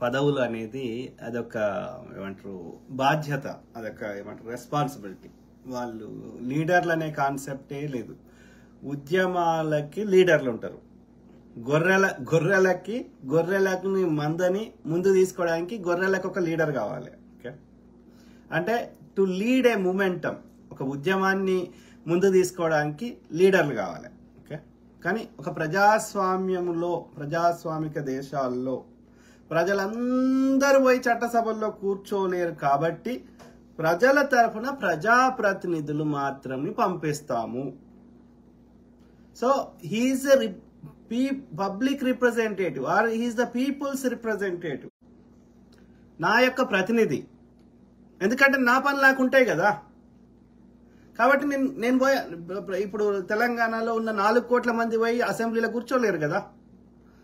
పదవులు అనేది అదొక ఏమంటారు బాధ్యత, అదొక ఏమంటారు రెస్పాన్సిబిలిటీ. వాళ్ళు లీడర్లు అనే కాన్సెప్టే లేదు. ఉద్యమాలకి లీడర్లు ఉంటారు. గొర్రెలకు మందని ముందు తీసుకోవడానికి గొర్రెలకు ఒక లీడర్ కావాలి. ఓకే, అంటే టు లీడ్ ఏ మూమెంటం, ఒక ఉద్యమాన్ని ముందు తీసుకోవడానికి లీడర్లు కావాలి. ఓకే, కానీ ఒక ప్రజాస్వామ్యంలో, ప్రజాస్వామిక దేశాల్లో ప్రజలందరూ పోయి చట్టసభల్లో కూర్చోలేరు కాబట్టి ప్రజల తరఫున ప్రజాప్రతినిధులు మాత్రమే పంపిస్తాము. So he is a public representative or he is the people's representative, నా యొక్క ప్రతినిధి. ఎందుకంటే నా పని లాకుంటాయి కదా. కాబట్టి నేను పోయి ఇప్పుడు తెలంగాణలో ఉన్న 4 కోట్ల మంది పోయి అసెంబ్లీలో కూర్చోలేరు కదా.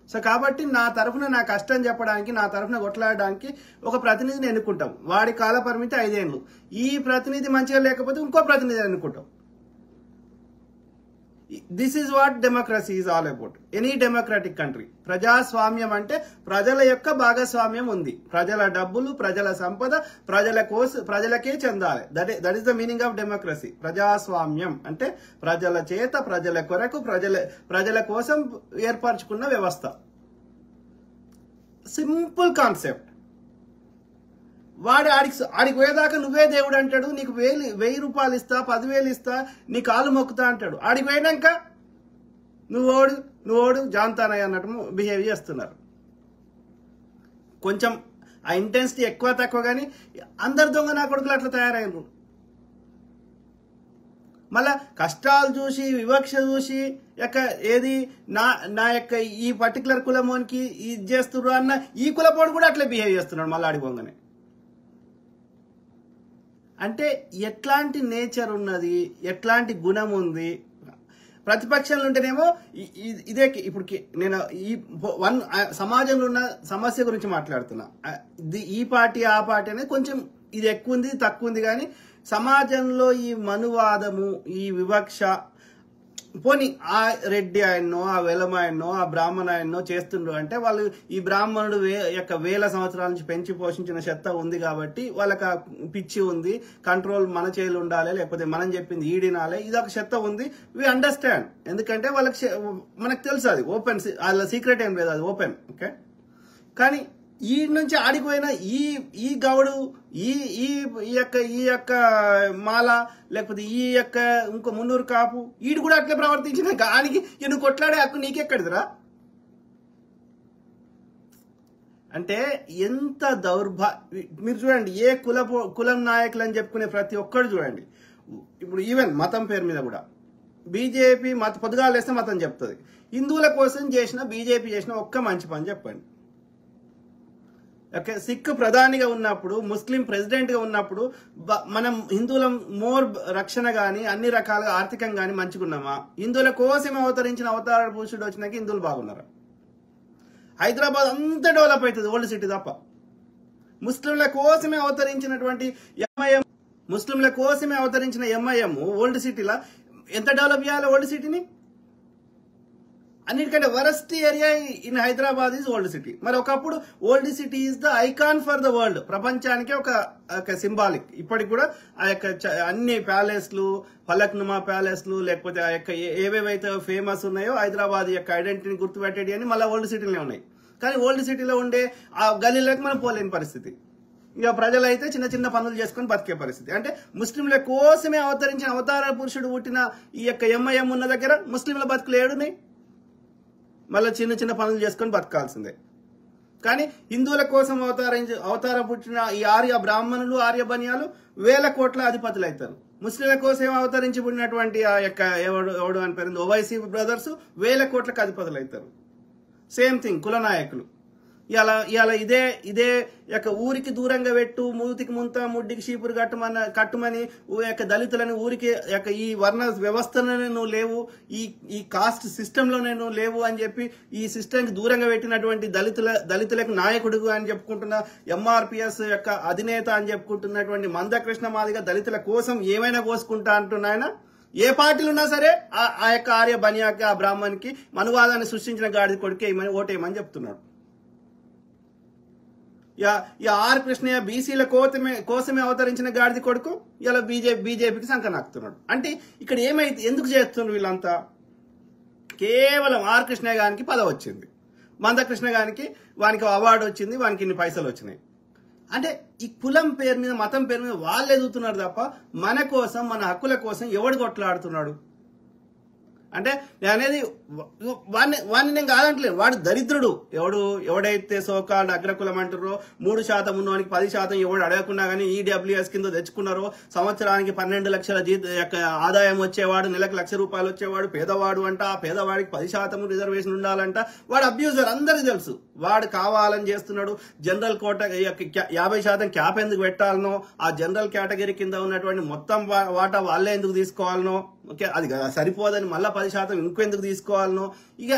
సో కాబట్టి నా తరఫున నా కష్టం చెప్పడానికి, నా తరఫున కొట్లాడడానికి ఒక ప్రతినిధిని ఎన్నుకుంటాం. వాడి కాల పరిమితి 5 ఏళ్ళు. ఈ ప్రతినిధి మంచిగా లేకపోతే ఇంకో ప్రతినిధి ఎన్నుకుంటాం. This is what democracy is all about. Any democratic country. ప్రజాస్వామ్యం అంటే ప్రజల యొక్క భాగస్వామ్యం ఉంది. ప్రజల డబ్బులు, ప్రజల సంపద ప్రజలకే చెందాలి. That is the meaning of democracy. ప్రజాస్వామ్యం అంటే ప్రజల చేత, ప్రజల కొరకు, ప్రజల కోసం ఏర్పరచుకున్న వ్యవస్థ. Simple concept. ఆడికి పోయేదాకా నువ్వే దేవుడు అంటాడు. నీకు 1000 రూపాయలు ఇస్తా, 10,000 ఇస్తా, నీ కాలు మొక్కుతా అంటాడు. ఆడికి పోయినాక నువ్వోడు జాంతానయ్య అన్నట్టు బిహేవ్ చేస్తున్నారు. కొంచెం ఆ ఇంటెన్సిటీ ఎక్కువ తక్కువ, కానీ అందరు దొంగ నా కొడుకులు అట్లా తయారైనరు. మళ్ళా కష్టాలు చూసి, వివక్ష చూసి ఏది నా యొక్క ఈ పర్టికులర్ కులమోనికి ఇది చేస్తున్నారు అన్న ఈ కులపోడు కూడా అట్లా బిహేవ్ చేస్తున్నాడు మళ్ళీ ఆడిపోగానే. అంటే ఎట్లాంటి నేచర్ ఉన్నది, ఎట్లాంటి గుణం ఉంది. ప్రతిపక్షంలో ఉంటేనేమో ఇదే. ఇప్పుడు నేను సమాజంలో ఉన్న సమస్య గురించి మాట్లాడుతున్నా. ఈ పార్టీ ఆ పార్టీ అనేది కొంచెం ఇది ఎక్కువ ఉంది, తక్కువ ఉంది. కానీ సమాజంలో ఈ మనువాదము, ఈ వివక్ష, పోనీ ఆ రెడ్డి ఆయన్నో, ఆ వెలమాయన్నో, ఆ బ్రాహ్మణ ఆయన్నో చేస్తుండ్రు అంటే వాళ్ళు ఈ బ్రాహ్మణుడు యొక్క 1000 సంవత్సరాల నుంచి పెంచి పోషించిన చెత్త ఉంది కాబట్టి వాళ్ళకి ఆ పిచ్చి ఉంది, కంట్రోల్ మన చేతులు ఉండాలి, లేకపోతే మనం చెప్పింది ఈడినాలి, ఇది ఒక చెత్త ఉంది. We understand. ఎందుకంటే మనకు తెలుసు అది ఓపెన్, వాళ్ళ సీక్రెట్ ఏం లేదు, అది ఓపెన్. ఓకే, కానీ ఈ నుంచి ఆడిపోయిన ఈ గౌడు, ఈ యొక్క మాల, లేకపోతే ఈ యొక్క ఇంకో 300 కాపు, ఈడు కూడా అట్లే ప్రవర్తించిన గానికి నువ్వు కొట్లాడే హక్కు నీకెక్కడిదిరా? అంటే ఎంత మీరు చూడండి, ఏ కులం నాయకులు అని చెప్పుకునే ప్రతి ఒక్కరు చూడండి. ఇప్పుడు ఈవెన్ మతం పేరు మీద కూడా బీజేపీ పొద్దుగాలు వేస్తే మతం చెప్తుంది. హిందువుల కోసం బీజేపీ చేసిన ఒక్క మంచి పని చెప్పండి. ఓకే, సిక్ ప్రధానిగా ఉన్నప్పుడు, ముస్లిం ప్రెసిడెంట్ గా ఉన్నప్పుడు మనం హిందువుల మోర్ రక్షణ గాని, అన్ని రకాలుగా ఆర్థికంగా గాని మంచుకున్నామా? హిందువుల కోసమే అవతరించిన అవతార పురుషుడు వచ్చినాక హిందువులు బాగున్నారా? హైదరాబాద్ అంతా డెవలప్ అవుతుంది, ఓల్డ్ సిటీ తప్ప. ముస్లింల కోసమే అవతరించినటువంటి ఎంఐఎం ఓల్డ్ సిటీలో ఎంత డెవలప్ చేయాలి? ఓల్డ్ సిటీని అన్నిటికంటే worst area in Hyderabad is old city. మరి ఒకప్పుడు old city is the icon for the world. ప్రపంచానికి ఒక సింబాలిక్. ఇప్పటికి కూడా ఆ యొక్క అన్ని ప్యాలెస్లు, ఫలక్నుమా ప్యాలెస్లు, లేకపోతే ఆ యొక్క ఏవేవైతే ఫేమస్ ఉన్నాయో హైదరాబాద్ యొక్క ఐడెంటిటీని గుర్తుపెట్టేది అని మళ్ళీ ఓల్డ్ సిటీలోనే ఉన్నాయి. కానీ ఓల్డ్ సిటీలో ఉండే ఆ గల్లీలకు మనం పోలేని పరిస్థితి. ఇక ప్రజలైతే చిన్న చిన్న పనులు చేసుకుని బతికే పరిస్థితి. అంటే ముస్లింల కోసమే అవతరించిన అవతార పురుషుడు పుట్టిన ఈ యొక్క ఎంఐఎం ఉన్న దగ్గర ముస్లింల బతుకులు ఏడున్నాయి? మళ్ళీ చిన్న చిన్న పనులు చేసుకొని బతకాల్సిందే. కానీ హిందువుల కోసం అవతారం పుట్టిన ఈ బ్రాహ్మణులు, ఆర్యబనియాలు 1000 కోట్ల అధిపతులు అవుతారు. ముస్లింల కోసం అవతరించి పుట్టినటువంటి ఆ యొక్క ఎవడు అని పేరు ఓవైసీ బ్రదర్స్ 1000 కోట్లకు అధిపతులు అవుతారు. సేమ్ థింగ్ కుల నాయకులు. ఇవాళ ఇదే యొక్క ఊరికి దూరంగా పెట్టు, మూతికి ముంత, ముడ్డికి చీపురు కట్టుమని యొక్క దళితులని ఊరికి యొక్క ఈ వర్ణ వ్యవస్థలోనే నువ్వు లేవు, ఈ కాస్ట్ సిస్టంలోనే నువ్వు లేవు అని చెప్పి ఈ సిస్టంకి దూరంగా పెట్టినటువంటి దళితులకు నాయకుడు అని చెప్పుకుంటున్న ఎంఆర్పిఎస్ యొక్క అధినేత అని చెప్పుకుంటున్నటువంటి మందకృష్ణ మాదిగ దళితుల కోసం ఏమైనా కోసుకుంటా అంటున్నాయన. ఏ పార్టీలు ఉన్నా సరే ఆ యొక్క ఆర్య బనియాకి, ఆ బ్రాహ్మణ్కి మనువాదాన్ని సృష్టించిన గాడి కొడుకే ఓటేయమని చెప్తున్నాడు. ఇక ఆర్ కృష్ణయ్య బీసీల కోసమే అవతరించిన గాడిది కొడుకు ఇలా బీజేపీకి సంకనాకుతున్నాడు. అంటే ఇక్కడ ఏమైతే ఎందుకు చేస్తున్నారు వీళ్ళంతా? కేవలం ఆర్ కృష్ణయ్య గారికి పదవి వచ్చింది, మందకృష్ణ గారికి వానికి అవార్డు వచ్చింది, వానికి ఇన్ని పైసలు వచ్చినాయి. అంటే ఈ కులం పేరు మీద మతం పేరు మీద వాళ్ళు ఎదుగుతున్నారు తప్ప మన కోసం మన హక్కుల కోసం ఎవడు కొట్లాడుతున్నాడు? అంటే నేను అనేది వాడిని నేను కాదంటలేదు, వాడు దరిద్రుడు. ఎవడైతే సోకాల్డ్ అగ్రకులం అంటారో 3% ఉన్నవానికి 10% ఎవడు అడగకున్నా కానీ ఈడబ్ల్యూఎస్ కింద తెచ్చుకున్నారో సంవత్సరానికి 12 లక్షల ఆదాయం వచ్చేవాడు, నెలకు ₹1,00,000 వచ్చేవాడు పేదవాడు అంట. ఆ పేదవాడికి 10% రిజర్వేషన్ ఉండాలంట. వాడు అబ్యూజర్, అందరికీ తెలుసు. వాడు కావాలని చేస్తున్నాడు. జనరల్ కోట 50% క్యాప్ ఎందుకు పెట్టాలనో, ఆ జనరల్ కేటగిరీ కింద ఉన్నటువంటి మొత్తం వాటా వాళ్ళే ఎందుకు తీసుకోవాలనో, ఓకే అది సరిపోదని మళ్ళా 10% ఇంకెందుకు తీసుకోవాలనో, ఇక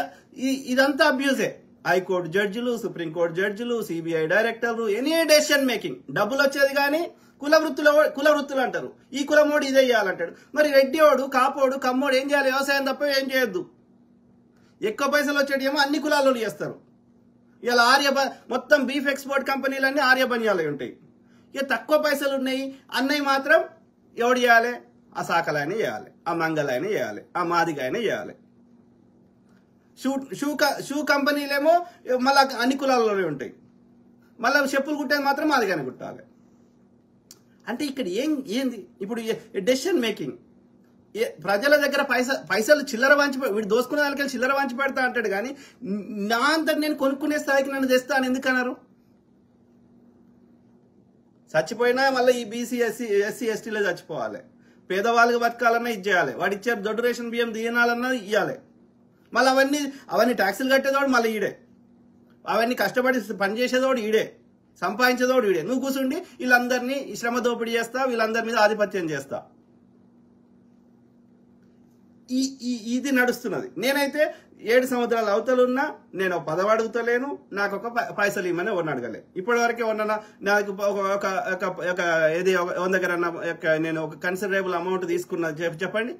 ఇదంతా అబ్యూజే. హైకోర్టు జడ్జిలు, సుప్రీంకోర్టు జడ్జిలు, సిబిఐ డైరెక్టర్లు, ఎనీ డెసిషన్ మేకింగ్. డబ్బులు వచ్చేది కానీ కుల వృత్తులు అంటారు. ఈ కులమోడు ఇదే చేయాలంటాడు. మరి రెడ్డిోడు, కాపోడు, కమ్మోడు ఏం చేయాలి? వ్యవసాయం తప్ప ఏం చేయొద్దు. ఎక్కువ పైసలు వచ్చేటేమో అన్ని కులాల్లో చేస్తారు. ఇలా మొత్తం బీఫ్ ఎక్స్పోర్ట్ కంపెనీలన్నీ ఆర్యబన్యాలు ఉంటాయి. ఇక తక్కువ పైసలు ఉన్నాయి అన్నయ్య మాత్రం ఎవడు చేయాలి? ఆ సాకలైనా చేయాలి, ఆ మంగళైనా చేయాలి, ఆ మాదిగైనా చేయాలి. షూ కంపెనీలేమో మళ్ళీ అన్ని కులాల్లోనే ఉంటాయి. మళ్ళీ చెప్పులు కుట్టేది మాత్రం మాదిగానే కుట్టాలి. అంటే ఇక్కడ ఏంది ఇప్పుడు డెసిషన్ మేకింగ్? ప్రజల దగ్గర పైసలు చిల్లర వంచి, వీడు దోసుకునే దానికి చిల్లర వంచి పెడతా అంటాడు కానీ నా అంతటి నేను కొనుక్కునే స్థాయికి నన్ను తెస్తా అని ఎందుకన్నారు? చచ్చిపోయినా మళ్ళీ ఈ బీసీ ఎస్సీ ఎస్టీలో చచ్చిపోవాలి. పేదవాళ్ళకి బతకాలన్నా ఇది చేయాలి. వాడు ఇచ్చే దొడ్డు రేషన్ బియ్యం దినాలన్నా ఇవ్వాలి. మళ్ళీ అవన్నీ ట్యాక్సులు కట్టేదోడు మళ్ళీ ఈడే, అవన్నీ కష్టపడి పనిచేసేదోడు ఈడే, సంపాదించేదోడు ఈడే. నువ్వు కూర్చుండి వీళ్ళందరినీ శ్రమ దోపిడీ చేస్తా, వీళ్ళందరి మీద ఆధిపత్యం చేస్తా. ఇది నడుస్తున్నది. నేనైతే 7 సంవత్సరాల అవతలున్నా నేను పదవి అడుగుతలేను, నాకు ఒక పైసలు ఇవ్వమని ఎవరిని అడగలే. ఇప్పటి వరకే ఉన్నా నాకు ఏది ఎవరి దగ్గర నేను ఒక కన్సిడరబుల్ అమౌంట్ తీసుకున్నా చెప్పండి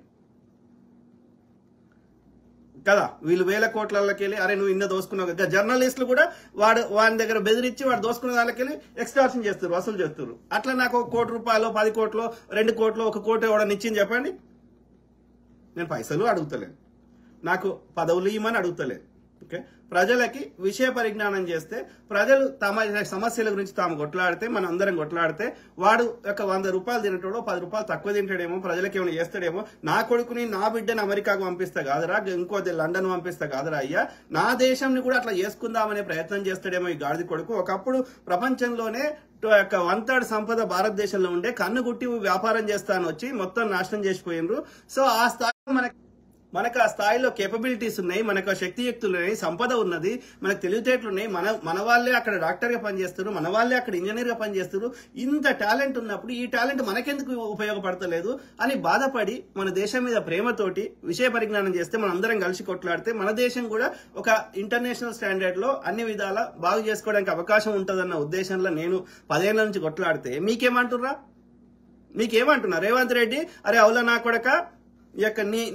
కదా. వీళ్ళు 1000 కోట్లకి వెళ్ళి అరే నువ్వు ఇన్న దోసుకున్నావు. జర్నలిస్టులు కూడా వాడి దగ్గర బెదిరించి వాడు దోసుకున్న దానికి వెళ్ళి ఎక్స్ట్రాక్షన్ చేస్తారు, వసూలు చేస్తారు. అట్లా నాకు ₹1 కోటి, 10 కోట్లు, 2 కోట్లు, 1 కోటి ఎవడని ఇచ్చింది చెప్పండి? నేను పైసలు అడుగుతలేను, నాకు పదవులు ఇవ్వమని అడుగుతలేదు. ఓకే, ప్రజలకి విషయ పరిజ్ఞానం చేస్తే, ప్రజలు తమ సమస్యల గురించి తాము కొట్లాడితే, మనం అందరం కొట్లాడితే, వాడు ఒక ₹100 తినటాడో ₹10 తక్కువ తింటాడేమో, ప్రజలకి ఏమైనా చేస్తాడేమో. నా కొడుకుని, నా బిడ్డని అమెరికాకు పంపిస్తా కాదురా, ఇంకోటి లండన్ పంపిస్తా కాదురా అయ్యా, నా దేశంని కూడా అట్లా చేసుకుందామనే ప్రయత్నం చేస్తాడేమో ఈ గాడిది కొడుకు. ఒకప్పుడు ప్రపంచంలోనే 1/3 సంపద భారతదేశంలో ఉండే, కన్ను గుట్టి వ్యాపారం చేస్తాను వచ్చి మొత్తం నాశనం చేసిపోయినరు. సో ఆ స్థాయిలో మనకు ఆ స్థాయిలో కేపబిలిటీస్ ఉన్నాయి, మనకు శక్తియుక్తులు ఉన్నాయి, సంపద ఉన్నది, మనకు తెలివితేటలు ఉన్నాయి. మన వాళ్ళే అక్కడ డాక్టర్గా పనిచేస్తారు, మన వాళ్ళే అక్కడ ఇంజనీర్గా పనిచేస్తారు. ఇంత టాలెంట్ ఉన్నప్పుడు ఈ టాలెంట్ మనకెందుకు ఉపయోగపడతలేదు అని బాధపడి మన దేశం మీద ప్రేమతోటి విషయ పరిజ్ఞానం చేస్తే, మనం అందరం కలిసి కొట్లాడితే మన దేశం కూడా ఒక ఇంటర్నేషనల్ స్టాండర్డ్ లో అన్ని విధాలా బాగు చేసుకోవడానికి అవకాశం ఉంటుందన్న ఉద్దేశంలో నేను 10 ఏళ్ల నుంచి కొట్లాడితే మీకేమంటున్నా రేవంత్ రెడ్డి అరే అవులా నా కొడక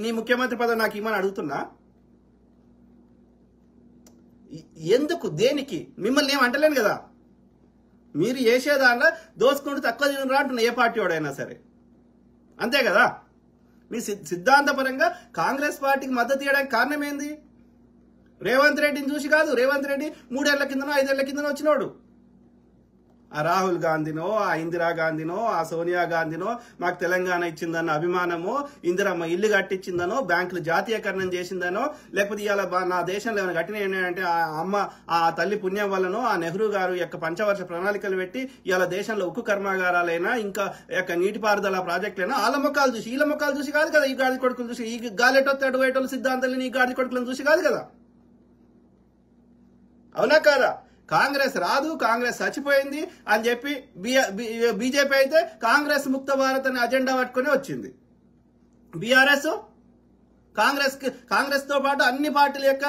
నీ ముఖ్యమంత్రి పదవి నాకు ఇమ్మని అడుగుతున్నా? ఎందుకు, దేనికి? మిమ్మల్ని ఏం అంటలేను కదా. మీరు చేసేదాన్న దోసుకుంటూ తక్కువ తినరా అంటున్నా, ఏ పార్టీ వాడైనా సరే, అంతే కదా. మీ సిద్ధాంతపరంగా కాంగ్రెస్ పార్టీకి మద్దతు ఇవ్వడానికి కారణం ఏంది? రేవంత్ రెడ్డిని చూసి కాదు. రేవంత్ రెడ్డి 3 ఏళ్ల కిందనో 5 ఏళ్ల కిందనో వచ్చినోడు. ఆ రాహుల్ గాంధీనో, ఆ ఇందిరా గాంధీనో, ఆ సోనియా గాంధీనో మాకు తెలంగాణ ఇచ్చిందన్న అభిమానమో, ఇందిరమ్మ ఇల్లు కట్టించిందనో, బ్యాంకులు జాతీయకరణం చేసిందనో, లేకపోతే ఇవాళ నా దేశంలో ఏమైనా కట్టిన ఏంటంటే ఆ తల్లి పుణ్యం వల్లనో, ఆ నెహ్రూ గారు యొక్క పంచవర్ష ప్రణాళికలు పెట్టి ఇవాళ దేశంలో ఉక్కు కర్మాగారాలైనా, ఇంకా నీటిపారుదల ప్రాజెక్టులైనా వాళ్ళ మొక్కలు చూసి, వీళ్ళ మొక్కలు చూసి కాదు కదా. ఈ గాడి కొడుకులు చూసి, ఈ గాలిటొత్తాడు వేటోళ్ళు సిద్ధాంతాలని ఈ గాడి కొడుకులను చూసి కాదు కదా. అవునా కాదా? కాంగ్రెస్ రాదు, కాంగ్రెస్ చచ్చిపోయింది అని చెప్పి బీజేపీ అయితే కాంగ్రెస్ ముక్త భారత్ అనే అజెండా పట్టుకుని వచ్చింది. బీఆర్ఎస్ కాంగ్రెస్ తో పాటు అన్ని పార్టీల యొక్క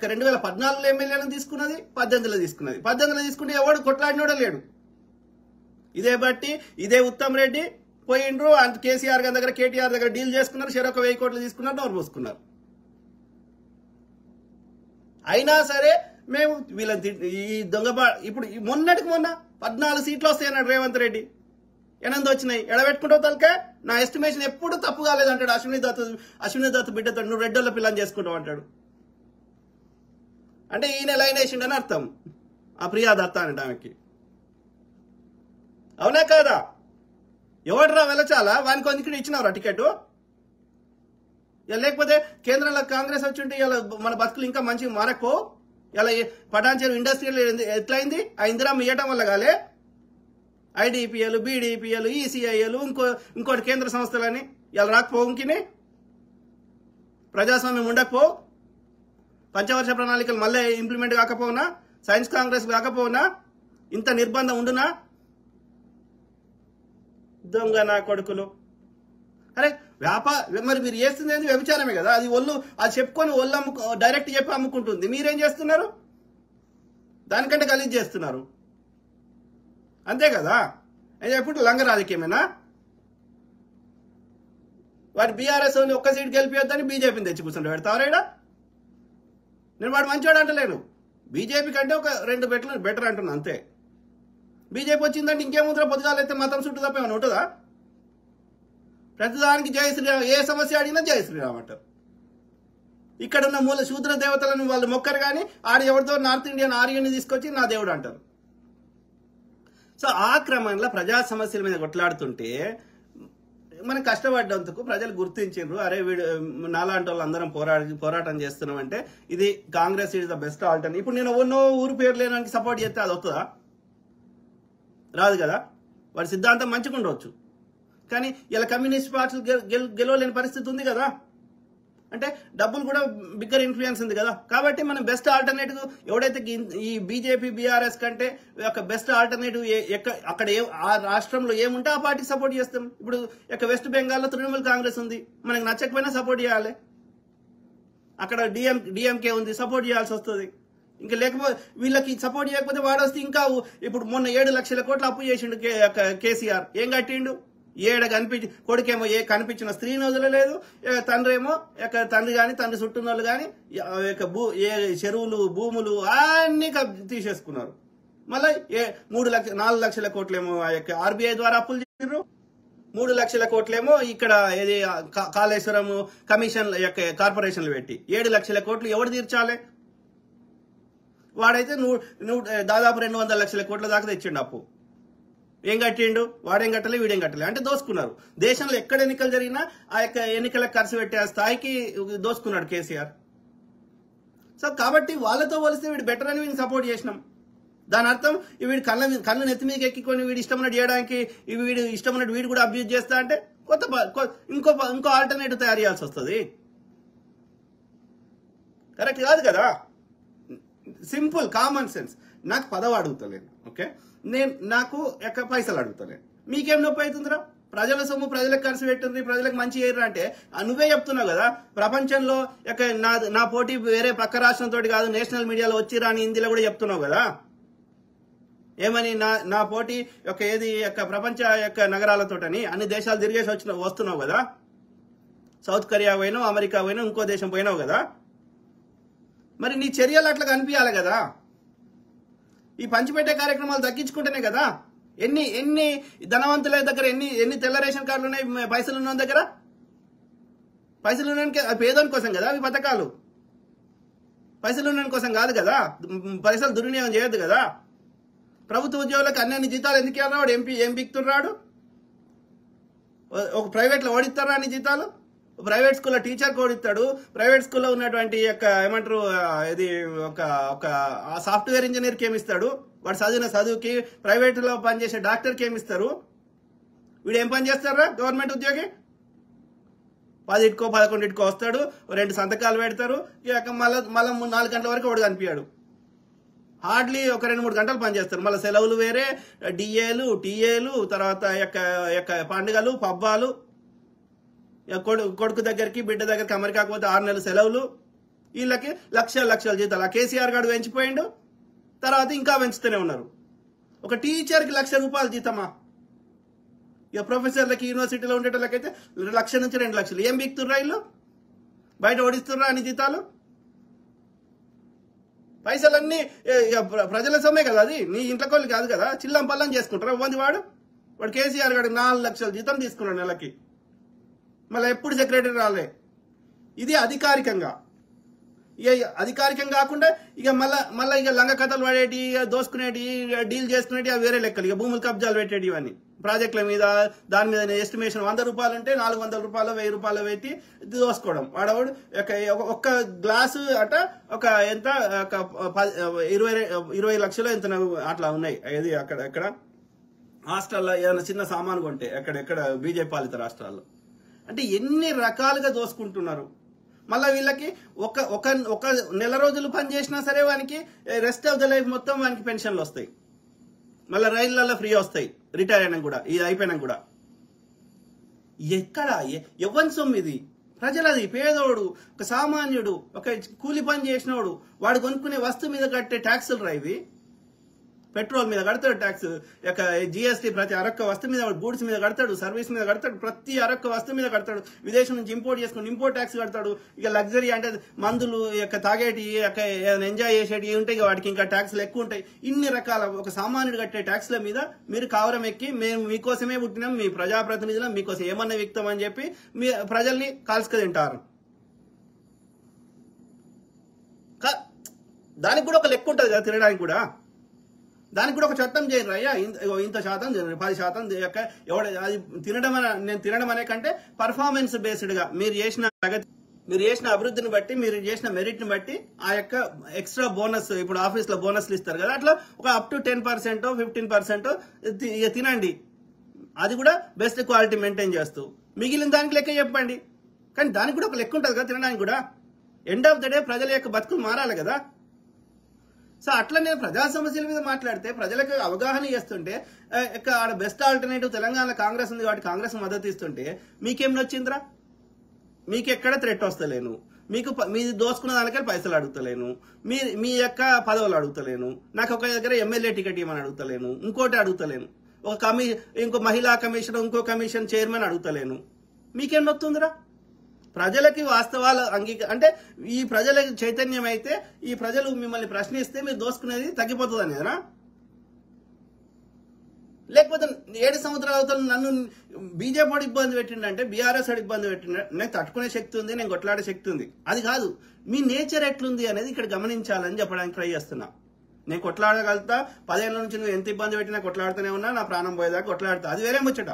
2014 ఎమ్మెల్యేలను తీసుకున్నది, 18లో తీసుకున్నది. 18లో తీసుకుంటే ఎవడు కొట్లాడినోడే లేడు. ఇదే ఉత్తమ్ రెడ్డి పోయిండ్రు, కేసీఆర్ గారి దగ్గర, కేటీఆర్ దగ్గర డీల్ చేసుకున్నారు, చెరొక 1000 కోట్లు తీసుకున్నారు, నోరు పోసుకున్నారు. అయినా సరే మేము వీళ్ళని ఈ ఇప్పుడు మొన్నటికి మొన్న 14 సీట్లు వస్తాయన్నాడు రేవంత్ రెడ్డి. 8 వచ్చినాయి. ఎడబెట్టుకుంటావు తలకే. నా ఎస్టిమేషన్ ఎప్పుడు తప్పు కాలేదంటాడు. అశ్విని దత్ బిడ్డతో నువ్వు రెడ్డోళ్ళ పిల్లని చేసుకుంటావు అంటాడు. అంటే ఈయన లైన్ వేసిండని అర్థం. ఆ ప్రియా దత్త అంటే ఆమెకి. అవునా కాదా? ఎవడరా వెళ్ళచాలా? వానికి కొందికి ఇచ్చినవరా టికెట్? లేకపోతే కేంద్రంలో కాంగ్రెస్ వచ్చి ఉంటే ఇలా మన బతుకులు ఇంకా మంచిగా మారకపో. ఇలా పటాన్చేరు ఇండస్ట్రియల్ ఎట్లయింది? ఆ ఇందిరామ్మ ఇవ్వటం వల్ల కాలే. ఐడిపిఎల్, బీడీపీఎల్, ఈసీఐఎల్, ఇంకోటి కేంద్ర సంస్థలని ఇలా రాకపో. ఇంకినే ప్రజాస్వామ్యం ఉండకపో. పంచవర్ష ప్రణాళికలు మళ్ళీ ఇంప్లిమెంట్ కాకపోవునా? సైన్స్ కాంగ్రెస్ కాకపోవునా? ఇంత నిర్బంధం ఉండునా? దొంగ నా కొడుకులు. అరే మరి మీరు చేస్తుంది ఏంది? వ్యభిచారమే కదా అది. అది చెప్పుకొని డైరెక్ట్ చెప్పి అమ్ముకుంటుంది. మీరేం చేస్తున్నారు? దానికంటే గలీజ్ చేస్తున్నారు. అంతే కదా? ఎప్పుడు లంగ రాజకీయమేనా? వాడు బీఆర్ఎస్ ఒక్క సీట్ గెలిపియొద్దని బీజేపీని తెచ్చి కూర్చుంటే పెడతావరేడా? నేను వాడు మంచివాడు అంటలేను. బీజేపీ కంటే ఒక 2 బెటర్ అంటున్నా అంతే. బీజేపీ వచ్చిందంటే ఇంకేముందిరా? పొద్దుగాలైతే మతం చుట్టూ తప్ప ఏమైనా ఉంటుందా? ప్రతిదానికి జయ శ్రీరామ్. ఏ సమస్య అడిగినా జయ శ్రీరామ్ అంటారు. ఇక్కడున్న మూల శూద్ర దేవతలను వాళ్ళు మొక్కరు కానీ ఎవరితో నార్త్ ఇండియన్ ఆర్యని తీసుకొచ్చి నా దేవుడు అంటారు. సో ఆ క్రమంలో ప్రజా సమస్యల మీద కొట్లాడుతుంటే మనం కష్టపడ్డందుకు ప్రజలు గుర్తించారు. అరే వీడు నాలాంటి వాళ్ళు అందరం పోరాటం చేస్తున్నామంటే ఇది Congress is the best alternative. ఇప్పుడు నేను ఎన్నో ఊరు పేరు లేనానికి సపోర్ట్ చేస్తే అది వస్తుందా? రాదు కదా. వాడి సిద్ధాంతం మంచిగా ఉండవచ్చు కానీ ఇలా కమ్యూనిస్ట్ పార్టీలు గెలవలేని పరిస్థితి ఉంది కదా. అంటే డబ్బులు కూడా బిగ్గర్ ఇన్ఫ్లుయెన్స్ ఉంది కదా. కాబట్టి మనం బెస్ట్ ఆల్టర్నేటివ్ ఎవడైతే ఈ బీజేపీ బీఆర్ఎస్ కంటే ఒక బెస్ట్ ఆల్టర్నేటివ్ అక్కడ ఆ రాష్ట్రంలో ఏముంటే ఆ పార్టీకి సపోర్ట్ చేస్తాం. ఇప్పుడు వెస్ట్ బెంగాల్లో తృణమూల్ కాంగ్రెస్ ఉంది. మనకు నచ్చకపోయినా సపోర్ట్ చేయాలి. అక్కడ డిఎంకే ఉంది, సపోర్ట్ చేయాల్సి వస్తుంది. ఇంకా లేకపోతే వీళ్ళకి సపోర్ట్ చేయకపోతే వాడొస్తే ఇంకా ఇప్పుడు మొన్న 7 లక్షల కోట్లు అప్పు చేసిండు కేసీఆర్. ఏం కట్టిండు? కొడుకేమో కనిపించిన స్త్రీని వదలలేదు. తండ్రి కానీ తండ్రి చుట్టూన్న వాళ్ళు కానీ చెరువులు భూములు అన్ని తీసేసుకున్నారు. మళ్ళీ 4 లక్షల కోట్లేమో ఆర్బీఐ ద్వారా అప్పులు చేసారు. 3 లక్షల కోట్లేమో ఇక్కడ ఏది కాళేశ్వరం కమిషన్ కార్పొరేషన్లు పెట్టి 7 లక్షల కోట్లు ఎవరు తీర్చాలి? వాడైతే దాదాపు 200 లక్షల కోట్ల దాకా తెచ్చిండు అప్పు. ఏం కట్టిండు? వాడేం కట్టలే, వీడేం కట్టలే. అంటే దోసుకున్నారు. దేశంలో ఎక్కడ ఎన్నికలు జరిగినా ఆ ఎన్నికలకు ఖర్చు పెట్టే స్థాయికి దోసుకున్నాడు కేసీఆర్. సో కాబట్టి వాళ్ళతో పోలిస్తే వీడు బెటర్ అని వీడిని సపోర్ట్ చేసినాం. దాని అర్థం వీడి కళ్ళు నెత్తి మీదకి ఎక్కికొని వీడు ఇష్టమైనట్టు చేయడానికి వీడు ఇష్టమైనట్టు వీడు కూడా అబ్యూజ్ చేస్తా అంటే ఇంకో ఆల్టర్నేటివ్ తయారు చేయాల్సి వస్తుంది. కరెక్ట్ కాదు కదా. Simple common sense. నాకు పదవి అడుగుతలేను, ఓకే, నాకు పైసలు అడుగుతలేను. మీకేం నొప్పి అవుతుందిరా? ప్రజల సొమ్ము ప్రజలకు ఖర్చు పెట్టింది, ప్రజలకు మంచి చేయరు అంటే నువ్వే చెప్తున్నావు కదా. ప్రపంచంలో నా పోటీ వేరే పక్క రాష్ట్రంతో కాదు, నేషనల్ మీడియాలో వచ్చిరా అని హిందీలో కూడా చెప్తున్నావు కదా. ఏమని? నా పోటీ ఏది ప్రపంచ నగరాలతోటని అన్ని దేశాలు తిరిగేసి వస్తున్నావు కదా. సౌత్ కొరియా పోయినావు, అమెరికా పోయినావు, ఇంకో దేశం పోయినావు కదా. మరి నీ చర్యలు అట్లా కనిపించాలి కదా. ఈ పంచిపెట్టే కార్యక్రమాలు తగ్గించుకుంటేనే కదా. ఎన్ని ధనవంతుల దగ్గర ఎన్ని తెల్ల రేషన్ కార్డులు ఉన్నాయి పైసలు ఉన్న దగ్గర? పైసలు ఉన్న పేదోని కోసం కదా అవి పథకాలు. పైసలు ఉన్న కోసం కాదు కదా. పైసలు దుర్వినియోగం చేయొద్దు కదా. ప్రభుత్వ ఉద్యోగులకు అన్ని జీతాలు ఎందుకు ఇవ్వాలి? వాడు ఏం బిక్తున్నాడు? ఒక ప్రైవేట్లో ఓడిస్తారా అన్ని జీతాలు? ప్రైవేట్ స్కూల్లో టీచర్కి ఓడిస్తాడు. ప్రైవేట్ స్కూల్లో ఉన్నటువంటి ఏమంటారు ఇది ఒక సాఫ్ట్వేర్ ఇంజనీర్కి ఏమిస్తాడు? వాడు చదివిన చదువుకి ప్రైవేట్లో పనిచేసే డాక్టర్కి ఏమిస్తారు? వీడు ఏం పని చేస్తారా? గవర్నమెంట్ ఉద్యోగి 10కో 11కో వస్తాడు, 2 సంతకాలు పెడతారు, మళ్ళీ 4 గంటల వరకు వాడు కనిపించాడు. హార్డ్లీ ఒక 2-3 గంటలు పనిచేస్తారు. మళ్ళీ సెలవులు వేరే, డిఏలు టీఏలు, తర్వాత పండుగలు పబ్బాలు, కొడుకు దగ్గరికి బిడ్డ దగ్గరికి అమెరికాకు పోతే 6 నెలలు సెలవులు. వీళ్ళకి లక్షల జీతాలు. ఆ కేసీఆర్ గారు పెంచిపోయిండు, తర్వాత ఇంకా పెంచుతూనే ఉన్నారు. ఒక టీచర్కి 1,00,000 రూపాయలు జీతమా? ఇక ప్రొఫెసర్లకి యూనివర్సిటీలో ఉండేటోళ్ళకైతే 1,00,000 నుంచి 2 లక్షలు. ఏం బిక్తుర్రా ఇల్లు? బయట ఓడిస్తుర్రా అని జీతాలు? పైసలన్నీ ప్రజల సొమ్మే కదా, అది నీ ఇంట్లో కోళ్ళు కాదు కదా. చిల్లం పల్లం చేసుకుంటారు. ఇవ్వండి వాడు కేసీఆర్ గారు 4 లక్షల జీతం తీసుకున్నాడు నెలకి, మళ్ళీ ఎప్పుడు సెక్రటరీ రాలే. ఇది అధికారికంగా. ఇక అధికారికంగా కాకుండా ఇక మళ్ళీ ఇక లంగ కథలు పడేటి, దోసుకునేటి, డీల్ చేసుకునేటి అవి వేరే లెక్కలు. ఇక భూములు కబ్జాలు పెట్టేటి ఇవన్నీ ప్రాజెక్టుల మీద, దాని మీద ఎస్టిమేషన్ 100 రూపాయలు ఉంటే 400 రూపాయలు 1000 రూపాయలు పెట్టి దోసుకోవడం. వాడవాడు ఒక్క గ్లాసు అట ఒక ఎంత 20 లక్షలు ఎంత అట్లా ఉన్నాయి. ఇది అక్కడ హాస్టల్లో ఏమైనా చిన్న సామాను కొంటే ఎక్కడ బీజేపీ పాలిత రాష్ట్రాల్లో. అంటే ఎన్ని రకాలుగా దోసుకుంటున్నారు. మళ్ళీ వీళ్ళకి ఒక నెల రోజులు పని చేసినా సరే వానికి రెస్ట్ ఆఫ్ ద లైఫ్ మొత్తం వానికి పెన్షన్లు వస్తాయి. మళ్ళీ రైళ్లలో ఫ్రీ వస్తాయి రిటైర్ అయినా కూడా, ఇది అయిపోయినా కూడా. ఎక్కడ ఎవరి సొమ్ము ఇది? ప్రజలది. పేదోడు, ఒక సామాన్యుడు, ఒక కూలి పని చేసినోడు వాడు కొనుక్కునే వస్తువు మీద కట్టే ట్యాక్సులు రా ఇవి. పెట్రోల్ మీద కడతాడు ట్యాక్స్, జిఎస్టీ ప్రతి అరొక్క వస్తువు మీద, గూడ్స్ మీద కడతాడు, సర్వీస్ మీద కడతాడు, ప్రతి అరొక్క వస్తువు మీద కడతాడు. విదేశం నుంచి ఇంపోర్ట్ చేసుకుని ఇంపోర్ట్ ట్యాక్స్ కడతాడు. ఇక లగ్జరీ అంటే మందులు తాగేటి, ఎంజాయ్ చేసేటి ఉంటాయి, వాటికి ఇంకా ట్యాక్స్లు ఎక్కువ ఉంటాయి. ఇన్ని రకాల ఒక సామాన్యుడు కట్టే ట్యాక్స్ల మీద మీరు కావరం ఎక్కి మేము మీకోసమే పుట్టినాం, మీ ప్రజాప్రతినిధులం, మీకోసం ఏమన్నా వ్యక్తం అని చెప్పి మీ ప్రజల్ని కాల్చుకు తింటారు. దానికి కూడా ఒక లెక్క ఉంటుంది కదా, తినడానికి కూడా. దానికి కూడా ఒక చట్టం చేయరు అయ్యా, ఇంత శాతం 10% ఎవడ అది నేను తినడం అనే కంటే పర్ఫార్మెన్స్ బేస్డ్ గా మీరు చేసిన అభివృద్ధిని బట్టి, మీరు చేసిన మెరిట్ ని బట్టి ఆ యొక్క ఎక్స్ట్రా బోనస్, ఇప్పుడు ఆఫీస్ లో బోనస్లు ఇస్తారు కదా, అట్లా ఒక అప్ టు 10% 15% తినండి. అది కూడా బెస్ట్ క్వాలిటీ మెయింటైన్ చేస్తూ మిగిలిన దానికి లెక్క చెప్పండి. కానీ దానికి కూడా ఒక లెక్క ఉంటుంది కదా తినడానికి కూడా. ఎండ్ ఆఫ్ ద డే ప్రజల యొక్క బతుకులు మారాలి కదా. సో అట్లా నేను ప్రజా సమస్యల మీద మాట్లాడితే, ప్రజలకు అవగాహన చేస్తుంటే, ఆడ బెస్ట్ ఆల్టర్నేటివ్ తెలంగాణ కాంగ్రెస్ ఉంది కాబట్టి కాంగ్రెస్ మద్దతు ఇస్తుంటే మీకేం నచ్చిందిరా? మీకెక్కడ థ్రెట్ వస్తలేను, మీది దోసుకున్న దానికే పైసలు అడుగుతలేను, మీ యొక్క పదవులు అడుగుతలేను, నాకు ఒక దగ్గర ఎమ్మెల్యే టికెట్ ఇవ్వమని అడుగుతలేను, ఇంకోటి అడుగుతలేను, ఇంకో మహిళా కమిషన్, ఇంకో కమిషన్ చైర్మన్ అడుగుతలేను. మీకేం నొత్తుందిరా? ప్రజలకి వాస్తవాలు అంటే ఈ ప్రజలకి చైతన్యం అయితే, ఈ ప్రజలు మిమ్మల్ని ప్రశ్నిస్తే మీరు దోసుకునేది తగ్గిపోతుంది అనేదనా? లేకపోతే 7 సంవత్సరాల అవుతాను నన్ను బీజేపీ వాడు ఇబ్బంది పెట్టిండంటే, బీఆర్ఎస్ వాడు ఇబ్బంది పెట్టిండే, నాకు తట్టుకునే శక్తి ఉంది, నేను కొట్లాడే శక్తి ఉంది. అది కాదు, మీ నేచర్ ఎట్లుంది అనేది ఇక్కడ గమనించాలని చెప్పడానికి ట్రై చేస్తున్నా. నేను కొట్లాడగలుగుతా, 10 ఏళ్ల నుంచి నువ్వు ఎంత ఇబ్బంది పెట్టినా కొట్లాడుతూనే ఉన్నా, నా ప్రాణం పోయేదాకా కొట్లాడుతా. అది వేరే ముచ్చట.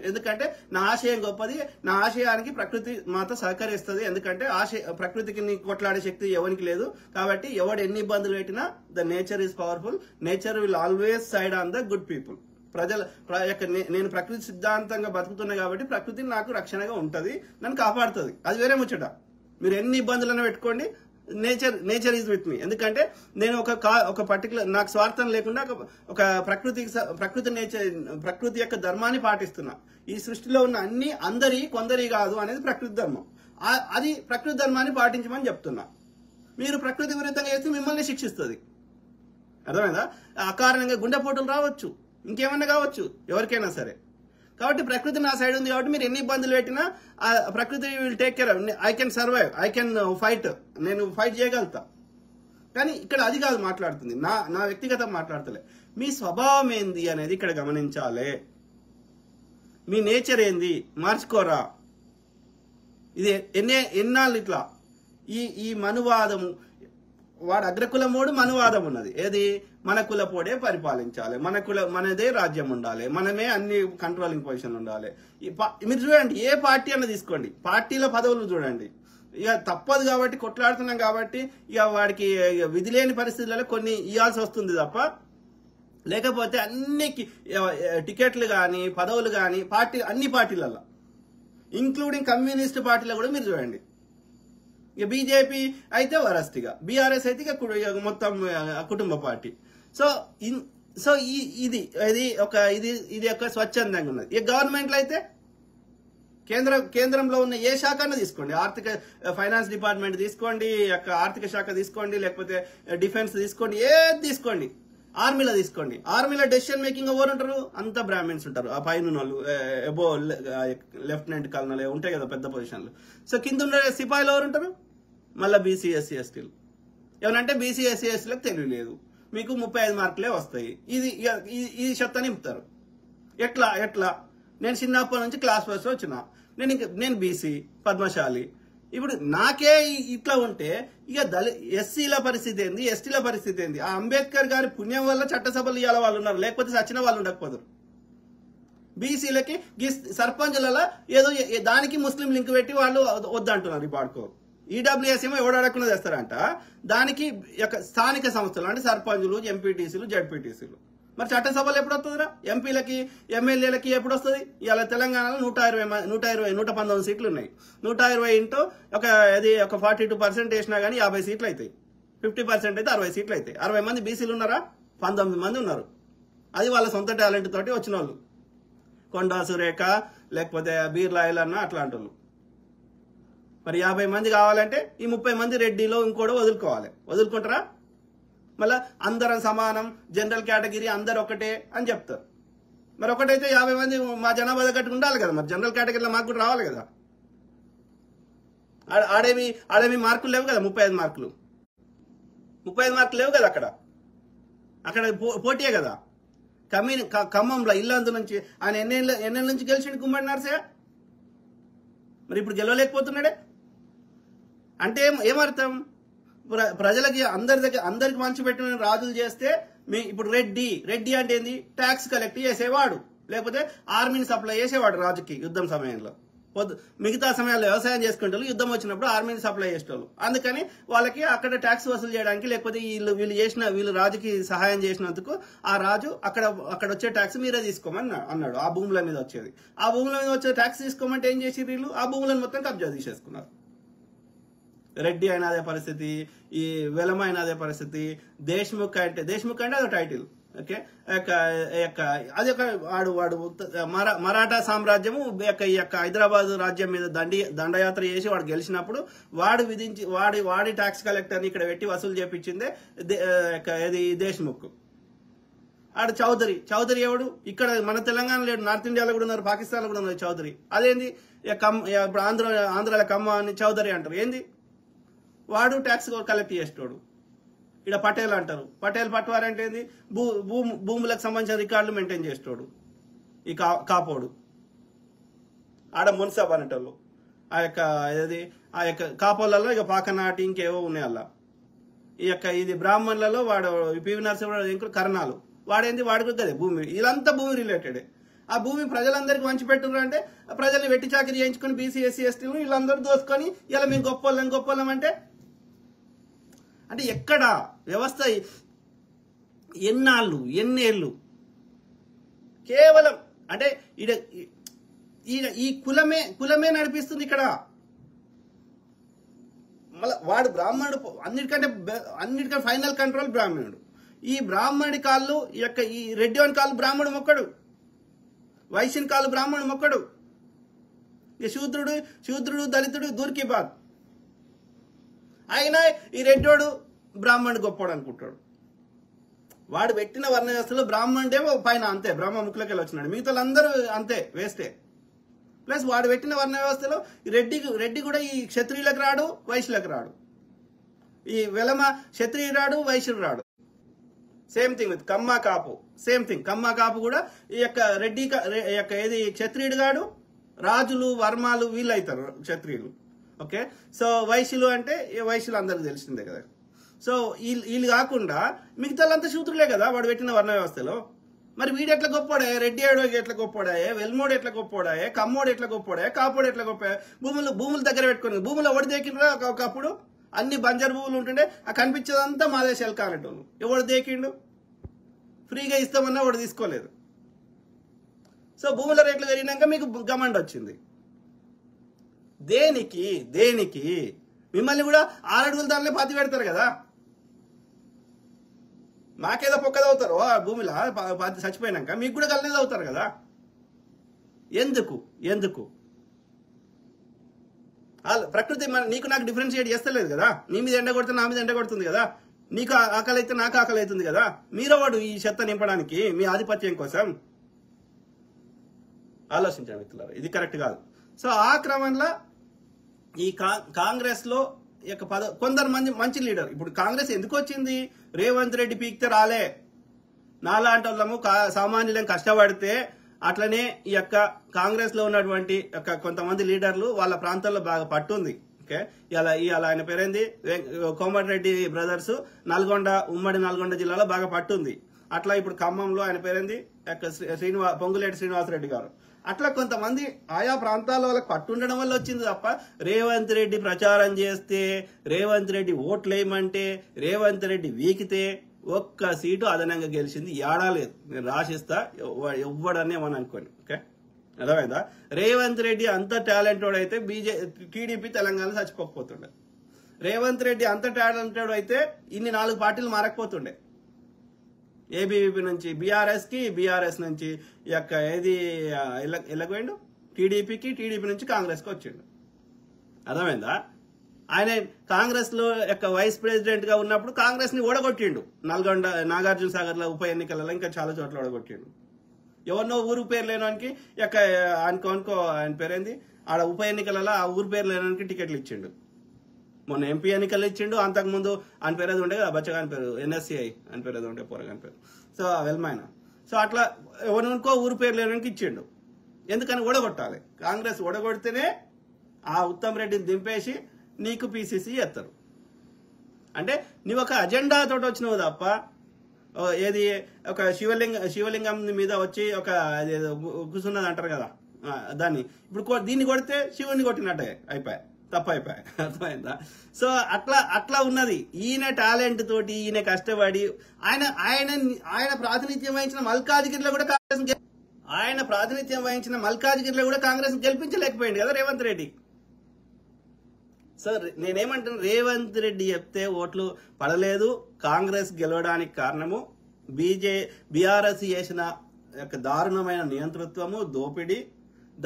ఎందుకంటే నా ఆశయం గొప్పది, నా ఆశయానికి ప్రకృతి మాత సహకరిస్తుంది. ఎందుకంటే ప్రకృతికి నీకు కొట్లాడే శక్తి ఎవరికి లేదు. కాబట్టి ఎవడు ఎన్ని ఇబ్బందులు పెట్టినా the nature is powerful, nature will always side on the good people. నేను ప్రకృతి సిద్ధాంతంగా బతుకుతున్నా కాబట్టి ప్రకృతి నాకు రక్షణగా ఉంటది, నన్ను కాపాడుతుంది. అది వేరే ముచ్చట. మీరు ఎన్ని ఇబ్బందులను పెట్టుకోండి, నేచర్ ఈజ్ విత్ మీ. ఎందుకంటే నేను ఒక పర్టికులర్, నాకు స్వార్థం లేకుండా ఒక ప్రకృతి యొక్క ధర్మాన్ని పాటిస్తున్నా. ఈ సృష్టిలో ఉన్న అన్ని కొందరి కాదు అనేది ప్రకృతి ధర్మం. అది ప్రకృతి ధర్మాన్ని పాటించమని చెప్తున్నా. మీరు ప్రకృతి విరుద్ధంగా చేస్తే మిమ్మల్ని శిక్షిస్తుంది. అర్థమైందా? అకారణంగా గుండెపోటులు రావచ్చు, ఇంకేమన్నా కావచ్చు, ఎవరికైనా సరే. కాబట్టి ప్రకృతి నా సైడ్ ఉంది కాబట్టి మీరు ఎన్ని ఇబ్బందులు పెట్టినా ప్రకృతి will take care. I can survive, I can fight, నేను ఫైట్ చేయగలుగుతా. కానీ ఇక్కడ అది కాదు మాట్లాడుతుంది, నా వ్యక్తిగతం మాట్లాడతలే. మీ స్వభావం ఏంది అనేది ఇక్కడ గమనించాలి. మీ నేచర్ ఏంది మార్చుకోరా. ఇది ఎన్నాళ్ళు ఇట్లా ఈ మనువాదము, వాడు అగ్రకులమోడు మనువాదం ఉన్నది. ఏది? మన కులపోడే పరిపాలించాలి, మనదే రాజ్యం ఉండాలి, మనమే అన్ని కంట్రోలింగ్ పొజిషన్ ఉండాలి. మీరు చూడండి, ఏ పార్టీ అన్న తీసుకోండి, పార్టీల పదవులు చూడండి. ఇక తప్పదు కాబట్టి, కొట్లాడుతున్నాం కాబట్టి ఇక వాడికి విధి లేని పరిస్థితులలో కొన్ని ఇవ్వాల్సి వస్తుంది తప్ప, లేకపోతే అన్ని టికెట్లు కానీ పదవులు కానీ అన్ని పార్టీలలో, ఇంక్లూడింగ్ కమ్యూనిస్ట్ పార్టీలో కూడా మీరు చూడండి. ఇక బీజేపీ అయితే వరస్ట్గా, బీఆర్ఎస్ అయితే ఇక మొత్తం కుటుంబ పార్టీ. సో ఇది ఒక స్వచ్ఛందంగా ఉన్నది. ఇక గవర్నమెంట్లో అయితే కేంద్రంలో ఉన్న ఏ శాఖ అన్నా తీసుకోండి, ఫైనాన్స్ డిపార్ట్మెంట్ తీసుకోండి, ఆర్థిక శాఖ తీసుకోండి, లేకపోతే డిఫెన్స్ తీసుకోండి, ఏది తీసుకోండి, ఆర్మీలో తీసుకోండి. ఆర్మీలో డెసిషన్ మేకింగ్ ఎవరు ఉంటారు? అంతా బ్రాహ్మిన్స్ ఉంటారు. ఆ పైన వాళ్ళు ఎబో లెఫ్టినెంట్ కల్నల్ ఉంటాయి కదా పెద్ద పొజిషన్లు. సో కింద ఉన్న సిపాయిలు ఎవరు ఉంటారు? మళ్ళీ బీసీ ఎస్సీ ఎస్టీలు. ఏమనంటే బీసీ ఎస్సీ ఎస్టీలకు తెలియలేదు, మీకు 35 మార్కులే వస్తాయి, ఈ చెత్త నింపుతారు. ఎట్లా నేను చిన్నప్పటి నుంచి క్లాస్ ఫస్ట్ వచ్చిన, నేను బీసీ పద్మశాలి. ఇప్పుడు నాకే ఇట్లా ఉంటే ఇక ఎస్సీల పరిస్థితి ఏంది, ఎస్టీల పరిస్థితి ఏంది? ఆ అంబేద్కర్ గారి పుణ్యం వల్ల చట్టసభలు ఇవాళ వాళ్ళు ఉన్నారు, లేకపోతే సచిన వాళ్ళు ఉండకపోతారు. బీసీలకి సర్పంచులలో ఏదో దానికి ముస్లిం లింక్ పెట్టి వాళ్ళు వద్దంటున్నారు. ఈ పాడుకో ఈడబ్ల్యూఎస్ ఏమో ఎవడకుండా చేస్తారంట, దానికి స్థానిక సంస్థలు అంటే సర్పంచులు, ఎంపీటీసీలు, జడ్పీటీసీలు. మరి చట్టసభలు ఎప్పుడు వస్తుందిరా? ఎంపీలకి ఎమ్మెల్యేలకి ఎప్పుడు వస్తుంది? ఇవాళ తెలంగాణలో 119 సీట్లు ఉన్నాయి. 120 ఇంటూ ఒక 42% వేసినా కానీ 50 సీట్లు అవుతాయి. 50% అయితే 60 సీట్లు అవుతాయి. 60 మంది బీసీలు ఉన్నారా? 19 మంది ఉన్నారు. అది వాళ్ళ సొంత టాలెంట్ తోటి వచ్చిన వాళ్ళు. కొండా సురేఖ లేకపోతే బీర్లాయల్ అన్న అట్లాంటి వాళ్ళు. మరి 50 మంది కావాలంటే ఈ 30 మంది రెడ్డిలో ఇంకోటి వదులుకుంటారా? మళ్ళా అందరం సమానం, జనరల్ కేటగిరీ అందరు ఒకటే అని చెప్తారు. మరి ఒకటైతే 50 మంది మా జనాభా తగ్గట్టు ఉండాలి కదా, మరి జనరల్ కేటగిరీలో మాకు కూడా రావాలి కదా. ఆడేమి మార్కులు లేవు కదా, 35 మార్కులు లేవు కదా. అక్కడ పోటీయే కదా. ఖమ్మంలో ఇల్లందు నుంచి ఆయన ఎన్నెళ్ళ నుంచి గెలిచిండు గుమ్మడి నరసయ్య, మరి ఇప్పుడు గెలవలేకపోతున్నాడే అంటే ఏమర్థం? ప్రజలకి అందరికి మంచి పెట్టిన రాజులు చేస్తే ఇప్పుడు రెడ్డి అంటే ఏంది? ట్యాక్స్ కలెక్ట్ చేసేవాడు, లేకపోతే ఆర్మీని సప్లై చేసేవాడు రాజుకి యుద్ధం సమయంలో. మిగతా సమయాల్లో వ్యవసాయం చేసుకుంటారు, యుద్ధం వచ్చినప్పుడు ఆర్మీని సప్లై చేసేవాళ్ళు. అందుకని వాళ్ళకి అక్కడ ట్యాక్స్ వసూలు చేయడానికి, లేకపోతే వీళ్ళు రాజుకి సహాయం చేసినందుకు ఆ రాజు అక్కడ వచ్చే ట్యాక్స్ మీరే తీసుకోమని అన్నాడు. ఆ భూముల మీద వచ్చేది, ఆ భూముల మీద వచ్చే ట్యాక్స్ తీసుకోమంటే ఏం చేసి వీళ్ళు ఆ భూములను మొత్తం కబ్జా తీసేసుకున్నారు. రెడ్డి అయినా అదే పరిస్థితి, ఈ వెలమ అయినా అదే పరిస్థితి. దేశ్ముఖ్ అంటే అదో టైటిల్. ఓకే, అది ఒక వాడు మరాఠా సామ్రాజ్యము ఈ యొక్క హైదరాబాద్ రాజ్యం మీద దండయాత్ర చేసి వాడు గెలిచినప్పుడు వాడి ట్యాక్స్ కలెక్టర్ని ఇక్కడ పెట్టి వసూలు చేపించిందే దేశ్ముఖ్. ఆడు చౌదరి ఎవడు? ఇక్కడ మన తెలంగాణ లేడు, నార్త్ ఇండియాలో కూడా ఉన్నారు, పాకిస్తాన్లో కూడా ఉన్నారు చౌదరి. అదేంది? ఇప్పుడు ఆంధ్రాలో కమ్మ అని చౌదరి అంటారు. ఏంది? వాడు ట్యాక్స్ కలెక్ట్ చేసేటోడు. ఇక్కడ పటేల్ అంటారు. పటేల్ పట్వార్ అంటే ఏంది? భూములకు సంబంధించిన రికార్డులు మెయింటైన్ చేసేటోడు ఈ కాపోడు. ఆడ మున్సబ్ అనేటోళ్ళు. ఆ యొక్క కాపోలలో ఇక పాకనాటి ఇంకేవో ఉన్నాయి అలా. ఇది బ్రాహ్మణులలో వాడు పివి నరసింహరావు కర్ణాలు. వాడేంది? వాడికి కదే భూమి. వీళ్ళంతా భూమి రిలేటెడే. ఆ భూమి ప్రజలందరికీ మంచి పెట్టున్నారు అంటే ప్రజల్ని వెట్టి చాకరీ చేయించుకొని బీసీ ఎస్సీ ఎస్టీలు వీళ్ళందరూ దోసుకొని ఇలా మేము గొప్పలం అంటే ఎక్కడ వ్యవస్థ ఎన్నేళ్ళు కేవలం అంటే ఈ కులమే నడిపిస్తుంది ఇక్కడ. మళ్ళీ వాడు బ్రాహ్మణుడు, అన్నిటికంటే ఫైనల్ కంట్రోల్ బ్రాహ్మణుడు. ఈ బ్రాహ్మణుడి కాళ్ళు ఈ రెడ్డి అని కాళ్ళు బ్రాహ్మణుడు మొక్కడు, వైశ్యుని కాళ్ళు బ్రాహ్మణుడు మొక్కడు. ఇక శూద్రుడు దళితుడు దూర్కి బాద్. అయినా ఈ రెడ్డోడు బ్రాహ్మణుడు గొప్పవాడు అనుకుంటాడు. వాడు పెట్టిన వర్ణ వ్యవస్థలో బ్రాహ్మణుడేమో పైన అంతే, బ్రహ్మ ముక్కులకి వెళ్ళి వచ్చినాడు, మిగతా వాళ్ళందరూ అంతే వేస్తే. ప్లస్ వాడు పెట్టిన వర్ణ వ్యవస్థలో రెడ్డి కూడా ఈ క్షత్రియులకు రాడు, వైశ్యులకు రాడు. ఈ వెలమ క్షత్రియుడు రాడు, వైశ్యుడు రాడు. Same thing with Kamma Kapu. Same thing, Kamma Kapu కూడా ఈ యొక్క రెడ్డి ఏది క్షత్రియుడు గాడు, రాజులు వర్మాలు వీళ్ళు అవుతారు క్షత్రియులు. ఓకే, సో వైశ్యులు అంటే వైశ్యులు అందరికి తెలిసిందే కదా. సో వీళ్ళు కాకుండా మిగతా వాళ్ళంతా శూద్రులే కదా వాడు పెట్టిన వర్ణ వ్యవస్థలో. మరి వీడు ఎట్లా గొప్పోడాయే? రెడ్డి ఆడు ఎట్లా గొప్పోడాయే? వెల్మోడు ఎట్లా గొప్పోడాయే? కమ్మోడు ఎట్లా గొప్పోడాయే? కాపోడు ఎట్లా గొప్ప? భూములు దగ్గర పెట్టుకుని భూములు ఎవడు దేకిండ్రా? ఒకప్పుడు అన్ని బంజర్ భూములు ఉంటుండే, ఆ కనిపించేదంతా మా దేశాలు కానటోళ్ళు. ఎవడు దేకిండు? ఫ్రీగా ఇస్తామన్నా వాడు తీసుకోలేదు. సో భూముల రేట్లు పెరిగినాక మీకు గమండ్ వచ్చింది. దేనికి మిమ్మల్ని కూడా 6 అడుగుల దానిలో పాతి పెడతారు కదా. మాకేదో పొక్కదవుతారు ఆ భూమిలో పాతి చచ్చిపోయినాక, మీకు కూడా కల్లేది అవుతారు కదా. ఎందుకు ప్రకృతి నీకు నాకు డిఫరెన్షియేట్ చేస్తలేదు కదా. నీ మీద ఎండ కొడితే నా మీద ఎండ కొడుతుంది కదా. నీకు ఆకలి అయితే నాకు ఆకలి అవుతుంది కదా. మీరవాడు ఈ చెత్త నింపడానికి మీ ఆధిపత్యం కోసం. ఆలోచించండి మిత్రులారా, ఇది కరెక్ట్ కాదు. సో ఆ క్రమంలో ఈ కాంగ్రెస్ లో కొందరు మంచి లీడర్. ఇప్పుడు కాంగ్రెస్ ఎందుకు వచ్చింది? రేవంత్ రెడ్డి పీక్తే రాలే. నాలాంటి వాళ్ళము సామాన్యులం కష్టపడితే అట్లనే ఈ యొక్క కాంగ్రెస్ లో ఉన్నటువంటి కొంతమంది లీడర్లు వాళ్ళ ప్రాంతాల్లో బాగా పట్టుంది. ఓకే, ఇలా ఆయన పేరేంది, కోమటిరెడ్డి బ్రదర్స్ ఉమ్మడి నల్గొండ జిల్లాలో బాగా పట్టుంది. అట్లా ఇప్పుడు ఖమ్మంలో ఆయన పేరేంది, పొంగులేటి శ్రీనివాసరెడ్డి గారు. అట్లా కొంతమంది ఆయా ప్రాంతాల వాళ్ళకి పట్టుండడం వల్ల వచ్చింది తప్ప రేవంత్ రెడ్డి ప్రచారం చేస్తే, రేవంత్ రెడ్డి ఓట్లేయమంటే, రేవంత్ రెడ్డి వీకితే ఒక్క సీటు అదనంగా గెలిచింది ఏడాలేదు. నేను రాసిస్తా, ఎవ్వడనే మనం అనుకోని. ఓకే, అర్థమైందా? రేవంత్ రెడ్డి అంత టాలెంటెడ్ అయితే టీడీపీ తెలంగాణ చచ్చిపోకపోతుండే. రేవంత్ రెడ్డి అంత టాలెంటెడ్ అయితే ఇన్ని 4 పార్టీలు మారకపోతుండే. ఏబీవీపీ నుంచి బీఆర్ఎస్ నుంచి ఈ యొక్క ఏది ఎలాగోయిండు టీడీపీకి, టీడీపీ నుంచి కాంగ్రెస్కి వచ్చిండు. అర్థమైందా? ఆయన కాంగ్రెస్ లో వైస్ ప్రెసిడెంట్ గా ఉన్నప్పుడు కాంగ్రెస్ ని ఓడగొట్టిండు. నాగార్జున సాగర్ లో ఉప ఎన్నికలలో ఇంకా చాలా చోట్ల ఓడగొట్టిండు. ఎవరినో ఊరు పేరు లేనానికి ఆయన పేరేంది, ఆడ ఉప ఎన్నికలలో ఆ ఊరు పేరు లేనానికి టికెట్లు ఇచ్చిండు. మొన్న ఎంపీ ఎన్నికలు ఇచ్చిండు. అంతకుముందు ఆయన పేరు ఏదో ఉండే కదా, బచ్చగాని పేరు ఎన్ఎస్సీఐ అని పేరు ఏదో ఉండే, పోరగాని పేరు. సో వెల్మాయన. సో అట్లా ఎవరికో ఊరు పేరు లేనానికి ఇచ్చిండు. ఎందుకని ఓడగొట్టాలి? కాంగ్రెస్ ఓడగొడితేనే ఆ ఉత్తమ్ రెడ్డిని దింపేసి నీకు పీసీసీ ఎత్తారు. అంటే నీవు ఒక అజెండా తోటి వచ్చినావు తప్ప ఏది ఒక శివలింగం మీద వచ్చి కూర్చున్నది అంటారు కదా దాన్ని. ఇప్పుడు దీన్ని కొడితే శివుని కొట్టినట్టే అయిపోయాయి, తప్పైపోయాయి. అర్థమైందా? సో అట్లా ఉన్నది. ఈయన టాలెంట్ తోటి, ఈయన కష్టపడి ఆయన ప్రాతినిధ్యం వహించిన మల్కాజిగిరిలో కూడా కాంగ్రెస్ గెలిపించలేకపోయింది కదా రేవంత్ రెడ్డి. సో నేనేమంటున్నా, రేవంత్ రెడ్డి చెప్తే ఓట్లు పడలేదు. కాంగ్రెస్ గెలవడానికి కారణము బీఆర్ఎస్ చేసిన దారుణమైన నియంతృత్వము, దోపిడీ.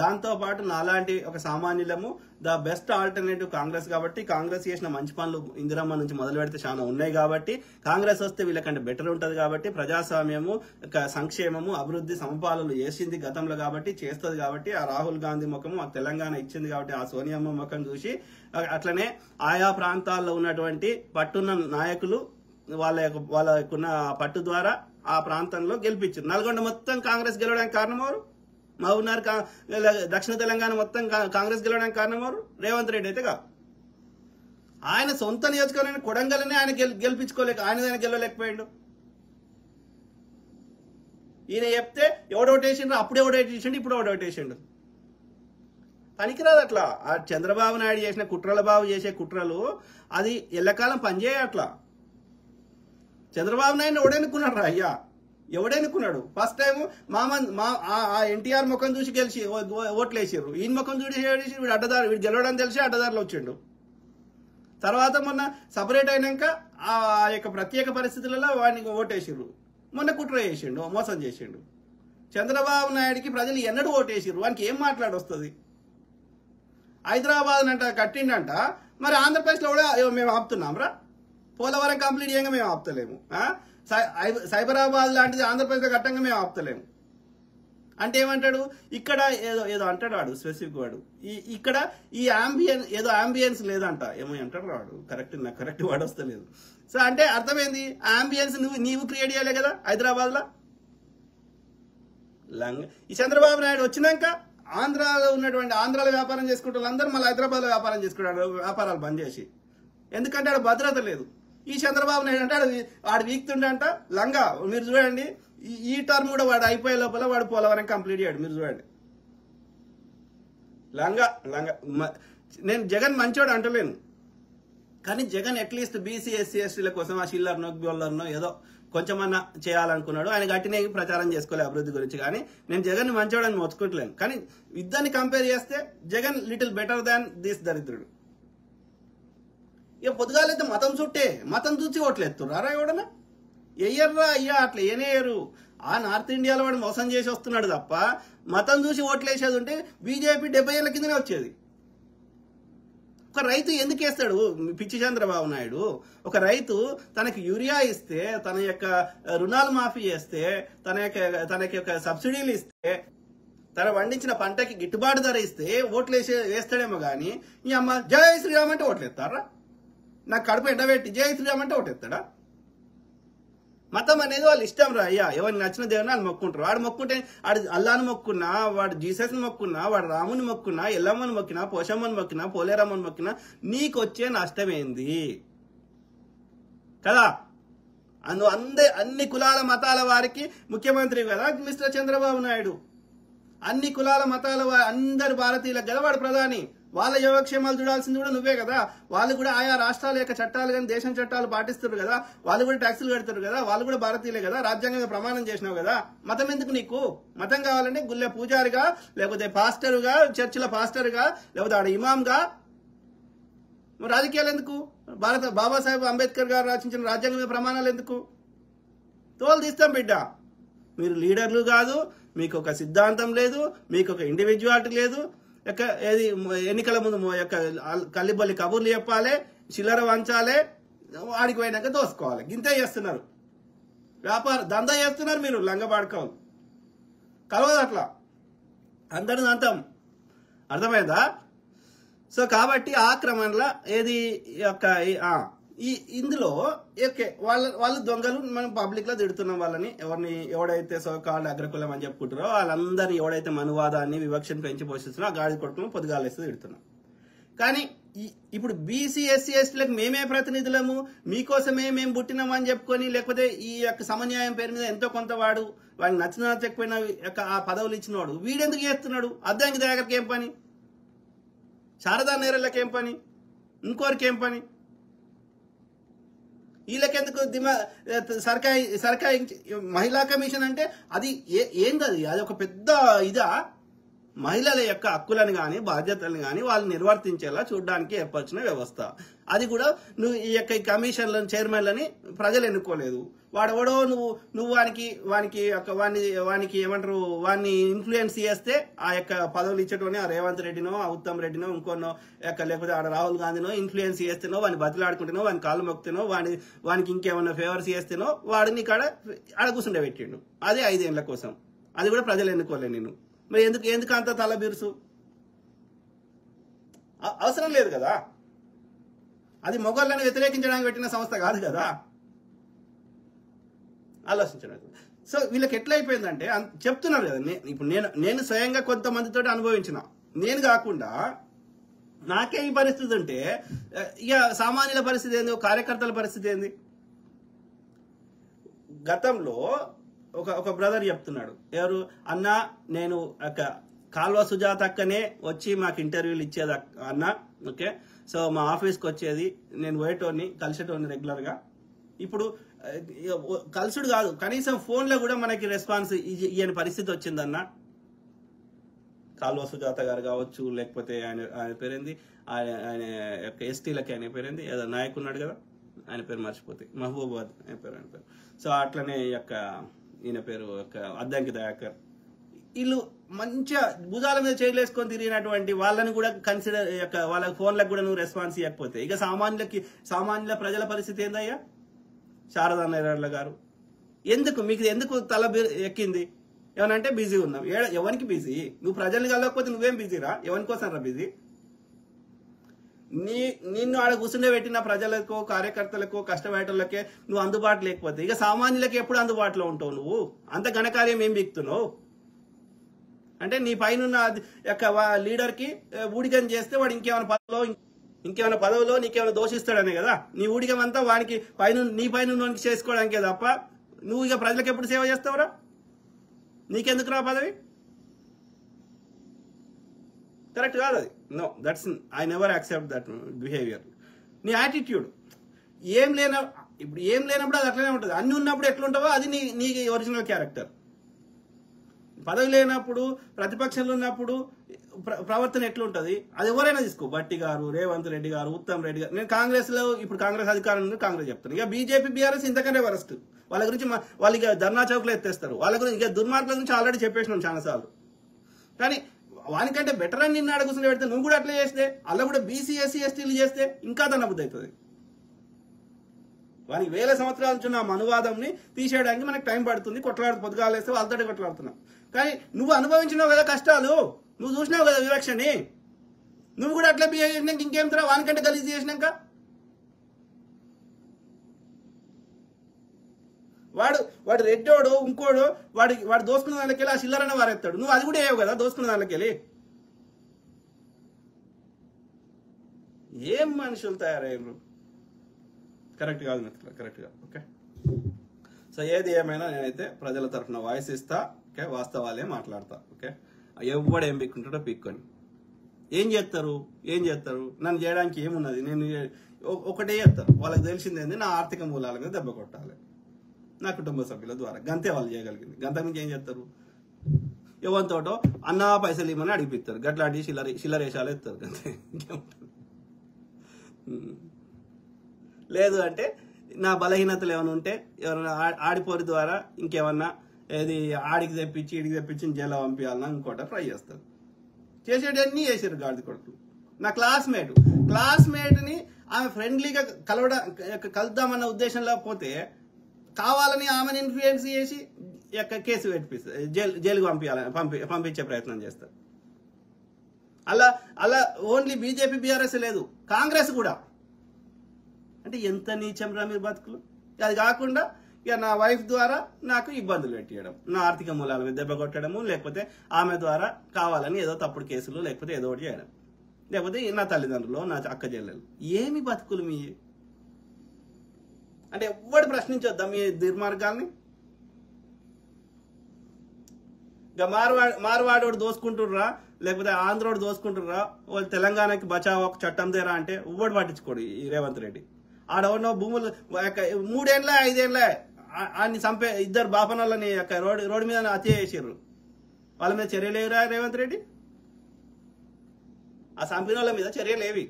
దాంతోపాటు నాలాంటి ఒక సామాన్యులము ద బెస్ట్ ఆల్టర్నేటివ్ కాంగ్రెస్ కాబట్టి, కాంగ్రెస్ చేసిన మంచి పనులు ఇందిరమ్మ నుంచి మొదలు పెడితే చాలా ఉన్నాయి కాబట్టి, కాంగ్రెస్ వస్తే వీళ్ళకంటే బెటర్ ఉంటుంది కాబట్టి, ప్రజాస్వామ్యము, సంక్షేమము, అభివృద్ధి, సమపాలనలు చేసింది గతంలో కాబట్టి, చేస్తుంది కాబట్టి, ఆ రాహుల్ గాంధీ ముఖము మాకు తెలంగాణ ఇచ్చింది కాబట్టి, ఆ సోనియమ్మ ముఖం చూసి అట్లనే ఆయా ప్రాంతాల్లో ఉన్నటువంటి పట్టున్న నాయకులు వాళ్ళకున్న పట్టు ద్వారా ఆ ప్రాంతంలో గెలిపించారు. నల్గొండ మొత్తం కాంగ్రెస్ గెలవడానికి కారణం ఎవరు? మహబూబ్నగర్ దక్షిణ తెలంగాణ మొత్తం కాంగ్రెస్ గెలవడానికి కారణం ఎవరు? రేవంత్ రెడ్డి అయితే కాదు. ఆయన సొంత నియోజకవర్గం కొడంగల్నే ఆయన ఆయన గెలవలేకపోయాడు. ఈయన చెప్తే ఎవడోటేసిండు, అప్పుడు ఎవడోటేసిండు, ఇప్పుడు ఎవడోటేసిండు. పనికిరాదు అట్లా. ఆ చంద్రబాబు నాయుడు చేసిన బాబు చేసే కుట్రలు అది ఎల్లకాలం పనిచేయట్లా. చంద్రబాబు నాయుడు ఎవడెన్నుకున్నాడు రా అయ్యా? ఎవడెన్నుకున్నాడు? ఫస్ట్ టైం ఎన్టీఆర్ ముఖం చూసి గెలిచి ఓట్లు వేసారు. ఈయన ముఖం చూసి వీడు గెలవడం తెలిసి అడ్డదారులు వచ్చిండు. తర్వాత మొన్న సపరేట్ అయినాక ఆ యొక్క ప్రత్యేక పరిస్థితులలో వాడిని ఓటేసిర్రు. మొన్న కుట్ర చేసిండు, మోసం చేసిండు. చంద్రబాబు నాయుడికి ప్రజలు ఎన్నడూ ఓటేసిర్రు. వానికి ఏం మాట్లాడొస్తుంది? హైదరాబాద్ అంట కట్టిండంట, మరి ఆంధ్రప్రదేశ్లో కూడా మేము ఆపుతున్నాం రా. పోలవరం కంప్లీట్ చేయంగా మేము ఆపుతలేము. సైబరాబాద్ లాంటిది ఆంధ్రప్రదేశ్లో కట్టంగా మేము ఆపుతలేము అంటే ఏమంటాడు? ఇక్కడ ఏదో అంటాడు వాడు, స్పెసిఫిక్ వాడు. ఇక్కడ ఈ అంబియన్స్ లేదంట, ఏమో అంటాడు వాడు. కరెక్ట్ వాడు వస్తలేదు. సో అంటే అర్థమైంది, అంబియన్స్ నీవు క్రియేట్ చేయాలి కదా హైదరాబాద్ లో. ఈ చంద్రబాబు నాయుడు వచ్చినాక ఆంధ్రాలో ఉన్నటువంటి ఆంధ్రాలో వ్యాపారం చేసుకుంటే వాళ్ళందరూ మళ్ళీ హైదరాబాద్ లో వ్యాపారం చేసుకుంటాడు, వ్యాపారాలు బంద్ చేసి. ఎందుకంటే ఆడ భద్రత లేదు. ఈ చంద్రబాబు నాయుడు అంటే వాడు వీక్తుండంట లంగా. మీరు చూడండి, ఈ టర్మ్ కూడా వాడు అయిపోయే లోపల వాడు పోలవరం కంప్లీట్ చేయడు. మీరు చూడండి, లంగా. నేను జగన్ మంచోడు అంటలేను, కానీ జగన్ అట్లీస్ట్ బీసీ ఎస్సీ ఎస్టీల కోసం ఆ షిల్లర్నో గోల్లర్నో ఏదో కొంచెమన్నా చేయాలనుకున్నాడు. ఆయన గట్టినే ప్రచారం చేసుకోలే అభివృద్ధి గురించి. కానీ నేను జగన్ మంచోడని మొచ్చుకోవట్లేను. కానీ ఇద్దరిని కంపేర్ చేస్తే Jagan little better than this దరిద్రుడు. ఇక పొద్దుగాలైతే మతం చూసి ఓట్లు ఎత్తుర్రా ఎవడన్నా? ఎయ్యర్రా అయ్యా, అట్లా ఏనేయరు. ఆ నార్త్ ఇండియాలో వాడు మోసం చేసి వస్తున్నాడు తప్ప మతం చూసి ఓట్లు వేసేది ఉంటే బీజేపీ 70 ఏళ్ల కిందనే వచ్చేది. ఒక రైతు ఎందుకు వేస్తాడు? పిచ్చి చంద్రబాబు నాయుడు. ఒక రైతు తనకి యూరియా ఇస్తే, తన యొక్క రుణాలు మాఫీ చేస్తే, తన యొక్క సబ్సిడీలు ఇస్తే, తన పండించిన పంటకి గిట్టుబాటు ధర ఇస్తే ఓట్లు వేస్తాడేమో గానీ ఈ అమ్మ జై శ్రీరామ్ అంటే ఓట్లు ఎత్తారా? నాకు కడుపు ఎండబెట్టి జై శ్రీరామ్ అంటే ఒకటెత్తాడా? మతం అనేది వాళ్ళు ఇష్టం రా అయ్యా, ఎవరికి నచ్చిన దేవుని వాళ్ళు మొక్కుంటారు. వాడు మొక్కుంటే వాడు అల్లాను మొక్కున్నా, వాడు జీసస్ని మొక్కున్నా, వాడు రాముని మొక్కున్నా, ఎల్లమ్మని మొక్కినా, పోషమ్మని మొక్కినా, పోలేరమ్మని మొక్కినా నీకు వచ్చే నష్టమేంది కదా? అన్ని కులాల మతాల వారికి ముఖ్యమంత్రి కదా మిస్టర్ చంద్రబాబు నాయుడు. అన్ని కులాల మతాల అందరు భారతీయులకు కదా వాడు ప్రధాని. వాళ్ళ యోగక్షేమాలు చూడాల్సింది కూడా నువ్వే కదా. వాళ్ళు కూడా ఆయా రాష్ట్రాల యొక్క చట్టాలు కానీ దేశం చట్టాలు పాటిస్తారు కదా, వాళ్ళు కూడా ట్యాక్సులు కడతారు కదా, వాళ్ళు కూడా భారతీయులే కదా, రాజ్యాంగంగా ప్రమాణం చేసినావు కదా. మతం ఎందుకు నీకు? మతం కావాలంటే గుళ్ళె పూజారిగా, లేకపోతే పాస్టర్గా, చర్చిల పాస్టర్గా, లేకపోతే ఆడ ఇమాంగా. రాజకీయాలు ఎందుకు? బాబాసాహెబ్ అంబేద్కర్ గారు రచించిన రాజ్యాంగ మీద ప్రమాణాలు ఎందుకు? తోలు తీస్తాం బిడ్డ. మీరు లీడర్లు కాదు, మీకు ఒక సిద్ధాంతం లేదు, మీకు ఒక ఇండివిజువాలిటీ లేదు. ఏది ఎన్నికల ముందు కల్లిబల్లి కబుర్లు చెప్పాలి, చిల్లర వంచాలి, వాడికి పోయినాక దోసుకోవాలి. గింతే చేస్తున్నారు, వ్యాపారం దందా చేస్తున్నారు మీరు. లంగబాడుకోవాలి కలవదు అట్లా, అందరిని అంతం. అర్థమైందా? సో కాబట్టి ఆ క్రమంలో ఏది ఇందులో ఓకే వాళ్ళు దొంగలు, మనం పబ్లిక్ లో తిడుతున్నాం వాళ్ళని. ఎవడైతే కాళ్ళు అగ్రకులం అని చెప్పుకుంటారో వాళ్ళందరినీ, ఎవడైతే మనువాదాన్ని వివక్షను పెంచి పోషిస్తున్నారో ఆ గాడి కొట్టుకుని పొద్దుగాలేస్తే తిడుతున్నాం. కానీ ఇప్పుడు బీసీ ఎస్సీ ఎస్టీలకు మేమే ప్రతినిధులము, మీకోసమే మేము పుట్టినాము అని చెప్పుకొని, లేకపోతే ఈ యొక్క సమన్యాయం పేరు మీద ఎంతో కొంత వాడిని నచ్చకపోయినా ఆ పదవులు ఇచ్చినవాడు వీడెందుకు చేస్తున్నాడు? అద్దంకి దగ్గరికి ఏం పని? శారదా నేరళ్ళకి ఏం పని? ఇంకోరికి ఏం పని? వీళ్ళకెందుకు సర్కార్ మహిళా కమిషన్ అంటే అది ఏందది? అది ఒక పెద్ద ఇదా? మహిళల యొక్క హక్కులను కానీ బాధ్యతలను కానీ వాళ్ళు నిర్వర్తించేలా చూడడానికి ఏర్పరిచిన వ్యవస్థ. అది కూడా నువ్వు ఈ యొక్క కమిషన్లను చైర్మన్లని ప్రజలు ఎన్నుకోలేదు. వాడెవడో నువ్వు వానికి ఏమంటారు, వాడిని ఇన్ఫ్లుయెన్స్ చేస్తే ఆ యొక్క పదవులు ఇచ్చేటోని ఆ రేవంత్ రెడ్డినో, ఆ ఉత్తమ్ రెడ్డినో, ఇంకోనో లేకపోతే ఆడ రాహుల్ గాంధీనో ఇన్ఫ్లుయెన్స్ చేస్తేనో, వాడిని బతిలాడుకుంటేనో, వాని కాళ్ళు మొక్తేనో, వానికి ఇంకేమన్నా ఫేవర్స్ చేస్తేనో వాడిని ఆడ కూర్చుండే పెట్టిండు. అదే 5 ఏళ్ల కోసం. అది కూడా ప్రజలు ఎన్నుకోలే నేను. మరి ఎందుకు అంత తల బిరుసు? అవసరం లేదు కదా. అది మొగళ్ళని వ్యతిరేకించడానికి పెట్టిన సంస్థ కాదు కదా. ఆలోచించడం. సో వీళ్ళకి ఎట్లయిపోయిందంటే చెప్తున్నారు కదా, ఇప్పుడు నేను స్వయంగా కొంతమందితో అనుభవించిన, నేను కాకుండా నాకే ఈ పరిస్థితి ఉంటే ఇక సామాన్యుల పరిస్థితి ఏంది, కార్యకర్తల పరిస్థితి ఏంది? గతంలో ఒక బ్రదర్ చెప్తున్నాడు, ఎవరు అన్నా, నేను కాల్వ సుజాత అక్కనే వచ్చి మాకు ఇంటర్వ్యూలు ఇచ్చేది అన్న. ఓకే, సో మా ఆఫీస్కి వచ్చేది, నేను పోయేటోని కలిసేటోని రెగ్యులర్గా. ఇప్పుడు కలుసుడు కాదు, కనీసం ఫోన్లో కూడా మనకి రెస్పాన్స్ ఇయ్యని పరిస్థితి వచ్చిందన్న. కాల్వ సుజాత గారు కావచ్చు, లేకపోతే ఆయన పేరేంది, ఆయన యొక్క ఎస్టీలకి ఆయన పేరేంది, ఏదో నాయకున్నాడు కదా, ఆయన పేరు మర్చిపోతే, మహబూబాబాద్ ఆయన పేరు. సో అట్లనే ఈయన పేరు అద్దంకి దయాకర్. వీళ్ళు మంచిగా భుజాల మీద చేయలేసుకొని తిరిగినటువంటి వాళ్ళని కూడా కన్సిడర్ వాళ్ళ ఫోన్లకు కూడా నువ్వు రెస్పాన్స్ ఇవ్వకపోతే ఇక సామాన్యుల ప్రజల పరిస్థితి ఏందయ్యా? శారదా నేరళ్ళ గారు మీకు ఎందుకు తల ఎక్కింది? ఏమనంటే బిజీ ఉన్నావు. ఎవరికి బిజీ? నువ్వు ప్రజల్ని కలవకపోతే నువ్వేం బిజీరా? ఎవరి కోసం రా బిజీ? నిన్ను ఆడ కూర్చుండే పెట్టిన ప్రజలకు, కార్యకర్తలకు, కష్టపడేటోళ్ళకే నువ్వు అందుబాటులో లేకపోతే ఇక సామాన్యులకి ఎప్పుడు అందుబాటులో ఉంటావు? నువ్వు అంత ఘనకార్యం ఏం బిక్తున్నావు అంటే నీ పైన యొక్క లీడర్కి ఊడిగం చేస్తే వాడు ఇంకేమైనా పదవిలో నీకేమైనా దోషిస్తాడనే కదా. నీ ఊడిగం అంతా వానికి నీ పైన చేసుకోవడానికే తప్ప నువ్వు ఇక ప్రజలకు ఎప్పుడు సేవ చేస్తావురా? నీకెందుకు రా పదవి? కరెక్ట్ కాదు అది. No, that's I never accept that behaviour. నీ యాటిట్యూడ్ ఏం లేనప్పుడు అది అట్లనే ఉంటుంది. అన్ని ఉన్నప్పుడు ఎట్లుంటావో అది నీ ఒరిజినల్ క్యారెక్టర్. పదవి లేనప్పుడు, ప్రతిపక్షంలో ఉన్నప్పుడు ప్రవర్తన ఎట్లుంటది అది ఎవరైనా తీసుకో. భట్టి గారు, రేవంత్ రెడ్డి గారు, ఉత్తమ్ రెడ్డి గారు. నేను ఇప్పుడు కాంగ్రెస్ అధికారం కాంగ్రెస్ చెప్తాను. ఇక బీజేపీ, బీఆర్ఎస్ ఇంతకంటే వరస్ట్. వాళ్ళ గురించి వాళ్ళు ఇక ధర్నా చౌక్లో ఎత్తేస్తారు. వాళ్ళ గురించి ఇక దుర్మార్గుల గురించి ఆల్రెడీ చెప్పేసినాం చాలాసార్లు. కానీ వానికంటే బెటర్ అని నిన్న అడుగుతున్న పెడితే నువ్వు కూడా అట్లా చేస్తే, అలా కూడా బీసీ, ఎస్సీ, ఎస్టీలు చేస్తే ఇంకా దన్నబుద్ధి అవుతుంది. వానికి 1000 సంవత్సరాల నుంచి నా అనువాదంని తీసేయడానికి మనకు టైం పడుతుంది. పొద్దుగాలేస్తే వాళ్ళతో కొట్లాడుతున్నాం. కానీ నువ్వు అనుభవించినావు కదా కష్టాలు, నువ్వు చూసినావు కదా వివక్షని. నువ్వు కూడా అట్లా బిహేవ్ చేసినాక ఇంకేం తరా వానికంటే గలీజ్ చేసినాక వాడు రెడ్డోడు ఇంకోడు వాడు దోసుకున్న దానికి వెళ్ళి ఆ చిల్లరనే వారెత్తాడు. నువ్వు అది కూడా వేయవు కదా దోసుకున్న దానికి వెళ్ళి. ఏం మనుషులు తయారయ్యారు, కరెక్ట్ కాదు మిత్రులు, కరెక్ట్ కాదు. ఓకే, సో ఏది ఏమైనా నేనైతే ప్రజల తరఫున వాయిస్ ఇస్తా. ఓకే, వాస్తవాలే మాట్లాడతా. ఓకే, ఎవడు ఏం పీక్కుంటాడో పీక్కొని ఏం చేస్తారు నన్ను చేయడానికి ఏమున్నది, నేను ఒకటే చేస్తారు. వాళ్ళకి తెలిసిందేంది, నా ఆర్థిక మూలాల మీద దెబ్బ కొట్టాలి, నా కుటుంబ సభ్యుల ద్వారా. గంతే వాళ్ళు చేయగలిగింది. గంత నుంచి ఏం చేస్తారు, ఎవరితోటో అన్నా పైసలు ఇవ్వమని అడిగిపిస్తారు, గట్లాంటి చిల్లరేషాలు ఎత్తారు గంతే. ఇంకేముంటుంది. లేదు అంటే నా బలహీనతలు ఏమైనా ఉంటే ఎవరైనా ఆడిపోరి ద్వారా ఇంకేమన్నా ఏది ఆడికి తెప్పించి ఈడికి తెప్పించి జైల్లో పంపించాలన్నా ఇంకోట ట్రై చేస్తారు. చేసేటన్నీ చేశారు గాడిద కొడుకులు. నా క్లాస్మేట్ని ఆమె ఫ్రెండ్లీగా కలుద్దామన్న ఉద్దేశంలో పోతే కావాలని ఆమెను ఇన్ఫ్లుయెన్స్ చేసి కేసు పెట్టిస్తారు, జైలుకు పంపించే ప్రయత్నం చేస్తారు. అలా ఓన్లీ బీజేపీ బీఆర్ఎస్ లేదు, కాంగ్రెస్ కూడా. అంటే ఎంత నీచం రా మీరు బతుకులు. అది కాకుండా ఇక నా వైఫ్ ద్వారా నాకు ఇబ్బందులు పెట్టేయడం, నా ఆర్థిక మూలాల మీద దెబ్బ కొట్టడము, లేకపోతే ఆమె ద్వారా కావాలని ఏదో తప్పుడు కేసులు లేకపోతే ఏదో ఒకటి చేయడం, లేకపోతే నా తల్లిదండ్రులు నా అక్క చెల్లెలు. ఏమి బతుకులు మీ అంటే ఎవ్వడు ప్రశ్నించొద్దా మీ దుర్మార్గాల్ని? ఇక మార్వాడోడు దోసుకుంటుర్రా, లేకపోతే ఆంధ్రోడు దోసుకుంటుర్రా, వాళ్ళు తెలంగాణకి బచావ్ ఒక చట్టం తేరా అంటే ఎవ్వడు పట్టించుకోడు ఈ రేవంత్ రెడ్డి. ఆడెవడో భూములు 3 ఏళ్ళ 5 ఏళ్ళ ఆయన్ని చంపే 2 బాపనోళ్ళని రోడ్డు మీద హత్య చేసారు. వాళ్ళ మీద చర్యలు ఏవిరా రేవంత్ రెడ్డి? ఆ చంపిన వాళ్ళ మీద చర్యలు ఏవి?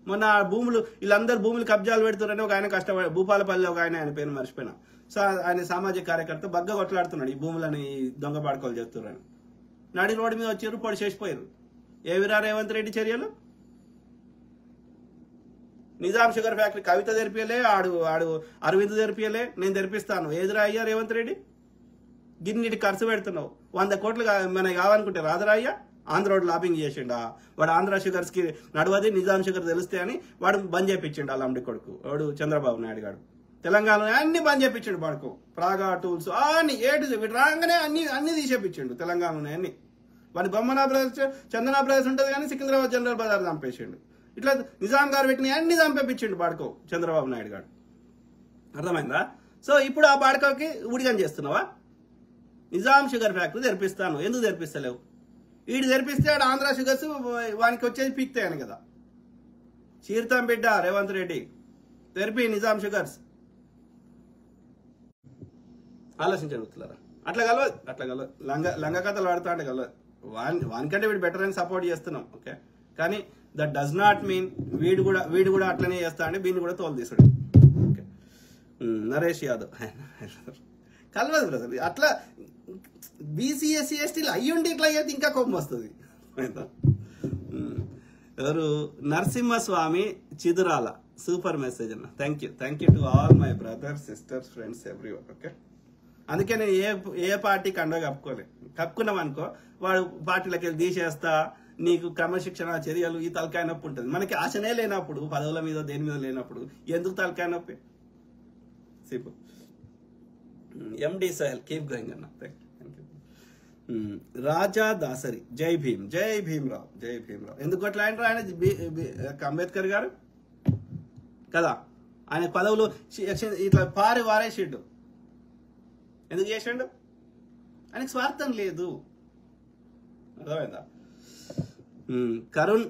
మొన్న వీళ్ళందరూ భూములు కబ్జాలు పెడుతున్నారని ఒక ఆయన కష్టపడి భూపాలపల్లి ఒక ఆయన పేరు మర్చిపోయినా. సో ఆయన సామాజిక కార్యకర్త బగ్గ కొట్లాడుతున్నాడు ఈ భూములని దొంగ పాడుకోలు చేస్తున్నారని. నడి రోడ్డు మీద వచ్చారు, పొడి చేసిపోయారు. ఏవిరా రేవంత్ రెడ్డి చర్యలు? నిజాం షుగర్ ఫ్యాక్టరీ కవిత తెరిపియలే, ఆడు అరవింద్ తెరిపియలే, నేను తెరిపిస్తాను. ఏదిరా అయ్యా రేవంత్ రెడ్డి? గిన్నిటి ఖర్చు పెడుతున్నావు, 100 కోట్లు మనకి కావాలనుకుంటే రాదురా అయ్యా? ఆంధ్రోడు లాబింగ్ చేసిండా? వాడు ఆంధ్ర షుగర్స్ కి నడవది, నిజాం షుగర్ తెలిస్తే అని వాడు బంద్ చేయించిండు. వాళ్ళ అమ్మడి కొడుకు వాడు చంద్రబాబు నాయుడు గారు తెలంగాణలో అన్ని బంద్ చేయించాడు. వాడుకో ప్రాగా టూల్స్ అన్ని వీటి రాగానే అన్ని తీసేపించిండు తెలంగాణలో అన్ని. వాడి బొమ్మనా బ్రదర్స్ చందనా బ్రదర్స్ ఉంటుంది కానీ సికింద్రాబాద్ జనరల్ బజార్ చంపేసిండు. ఇట్లా నిజాం గారు పెట్టిన అన్ని చంపేపించిండు బాడుకో చంద్రబాబు నాయుడు గారు. అర్థమైందా? సో ఇప్పుడు ఆ బాడుకోకి ఊడిగం చేస్తున్నావా? నిజాం షుగర్ ఫ్యాక్టరీ తెరిపిస్తాను, ఎందుకు తెరిపిస్తలేవు? వీడు తెరిపిస్తే ఆడు ఆంధ్ర షుగర్స్ వానికి వచ్చేది పీక్తాయని కదా. చీర్తాం బిడ్డ రేవంత్ రెడ్డి, తెరిపి నిజాం షుగర్స్. ఆలోచించగలుగుతున్నారా? అట్లా కలవదు లంగ కథలు వాడుతా అంటే కలవదు. వానికంటే వీడు బెటర్ అని సపోర్ట్ చేస్తున్నాం. ఓకే, కానీ దట్ డస్ నాట్ మీన్ వీడు కూడా అట్లనే చేస్తా అంటే వీడిని కూడా తోలు తీసాడు. ఓకే, నరేష్ యాదవ్ కలవదు బ్రదర్. అట్లా బీసీ ఎస్సీ ఎస్టీలు అయ్యుండి ఇట్లా అయితే ఇంకా కోపం వస్తుంది. ఎవరు నరసింహస్వామి చిదురాల సూపర్ మెసేజ్ అన్న. Thank you to all my brothers sisters friends everyone. Okay, అందుకే నేను ఏ పార్టీకి అండగా కప్పుకున్నాం అనుకో, వాడు పార్టీలకు వెళ్ళి తీసేస్తా, నీకు క్రమశిక్షణ చర్యలు, ఈ తలకాయ నొప్పి ఉంటుంది. మనకి ఆశనే లేనప్పుడు, పదవుల మీద దేని మీద లేనప్పుడు ఎందుకు తలకాయ నొప్పి? Simple. MD Sahal keep going అన్న. Thank you. రాజా దాసరి జై భీమ్రావ్. ఎందుకు అట్లా ఆయన అంబేద్కర్ గారు కదా, ఆయన పదవులు ఇట్లా వారేసిండు. ఎందుకు చేసిండు? ఆయనకు స్వార్థం లేదు. అర్థమైందా? కరుణ్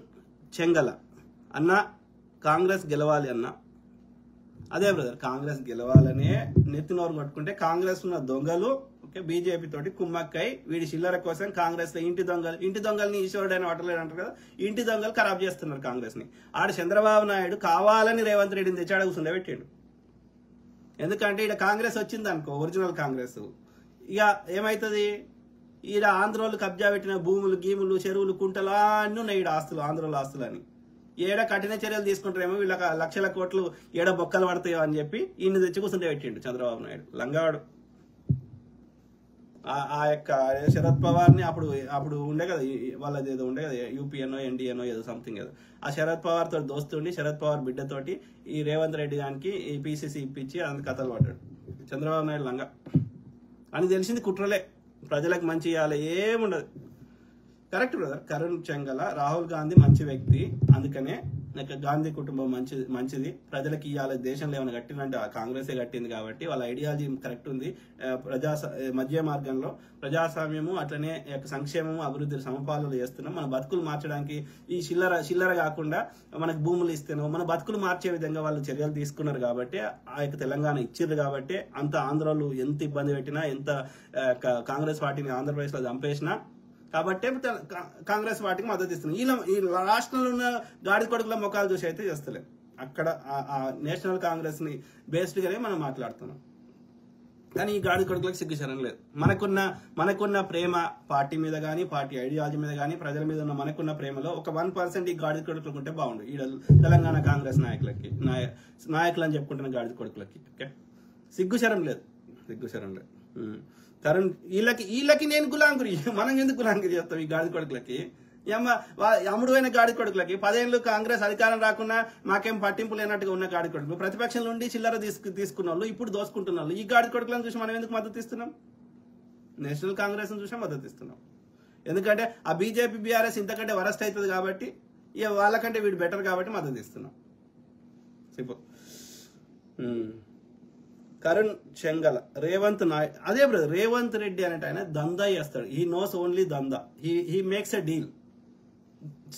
చెంగల అన్న, కాంగ్రెస్ గెలవాలి అన్న. అదే బ్రదర్, కాంగ్రెస్ గెలవాలనే నెత్తినోరు కొట్టుకుంటే కాంగ్రెస్ ఉన్న దొంగలు ఓకే బీజేపీ తోటి కుమ్మక్కై వీడి చిల్లర కోసం కాంగ్రెస్ లో ఇంటి దొంగల్ని ఈశ్వరుడు అని వాటలేడు అంటారు కదా, ఇంటి దొంగలు ఖరాబ్ చేస్తున్నారు కాంగ్రెస్ ని. చంద్రబాబు నాయుడు కావాలని రేవంత్ రెడ్డిని తెచ్చి అడుగుతుండే పెట్టాడు. ఎందుకంటే ఇక్కడ కాంగ్రెస్ వచ్చింది అనుకో, ఒరిజినల్ కాంగ్రెస్, ఇక ఏమైతుంది, ఈడ ఆంధ్రోలు కబ్జా పెట్టిన భూములు గీములు చెరువులు కుంటలు అన్నీ ఉన్నాయి ఈడ ఆస్తులు, ఆంధ్రోల ఆస్తులు అని. ఏడ కఠిన చర్యలు తీసుకుంటారేమో, వీళ్ళకి లక్షల కోట్లు ఏడ బొక్కలు పడతాయో అని చెప్పి ఈయన తెచ్చి కూర్చుంటే పెట్టిండు చంద్రబాబు నాయుడు లంగాడు. ఆ యొక్క శరద్ పవార్ ని అప్పుడు ఉండే కదా, వాళ్ళది ఏదో ఉండే కదా, యూపీఎనో ఎన్డీఏనో ఏదో సంథింగ్ ఏదో, ఆ శరద్ పవార్ తోటి దోస్తుండి శరద్ పవార్ బిడ్డతోటి ఈ రేవంత్ రెడ్డి గారికి ఈ పీసీసీ ఇప్పించి అందుకు కథలు పడ్డాడు. చంద్రబాబు నాయుడు లంగా అని తెలిసింది కుట్రలే, ప్రజలకు మంచి ఇవ్వాలి ఏముండదు. Correct brother. కరుణ్ చెంగల, రాహుల్ గాంధీ మంచి వ్యక్తి, అందుకనే నాకు గాంధీ కుటుంబం మంచిది, ప్రజలకు ఇవ్వాలి, దేశంలో ఏమైనా కట్టిందంటే కాంగ్రెసే కట్టింది కాబట్టి వాళ్ళ ఐడియాలజీ కరెక్ట్ ఉంది. మధ్య మార్గంలో ప్రజాస్వామ్యము అట్లనే సంక్షేమము అభివృద్ధి సమపాలనలు చేస్తున్నాం. మన బతుకులు మార్చడానికి ఈ చిల్లర కాకుండా మనకు భూములు ఇస్తేనో మన బతుకులు మార్చే విధంగా వాళ్ళు చర్యలు తీసుకున్నారు కాబట్టి ఆ యొక్క తెలంగాణ ఇచ్చిర్రు కాబట్టి అంత ఆంధ్రలో ఎంత ఇబ్బంది పెట్టినా ఎంత కాంగ్రెస్ పార్టీని ఆంధ్రప్రదేశ్లో చంపేసినా కాబట్టి కాంగ్రెస్ పార్టీకి మద్దతు ఇస్తున్నాం. ఈ రాష్ట్రంలో ఉన్న గాడి కొడుకుల ముఖాలు చూసి అయితే చేస్తలేం. అక్కడ ఆ నేషనల్ కాంగ్రెస్ ని బేస్డ్ గానే మనం మాట్లాడుతున్నాం. కానీ ఈ గాడి కొడుకులకు సిగ్గుచరం లేదు. మనకున్న ప్రేమ పార్టీ మీద కానీ పార్టీ ఐడియాలజీ మీద కానీ ప్రజల మీద ఉన్న మనకున్న ప్రేమలో ఒక 1% ఈ గాడి కొడుకులకు ఉంటే బాగుండు. ఈ తెలంగాణ కాంగ్రెస్ నాయకులు అని చెప్పుకుంటున్న గాడి కొడుకులకి ఓకే సిగ్గుచరం లేదు. కరణ్ వీళ్ళకి నేను గులాంగిరి, మనం ఎందుకు గులాంగిరి చేస్తాం ఈ గాడి కొడుకులకి? అమ్ముడు అయిన గాడి కొడుకులకి 10 ఏళ్ళు కాంగ్రెస్ అధికారం రాకున్నా మాకేం పట్టింపు లేనట్టుగా ఉన్న గాడి కొడుకులు, ప్రతిపక్షం నుండి చిల్లర తీసుకున్న వాళ్ళు ఇప్పుడు దోసుకుంటున్న వాళ్ళు, ఈ గాడి కొడుకులను చూసి మనం ఎందుకు మద్దతు ఇస్తున్నాం? నేషనల్ కాంగ్రెస్ చూసి మద్దతు ఇస్తున్నాం. ఎందుకంటే ఆ బీజేపీ బీఆర్ఎస్ ఇంతకంటే వరస్ట్ అవుతుంది కాబట్టి వాళ్ళకంటే వీడు బెటర్ కాబట్టి మద్దతు ఇస్తున్నాం. సింపుల్. కరుణ్ చెంగల, రేవంత్ నాయక్, అదే బ్రదర్ రేవంత్ రెడ్డి అనేట ఆయన దందా చేస్తాడు. హీ నోస్ ఓన్లీ దందా, he makes a deal.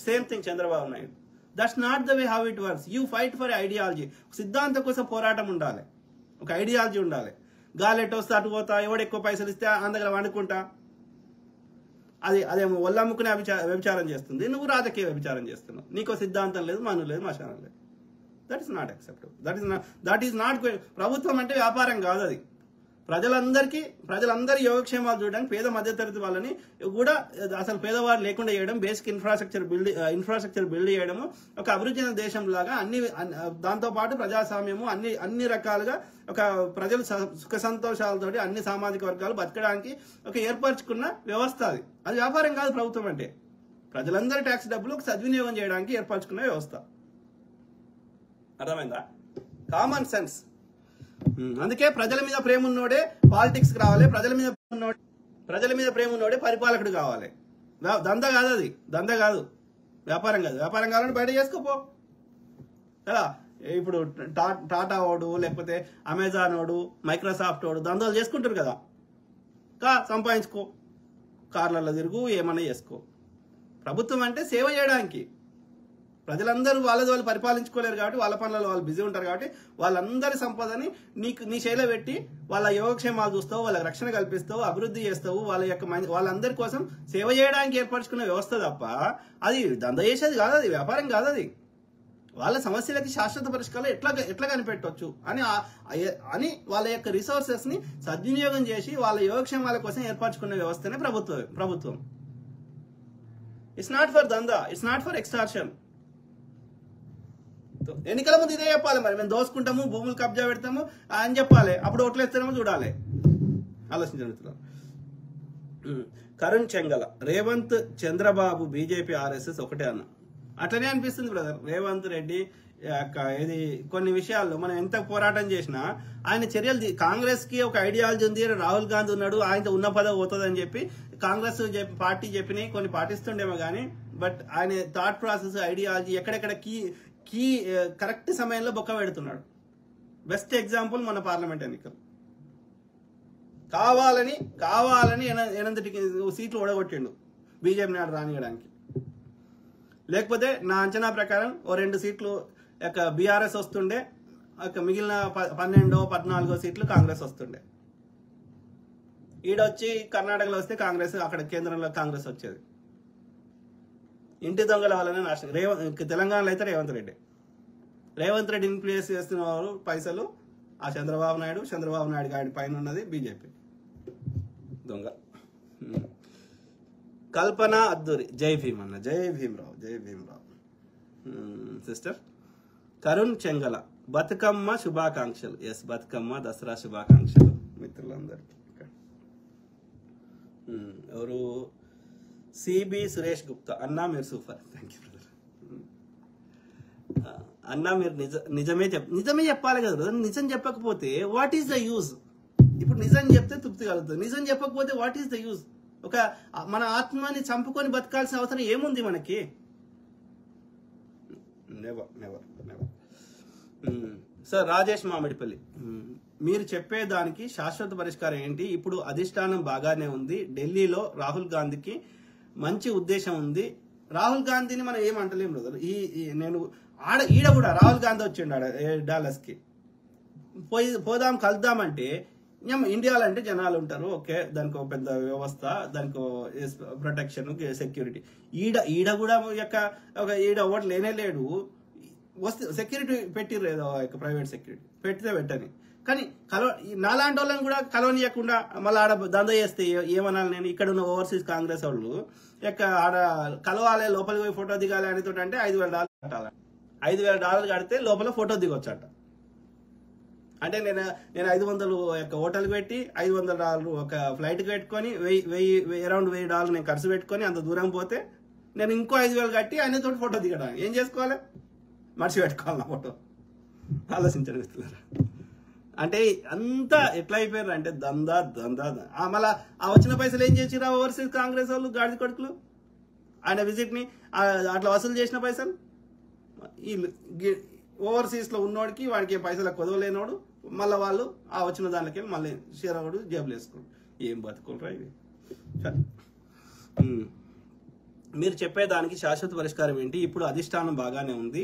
Same thing Chandrababu Naidu. That's not the way how it works. You fight for ideology. సిద్ధాంతం కోసం పోరాటం ఉండాలి, ఒక ఐడియాలజీ ఉండాలి. గాలెట్ వస్తే అటు పోతా, ఎవడు ఎక్కువ పైసలు ఇస్తే ఆ దగ్గర వండుకుంటా, అదేమో ఒళ్ళమ్ముకునే వ్యభిచారం చేస్తుంది. నువ్వు రాజకీయ వ్యభిచారం చేస్తున్నావు. నీకో సిద్ధాంతం లేదు, మను లేదు, మశానం లేదు. That is not acceptable. That is not. ప్రభుత్వం అంటే వ్యాపారం కాదు. అది ప్రజలందరి యోగక్షేమాలు చూడడానికి పేద మధ్యతరగతి వాళ్ళని కూడా అసలు పేదవారు లేకుండా చేయడం, బేసిక్ ఇన్ఫ్రాస్ట్రక్చర్ బిల్డ్ చేయడము, ఒక అభివృద్ధి చెందిన దేశం లాగా దాంతో పాటు ప్రజాస్వామ్యము అన్ని రకాలుగా ఒక ప్రజలు సుఖ సంతోషాలతోటి అన్ని సామాజిక వర్గాలు బతకడానికి ఒక ఏర్పరచుకున్న వ్యవస్థ. అది వ్యాపారం కాదు. ప్రభుత్వం అంటే ప్రజలందరి ట్యాక్స్ డబ్బులు సద్వినియోగం చేయడానికి ఏర్పరచుకున్న వ్యవస్థ. అర్థమైందా? Common sense. అందుకే ప్రజల మీద ప్రేమ ఉన్నోడే పాలిటిక్స్ రావాలి, ప్రజల మీద ప్రేమ ఉన్నోడే పరిపాలకుడు కావాలి. దందా కాదు, అది దందా కాదు, వ్యాపారం కాదు. వ్యాపారం కావాలంటే బయట చేసుకోపో కదా. ఇప్పుడు టాటా వాడు లేకపోతే అమెజాన్ వాడు మైక్రోసాఫ్ట్ వాడు దందాలు చేసుకుంటారు కదా. సంపాదించుకో, కార్లలో తిరుగు, ఏమన్నా చేసుకో. ప్రభుత్వం అంటే సేవ చేయడానికి. ప్రజలందరూ వాళ్ళు పరిపాలించుకోలేరు కాబట్టి వాళ్ళ పనులలో వాళ్ళు బిజీ ఉంటారు కాబట్టి వాళ్ళందరి సంపదని నీ చేతిలో పెట్టి వాళ్ళ యోగక్షేమాలు చూస్తావు, వాళ్ళకి రక్షణ కల్పిస్తావు, అభివృద్ధి చేస్తావు. వాళ్ళందరి కోసం సేవ చేయడానికి ఏర్పరచుకున్న వ్యవస్థ తప్ప అది దంద చేసేది కాదు, అది వ్యాపారం కాదు. అది వాళ్ళ సమస్యలకి శాశ్వత పరిష్కారం ఎట్లా కనిపెట్టవచ్చు అని వాళ్ళ యొక్క రిసోర్సెస్ ని సద్వినియోగం చేసి వాళ్ళ యోగక్షేమాల కోసం ఏర్పరచుకున్న వ్యవస్థనే ప్రభుత్వం. ఇట్స్ నాట్ ఫర్ దందా, ఇట్స్ నాట్ ఫర్ ఎక్స్టార్షన్. ఎన్నికల ముందు ఇదే చెప్పాలి. మరి మేము దోసుకుంటాము, భూములు కబ్జా పెడతాము అని చెప్పాలి. అప్పుడు ఓట్లు వేస్తారేమో చూడాలి. ఆలోచించండి. కరుణ్ చెంగల, రేవంత్ చంద్రబాబు బీజేపీ ఆర్ఎస్ఎస్ ఒకటే అన్న. అట్లనే అనిపిస్తుంది బ్రదర్. రేవంత్ రెడ్డి ఇది కొన్ని విషయాల్లో మనం ఎంత పోరాటం చేసినా ఆయన చర్యలు, కాంగ్రెస్ కి ఒక ఐడియాలజీ ఉంది, రాహుల్ గాంధీ ఉన్నాడు, ఆయనతో ఉన్న పదవి పోతుంది అని చెప్పి కాంగ్రెస్ పార్టీ చెప్పినాయి, కొన్ని పాటిస్తుండేమో కానీ బట్ ఆయన థాట్ ప్రాసెస్ ఐడియాలజీ ఎక్కడెక్కడ కీ కరెక్ట్ సమయంలో బొక్క పెడుతున్నాడు. బెస్ట్ ఎగ్జాంపుల్ మన పార్లమెంట్ ఎన్నికలు. కావాలని 8 సీట్లు ఓడగొట్టిండు బీజేపీ నాడు రానియడానికి. లేకపోతే నా అంచనా ప్రకారం 2 సీట్లు బీఆర్ఎస్ వస్తుండే, మిగిలిన 12-14 సీట్లు కాంగ్రెస్ వస్తుండే. ఈడొచ్చి కర్ణాటకలో వస్తే కాంగ్రెస్, అక్కడ కేంద్రంలో కాంగ్రెస్ వచ్చేది. ఇంటి దొంగల వల్లనే నాశనం. తెలంగాణలో అయితే రేవంత్ రెడ్డి ఇన్ఫ్లుయెన్స్ చేస్తున్న వారు పైసలు ఆ చంద్రబాబు నాయుడు గారి పైన ఉన్నది బీజేపీ దొంగ. కల్పన అద్దూరి, జై భీమ్ అన్న, జై భీమరావు. సిస్టర్ కరుణ్ చెంగల, బతుకమ్మ శుభాకాంక్షలు. ఎస్, బతుకమ్మ దసరా శుభాకాంక్షలు మిత్రులందరికీ. ఎవరు? సిబి సురేష్ గుప్తా, అన్నా మీరు సూపర్, థ్యాంక్ యూ బ్రదర్. అన్నా మీరు నిజమే చెప్పాలి కదా బ్రదర్. నిజం చెప్పకపోతే వాట్ ఈస్ ద యూజ్? ఇప్పుడు నిజం చెప్తే తృప్తి కలుగుతుంది, నిజం చెప్పకపోతే వాట్ ఈస్ ద యూజ్? ఒక మన ఆత్మని చంపుకొని బతకాల్సిన అవసరం ఏముంది మనకి? Never never never. Sir Rajesh Mamidipalli, మీరు చెప్పేదానికి శాశ్వత పరిష్కారం ఏంటి? ఇప్పుడు అధిష్టానం బాగానే ఉంది, ఢిల్లీలో రాహుల్ గాంధీకి మంచి ఉద్దేశం ఉంది. రాహుల్ గాంధీని మనం ఏమంటలేం బ్రదర్. నేను ఈడ కూడా రాహుల్ గాంధీ వచ్చిండు ఆడ డాలస్ కి, పోదాం కలుద్దామంటే ఇండియాలో అంటే జనాలు ఉంటారు, ఓకే, దానికి ఒక పెద్ద వ్యవస్థ, దానికి ప్రొటెక్షన్, సెక్యూరిటీ. ఈడ కూడా ఈడ ఒకటి లేనే లేడు. వస్తే సెక్యూరిటీ పెట్టిర్రు, ఏదో ప్రైవేట్ సెక్యూరిటీ పెడితే పెట్టని, కానీ నాలాంటి వాళ్ళని కూడా కలవనీయకుండా మళ్ళీ ఆడ దంద చేస్తే ఏమనాలి నేను? ఇక్కడ ఉన్న ఓవర్సీస్ కాంగ్రెస్ వాళ్ళు ఆడ కలవాలి, లోపలికి పోయి ఫోటో దిగాలి అని తోటి అంటే $5,000 కట్టాలి. $5,000 కడితే లోపల ఫోటో దిగొచ్చట. అంటే నేను 500 హోటల్కి పెట్టి $500 ఒక ఫ్లైట్కి పెట్టుకొని అరౌండ్ $1,000 నేను ఖర్చు పెట్టుకొని అంత దూరం పోతే నేను ఇంకో 5,000 కట్టి ఆయనతో ఫోటో దిగడానికి ఏం చేసుకోవాలి? మర్చి పెట్టుకోవాలి నా ఫోటో. ఆలోచించండి మిత్రులారా. అంటే అంతా ఎట్లా అయిపోయారు అంటే దందా దందా. మళ్ళా ఆ వచ్చిన పైసలు ఏం చేసిరా ఓవర్సీస్ కాంగ్రెస్ వాళ్ళు, గాడిద కొడుకులు? ఆయన విజిట్ ని అట్లా వసూలు చేసిన పైసలు ఓవర్సీస్ లో ఉన్నోడికి వాడికి పైసలు కొదవలేనోడు, మళ్ళీ వాళ్ళు ఆ వచ్చిన దానికి మళ్ళీ షేరవుడు జేబులు వేసుకోడు. ఏం బతుకులరా ఇది? మీరు చెప్పేదానికి శాశ్వత పరిష్కారం ఏంటి? ఇప్పుడు అధిష్టానం బాగానే ఉంది,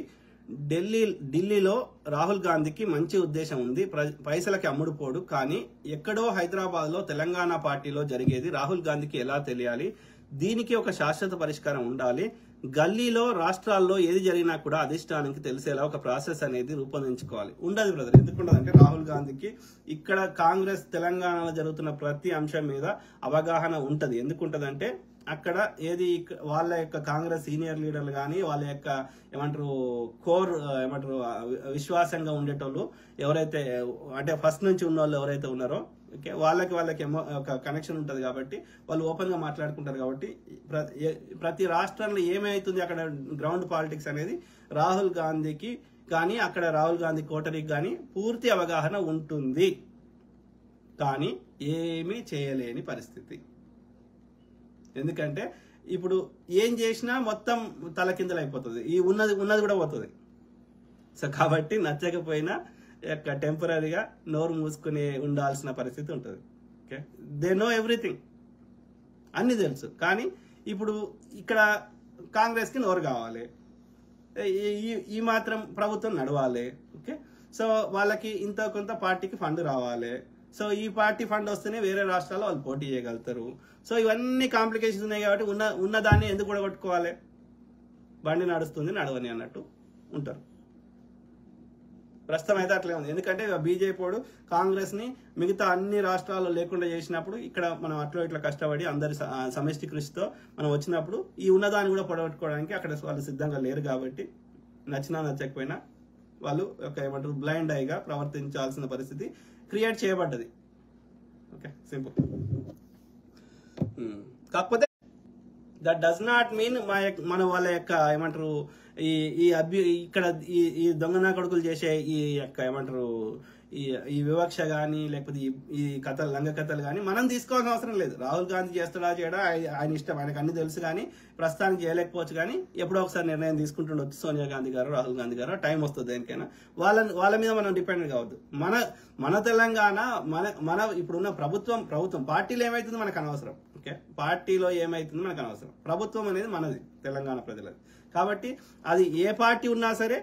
ఢిల్లీలో రాహుల్ గాంధీకి మంచి ఉద్దేశం ఉంది, పైసలకి అమ్ముడుపోడు. కానీ ఎక్కడో హైదరాబాద్ లో తెలంగాణ పార్టీలో జరిగేది రాహుల్ గాంధీకి ఎలా తెలియాలి? దీనికి ఒక శాశ్వత పరిష్కారం ఉండాలి. గల్లీలో రాష్ట్రాల్లో ఏది జరిగినా కూడా అధిష్టానానికి తెలిసేలా ఒక ప్రాసెస్ అనేది రూపొందించుకోవాలి. ఉండదు బ్రదర్. ఎందుకుంటదంటే రాహుల్ గాంధీకి ఇక్కడ కాంగ్రెస్ తెలంగాణలో జరుగుతున్న ప్రతి అంశం మీద అవగాహన ఉంటది. ఎందుకుంటదంటే అక్కడ ఏది వాళ్ళ యొక్క కాంగ్రెస్ సీనియర్ లీడర్లు కానీ వాళ్ళ యొక్క కోర్ విశ్వాసంగా ఉండేటోళ్ళు ఎవరైతే అంటే ఫస్ట్ నుంచి ఉన్న వాళ్ళు ఎవరైతే ఉన్నారో, ఓకే, వాళ్ళకి ఒక కనెక్షన్ ఉంటుంది కాబట్టి వాళ్ళు ఓపెన్ గా మాట్లాడుకుంటారు. కాబట్టి ప్రతి రాష్ట్రంలో ఏమైతుంది అక్కడ గ్రౌండ్ పాలిటిక్స్ అనేది రాహుల్ గాంధీకి కానీ అక్కడ రాహుల్ గాంధీ కోటరీకి కానీ పూర్తి అవగాహన ఉంటుంది. కానీ ఏమీ చేయలేని పరిస్థితి. ఎందుకంటే ఇప్పుడు ఏం చేసినా మొత్తం తలకిందలైపోతుంది, ఈ ఉన్నది కూడా పోతుంది. సో కాబట్టి నచ్చకపోయినా టెంపరీగా నోరు మూసుకుని ఉండాల్సిన పరిస్థితి ఉంటుంది. ఓకే, దే నో ఎవ్రీథింగ్, అన్ని తెలుసు. కానీ ఇప్పుడు ఇక్కడ కాంగ్రెస్ కి నోరు కావాలి, ఈ మాత్రం ప్రభుత్వం నడవాలి. ఓకే, సో వాళ్ళకి ఇంత కొంత పార్టీకి ఫండ్ రావాలి. సో ఈ పార్టీ ఫండ్ వస్తేనే వేరే రాష్ట్రాల్లో వాళ్ళు పోటీ చేయగలుగుతారు. సో ఇవన్నీ కాంప్లికేషన్స్ ఉన్నాయి కాబట్టి ఉన్నదాన్ని ఎందుకు కూడా కొట్టుకోవాలి? బండి నడుస్తుంది నడవని అన్నట్టు ఉంటారు. ప్రస్తుతం అయితే అట్లే ఉంది. ఎందుకంటే బీజేపీ వాడు కాంగ్రెస్ ని మిగతా అన్ని రాష్ట్రాల్లో లేకుండా చేసినప్పుడు ఇక్కడ మనం అట్లా ఇట్లా కష్టపడి అందరి సమిష్టి కృషితో మనం వచ్చినప్పుడు ఈ ఉన్నదాన్ని కూడా పొడగొట్టుకోవడానికి అక్కడ వాళ్ళు సిద్ధంగా లేరు. కాబట్టి నచ్చినా నచ్చకపోయినా వాళ్ళు బ్లైండ్ ఐగా ప్రవర్తించాల్సిన పరిస్థితి క్రియేట్ చేయబడ్డది. Okay, simple. కాకపోతే దట్ డస్ నాట్ మీన్ మన వాళ్ళ యొక్క ఇక్కడ ఈ దొంగనా కొడుకులు చేసే ఈ యొక్క ఈ వివక్ష కానీ లేకపోతే ఈ కథలు లంగ కథలు కానీ మనం తీసుకోవాల్సిన అవసరం లేదు. రాహుల్ గాంధీ చేస్తాడా చేయడా ఆయన ఇష్టం, ఆయనకు అన్ని తెలుసు. కానీ ప్రస్తుతానికి చేయలేకపోవచ్చు. కానీ ఎప్పుడో ఒకసారి నిర్ణయం తీసుకుంటుండొచ్చు సోనియా గాంధీ గారు, రాహుల్ గాంధీ గారు. టైం వస్తుంది దేనికైనా. వాళ్ళ మీద మనం డిపెండ్ కావద్దు. మన తెలంగాణ మన ఇప్పుడున్న ప్రభుత్వం పార్టీలో ఏమైతుందో మనకు అనవసరం. ఓకే, పార్టీలో ఏమైతుందో మనకు అనవసరం. ప్రభుత్వం అనేది మనది, తెలంగాణ ప్రజలది. కాబట్టి అది ఏ పార్టీ ఉన్నా సరే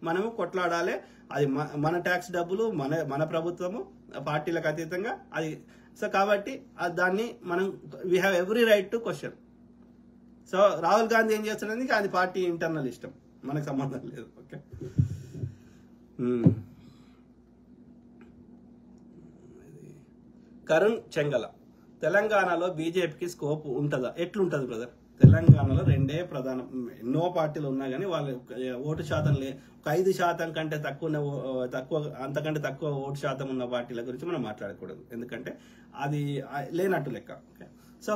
మనము కొట్లాడాలి. అది మన ట్యాక్స్ డబ్బులు, మన ప్రభుత్వము, పార్టీలకు అతీతంగా అది. సో కాబట్టి దాన్ని మనం we have every right to question. So Rahul Gandhi ఏం చేస్తున్నది అది పార్టీ ఇంటర్నల్ ఇష్టం, మనకు సంబంధం లేదు. ఓకే, కరుణ్ చెంగల, తెలంగాణలో బీజేపీకి స్కోప్ ఉంటుందా? ఎట్లుంటది బ్రదర్? తెలంగాణలో రెండే ప్రధాన, ఎన్నో పార్టీలు ఉన్నా కానీ వాళ్ళ ఓటు శాతం 5% కంటే అంతకంటే తక్కువ ఓటు శాతం ఉన్న పార్టీల గురించి మనం మాట్లాడకూడదు. ఎందుకంటే అది లేనట్టు లెక్క. ఓకే, సో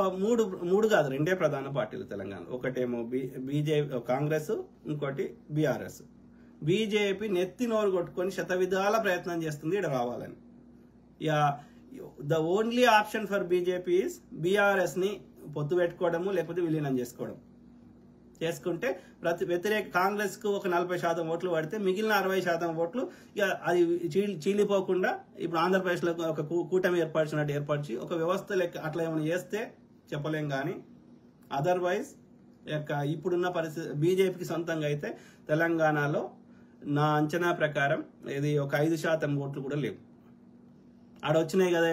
మూడు కాదు, రెండే ప్రధాన పార్టీలు తెలంగాణ. ఒకటేమో బీజేపీ కాంగ్రెస్, ఇంకోటి బీఆర్ఎస్. బీజేపీ నెత్తి నోరు కొట్టుకొని శతవిధాల ప్రయత్నం చేస్తుంది ఇక్కడ రావాలని. The only option for BJP is BRS ని పొత్తు పెట్టుకోవడము లేకపోతే విలీనం చేసుకోవడం. చేసుకుంటే వ్యతిరేక కాంగ్రెస్ కు ఒక 40% ఓట్లు పడితే మిగిలిన 60% ఓట్లు ఇక అది చీలిపోకుండా ఇప్పుడు ఆంధ్రప్రదేశ్ లో ఒక కూటమి ఏర్పరిచి ఒక వ్యవస్థ లెక్క అట్లా ఏమైనా చేస్తే చెప్పలేం. కానీ అదర్వైజ్ ఇప్పుడున్న పరిస్థితి బీజేపీకి సొంతంగా అయితే తెలంగాణలో నా అంచనా ప్రకారం ఇది ఒక 5% ఓట్లు కూడా లేవు. ఆడ వచ్చినాయి కదా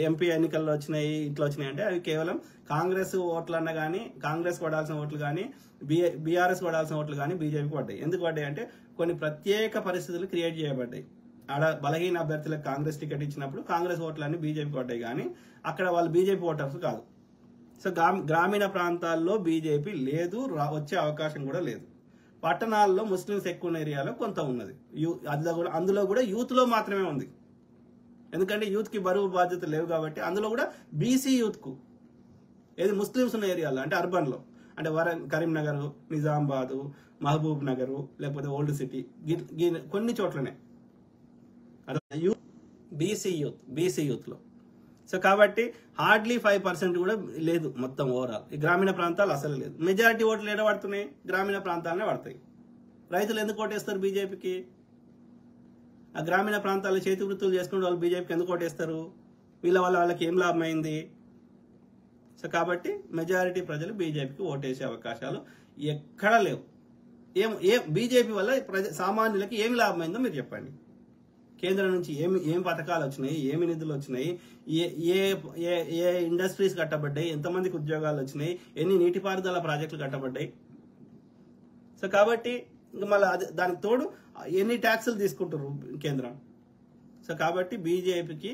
ఎంపీ ఎన్నికల్లో వచ్చినాయి, ఇట్లా వచ్చినాయి అంటే అవి కేవలం కాంగ్రెస్ ఓట్లు అన్న కానీ కాంగ్రెస్ పడాల్సిన ఓట్లు కానీ బీఆర్ఎస్ పడాల్సిన ఓట్లు కానీ బీజేపీకి పడ్డాయి. ఎందుకు పడ్డాయి అంటే కొన్ని ప్రత్యేక పరిస్థితులు క్రియేట్ చేయబడ్డాయి. ఆడ బలహీన అభ్యర్థులకు కాంగ్రెస్ టికెట్ ఇచ్చినప్పుడు కాంగ్రెస్ ఓట్లన్నీ బీజేపీకి పడ్డాయి, కానీ అక్కడ వాళ్ళు బీజేపీ ఓటర్స్ కాదు. సో గ్రామీణ ప్రాంతాల్లో బీజేపీ లేదు, వచ్చే అవకాశం కూడా లేదు. పట్టణాల్లో ముస్లిమ్స్ ఎక్కువ ఉన్న ఏరియాలో కొంత ఉన్నది, అందులో కూడా యూత్ లో మాత్రమే ఉంది. ఎందుకంటే యూత్ కి బరువు బాధ్యత లేవు కాబట్టి అందులో కూడా బీసీ యూత్ కు ఏది ముస్లిమ్స్ ఉన్న ఏరియాలో అంటే అర్బన్ లో అంటే కరీంనగర్, నిజామాబాద్, మహబూబ్ నగర్ లేకపోతే ఓల్డ్ సిటీ కొన్ని చోట్లనే బీసీ యూత్ లో. సో కాబట్టి హార్డ్లీ 5% కూడా లేదు మొత్తం ఓవరాల్. ఈ గ్రామీణ ప్రాంతాలు అసలు లేదు. మెజారిటీ ఓట్లు ఏడ పడుతున్నాయి, గ్రామీణ ప్రాంతాలనే పడతాయి. రైతులు ఎందుకు ఓటేస్తారు బీజేపీకి? ఆ గ్రామీణ ప్రాంతాల్లో చేతి వృత్తులు చేసుకునే వాళ్ళు బీజేపీకి ఎందుకు ఓటేస్తారు? వీళ్ళ వల్ల వాళ్ళకి ఏం లాభం అయింది? సో కాబట్టి మెజారిటీ ప్రజలు బీజేపీకి ఓటేసే అవకాశాలు ఎక్కడా లేవు. బీజేపీ వల్ల సామాన్యులకి ఏమి లాభమైందో మీరు చెప్పండి. కేంద్రం నుంచి ఏం పథకాలు వచ్చినాయి, ఏమి నిధులు వచ్చినాయి, ఏ ఇండస్ట్రీస్ కట్టబడ్డాయి, ఎంతమందికి ఉద్యోగాలు వచ్చినాయి, ఎన్ని నీటిపారుదల ప్రాజెక్టులు కట్టబడ్డాయి. సో కాబట్టి ఇంకా మళ్ళీ దానికి తోడు ఎన్ని ట్యాక్సులు తీసుకుంటారు కేంద్రం. సో కాబట్టి బీజేపీకి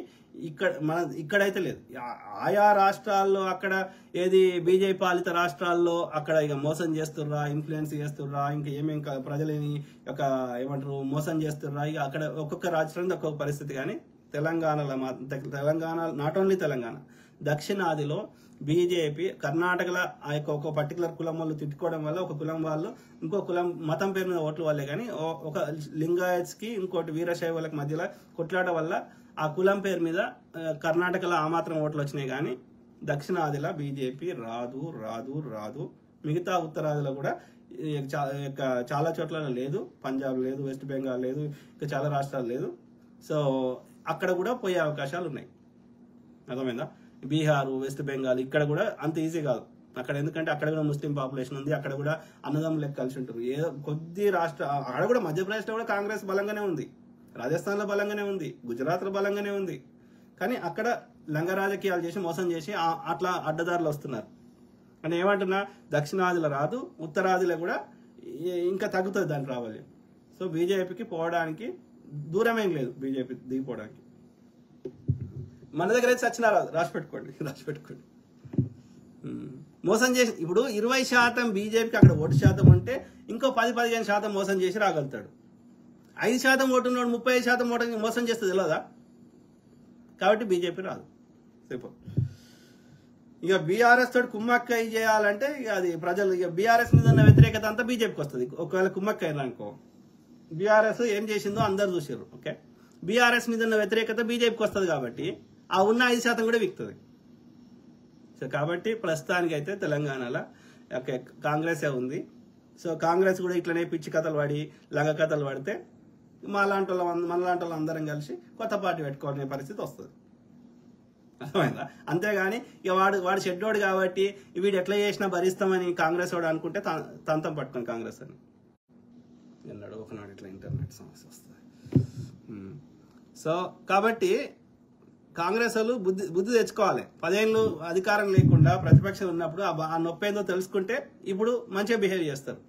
ఇక్కడైతే లేదు. ఆయా రాష్ట్రాల్లో అక్కడ ఏది బీజేపీ పాలిత రాష్ట్రాల్లో అక్కడ ఇక మోసం చేస్తుర్రా, ఇన్ఫ్లుయెన్స్ చేస్తుర్రా, ఇంకా ఏమేం ప్రజలని ఏమంటారు మోసం చేస్తుర్రా, ఇక అక్కడ ఒక్కొక్క రాష్ట్రంలో ఒక్కొక్క పరిస్థితి. కానీ తెలంగాణ నాట్ ఓన్లీ తెలంగాణ, దక్షిణాదిలో బీజేపీ కర్ణాటకలో ఆ యొక్క ఒక పర్టికులర్ కులం వాళ్ళు తిట్టుకోవడం వల్ల ఒక కులం వాళ్ళు ఇంకో కులం మతం పేరు మీద ఓట్లు వాళ్ళే, కానీ ఒక లింగాయత్స్ కి ఇంకోటి వీరశైవులకు మధ్యలో కొట్లాట వల్ల ఆ కులం పేరు మీద కర్ణాటకలో ఆ మాత్రం ఓట్లు వచ్చినాయి. కానీ దక్షిణాదిలో బీజేపీ రాదు. మిగతా ఉత్తరాదిలో కూడా చాలా చోట్ల లేదు. పంజాబ్ లేదు, వెస్ట్ బెంగాల్ లేదు, ఇంకా చాలా రాష్ట్రాలు లేదు. సో అక్కడ కూడా పోయే అవకాశాలు ఉన్నాయి. అర్థమైందా? బీహార్, వెస్ట్ బెంగాల్ ఇక్కడ కూడా అంత ఈజీ కాదు అక్కడ, ఎందుకంటే అక్కడ కూడా ముస్లిం పాపులేషన్ ఉంది. అక్కడ కూడా అన్నదమ్ములు లెక్క కలిసి ఉంటారు. ఏదో కొద్ది రాష్ట్ర అక్కడ కూడా మధ్యప్రదేశ్ లో కూడా కాంగ్రెస్ బలంగానే ఉంది, రాజస్థాన్ లో బలంగానే ఉంది, గుజరాత్ లో బలంగానే ఉంది. కానీ అక్కడ లంగ రాజకీయాలు చేసి మోసం చేసి అట్లా అడ్డదారులు వస్తున్నారు. అని ఏమంటున్నా, దక్షిణాదిలో రాదు, ఉత్తరాదిలో కూడా ఇంకా తగ్గుతుంది దాని ప్రాబల్యం. సో బీజేపీకి పోవడానికి దూరమేం లేదు, బీజేపీ దిగిపోవడానికి. మన దగ్గర అయితే సచ్చినా రాదు, రాసి పెట్టుకోండి. మోసం చేసి ఇప్పుడు 20% బీజేపీకి అక్కడ ఓటు శాతం ఉంటే ఇంకో 10-15% మోసం చేసి రాగలుగుతాడు. 5% ఓటు ఉన్నాడు 35% ఓటు మోసం చేస్తే తెలియదా? కాబట్టి బీజేపీ రాదు. సింపుల్. ఇక బీఆర్ఎస్ తోటి కుమ్మక్కయ్య చేయాలంటే ఇక అది ప్రజలు ఇక బీఆర్ఎస్ మీద ఉన్న వ్యతిరేకత అంతా బీజేపీకి వస్తుంది. ఒకవేళ కుమ్మక్కయ్య అనుకో, బీఆర్ఎస్ ఏం చేసిందో అందరు చూసారు. ఓకే, బీఆర్ఎస్ మీద ఉన్న వ్యతిరేకత బీజేపీకి వస్తుంది కాబట్టి ఆ ఉన్న 5% కూడా విక్తుంది. సో కాబట్టి ప్రస్తుతానికి అయితే తెలంగాణలో కాంగ్రెసే ఉంది. సో కాంగ్రెస్ కూడా ఇట్లనే పిచ్చి కథలు పడి లంగ కథలు పడితే మనలాంటి వాళ్ళు అందరం కలిసి కొత్త పార్టీ పెట్టుకోవాలనే పరిస్థితి వస్తుంది. అర్థమైందా? అంతేగాని ఇక వాడు షెడ్డోడు కాబట్టి వీడు ఎట్లా చేసినా భరిస్తామని కాంగ్రెస్ వాడు అనుకుంటే తంతం పట్టుకొని కాంగ్రెస్ అని ఎన్నాడు ఒకనాడు ఇట్లా ఇంటర్నెట్ సమస్య వస్తుంది. సో కాబట్టి కాంగ్రెస్ వాళ్ళు బుద్ధి తెచ్చుకోవాలి. 10 ఏళ్ళు అధికారం లేకుండా ప్రతిపక్షం ఉన్నప్పుడు ఆ నొప్పి ఏందో తెలుసుకుంటే ఇప్పుడు మంచిగా బిహేవ్ చేస్తారు.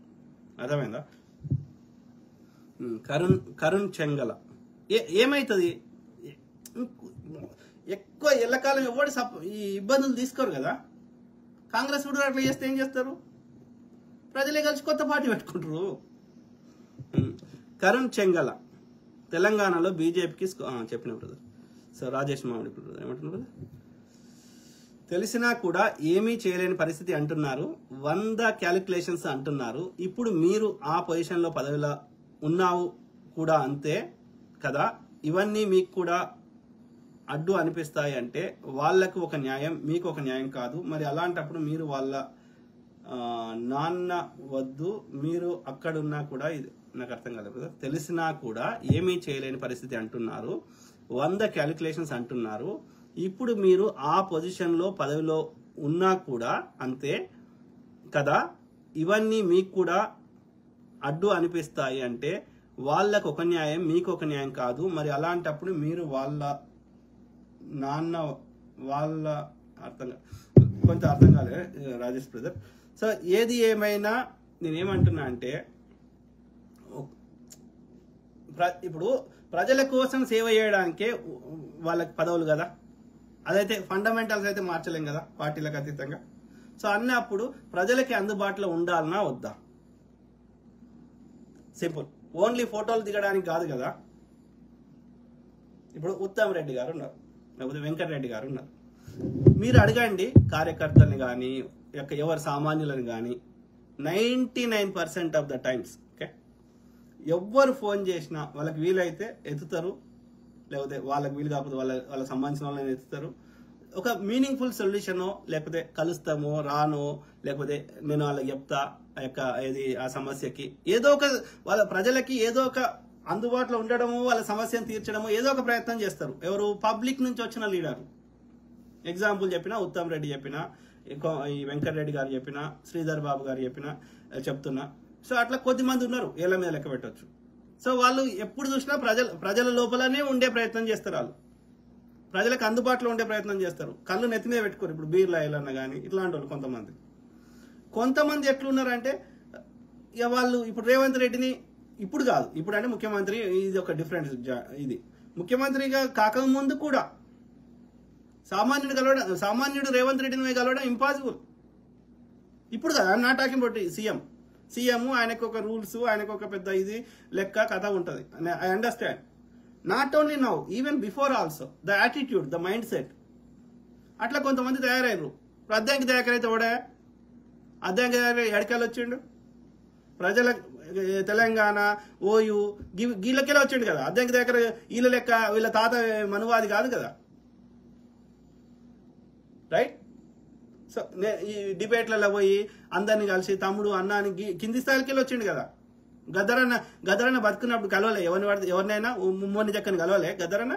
అర్థమైందా? కరుణ్ చెంగల ఏమైతుంది, ఎక్కువ ఎల్లకాలం ఎవరు ఈ ఇబ్బందులు తీసుకోరు కదా. కాంగ్రెస్ కూడా అట్లా చేస్తే ఏం చేస్తారు, ప్రజలే కలిసి కొత్త పార్టీ పెట్టుకుంటారు. కరుణ్ చెంగల తెలంగాణలో బీజేపీకి చెప్పిన బ్రదర్. సో రాజేష్ మామిడి బ్రదర్ ఏమంటున్నారు, తెలిసినా కూడా ఏమీ చేయలేని పరిస్థితి అంటున్నారు, 100 క్యాలిక్యులేషన్స్ అంటున్నారు. ఇప్పుడు మీరు ఆ పొజిషన్లో పదవిలో ఉన్నావు కూడా అంతే కదా, ఇవన్నీ మీకు కూడా అడ్డు అనిపిస్తాయి అంటే వాళ్ళకు ఒక న్యాయం, మీకు ఒక న్యాయం కాదు. మరి అలాంటప్పుడు మీరు వాళ్ళ నాన్న వద్దు, మీరు అక్కడున్నా కూడా, ఇది నాకు అర్థం కాలేదు కదా, తెలిసినా కూడా ఏమీ చేయలేని పరిస్థితి అంటున్నారు, 100 క్యాలిక్యులేషన్స్ అంటున్నారు. ఇప్పుడు మీరు ఆ పొజిషన్లో పదవిలో ఉన్నా కూడా అంతే కదా, ఇవన్నీ మీకు కూడా అడ్డు అనిపిస్తాయి అంటే వాళ్ళకు ఒక న్యాయం, మీకు ఒక న్యాయం కాదు. మరి అలాంటప్పుడు మీరు వాళ్ళ నాన్న, వాళ్ళ కొంత అర్థం కాలేదు రాజేష్ బ్రదర్. సో ఏది ఏమైనా నేనేమంటున్నా అంటే, ఇప్పుడు ప్రజల కోసం సేవ చేయడానికే వాళ్ళకి పదవులు కదా, అదైతే ఫండమెంటల్స్ అయితే మార్చలేం కదా పార్టీలకు అతీతంగా. సో అన్నప్పుడు ప్రజలకి అందుబాటులో ఉండాలన్నా వద్దా? సింపుల్. ఓన్లీ ఫోటోలు దిగడానికి కాదు కదా. ఇప్పుడు ఉత్తమ్ రెడ్డి గారు ఉన్నారు, లేకపోతే వెంకటరెడ్డి గారు ఉన్నారు. మీరు అడగండి కార్యకర్తల్ని కానీ ఎవరు సామాన్యులను కానీ, 99% ఆఫ్ ద టైమ్స్ ఓకే, ఎవ్వరు ఫోన్ చేసినా వాళ్ళకి వీలైతే ఎత్తుతారు, లేకపోతే వాళ్ళకి వీలు కాకపోతే వాళ్ళకి సంబంధించిన వాళ్ళని ఎత్తుతారు. ఒక మీనింగ్ఫుల్ సొల్యూషనో, లేకపోతే కలుస్తామో రానో, లేకపోతే నేను వాళ్ళకి చెప్తా ఆ సమస్యకి ఏదో ఒక, వాళ్ళ ప్రజలకి ఏదో ఒక అందుబాటులో ఉండడము, వాళ్ళ సమస్యను తీర్చడము, ఏదో ఒక ప్రయత్నం చేస్తారు. ఎవరు? పబ్లిక్ నుంచి వచ్చిన లీడర్లు. ఎగ్జాంపుల్ చెప్పినా ఉత్తమ్ రెడ్డి చెప్పినా, ఈ వెంకటరెడ్డి గారు చెప్పినా, శ్రీధర్ బాబు గారు చెప్పినా చెప్తున్నా. సో అట్లా కొద్దిమంది ఉన్నారు, ఏళ్ళ మీద లెక్క పెట్టవచ్చు. సో వాళ్ళు ఎప్పుడు చూసినా ప్రజల లోపలనే ఉండే ప్రయత్నం చేస్తారు. వాళ్ళు ప్రజలకు అందుబాటులో ఉండే ప్రయత్నం చేస్తారు. కళ్ళు నెత్తి మీద పెట్టుకోరు. ఇప్పుడు బీర్లా ఎల్లన్న కానీ ఇట్లాంటి వాళ్ళు కొంతమంది ఎట్లున్నారంటే, ఇక వాళ్ళు ఇప్పుడు రేవంత్ రెడ్డిని ఇప్పుడు కాదు, ఇప్పుడు అంటే ముఖ్యమంత్రి, ఇది ఒక డిఫరెన్స్. ఇది ముఖ్యమంత్రిగా కాకముందు కూడా సామాన్యుడు రేవంత్ రెడ్డిని కలవడం ఇంపాసిబుల్. ఇప్పుడు కదా, I'm not talking about CM ఆయనకు ఒక రూల్స్, ఆయనకు ఒక పెద్ద ఇది లెక్క కథ ఉంటుంది. I understand. Not only now, even before also, the attitude, the mind set, అట్లా కొంతమంది తయారయ్యారు. ఇప్పుడు అద్దంకి దయాకర్ అయితే ఓడా, అద్దంకి దయాకర్ ఎడకాయలు వచ్చిండు, ప్రజల తెలంగాణ ఓయూ గీళ్ళకెళ్ళి వచ్చిండు కదా. అద్దంకి దయాకర్ వీళ్ళ లెక్క, వీళ్ళ తాత మనువాది కాదు కదా, రైట్? సో ఈ డిబేట్లలో పోయి అందరినీ కలిసి తమ్ముడు అన్న అని కింది స్థాయికి వెళ్ళి వచ్చిండు కదా. గద్దరన్న బతుకున్నప్పుడు కలవలే ఎవరినైనా, ముమ్మోని చక్కని కలవలే గద్దరన్న.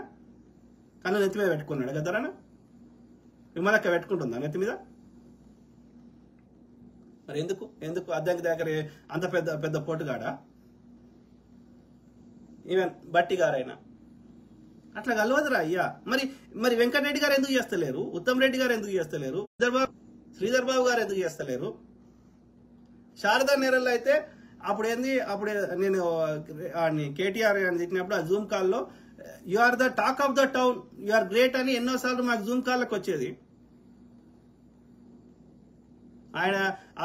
కన్ను నెత్తి మీద పెట్టుకున్నాడు గద్దరన్న. విమలక్క పెట్టుకుంటుందా నెత్తి మీద? మరి ఎందుకు అద్దంకి దగ్గర అంత పెద్ద పోటుగాడా? ఈవెన్ బట్టి గారైనా అట్లా కలవదురా అయ్యా. మరి వెంకటరెడ్డి గారు ఎందుకు చేస్తలేరు? ఉత్తమ్ రెడ్డి గారు ఎందుకు చేస్తలేరు? శ్రీధర్ బాబు గారు ఎందుకు చేస్తలేరు? శారదా నేరల్లో అయితే అప్పుడు నేను కేటీఆర్ అని తిట్టినప్పుడు ఆ జూమ్ కాల్లో you are the talk of the town, you are great అని ఎన్నోసార్లు మాకు జూమ్ కాల్లోకి వచ్చేది.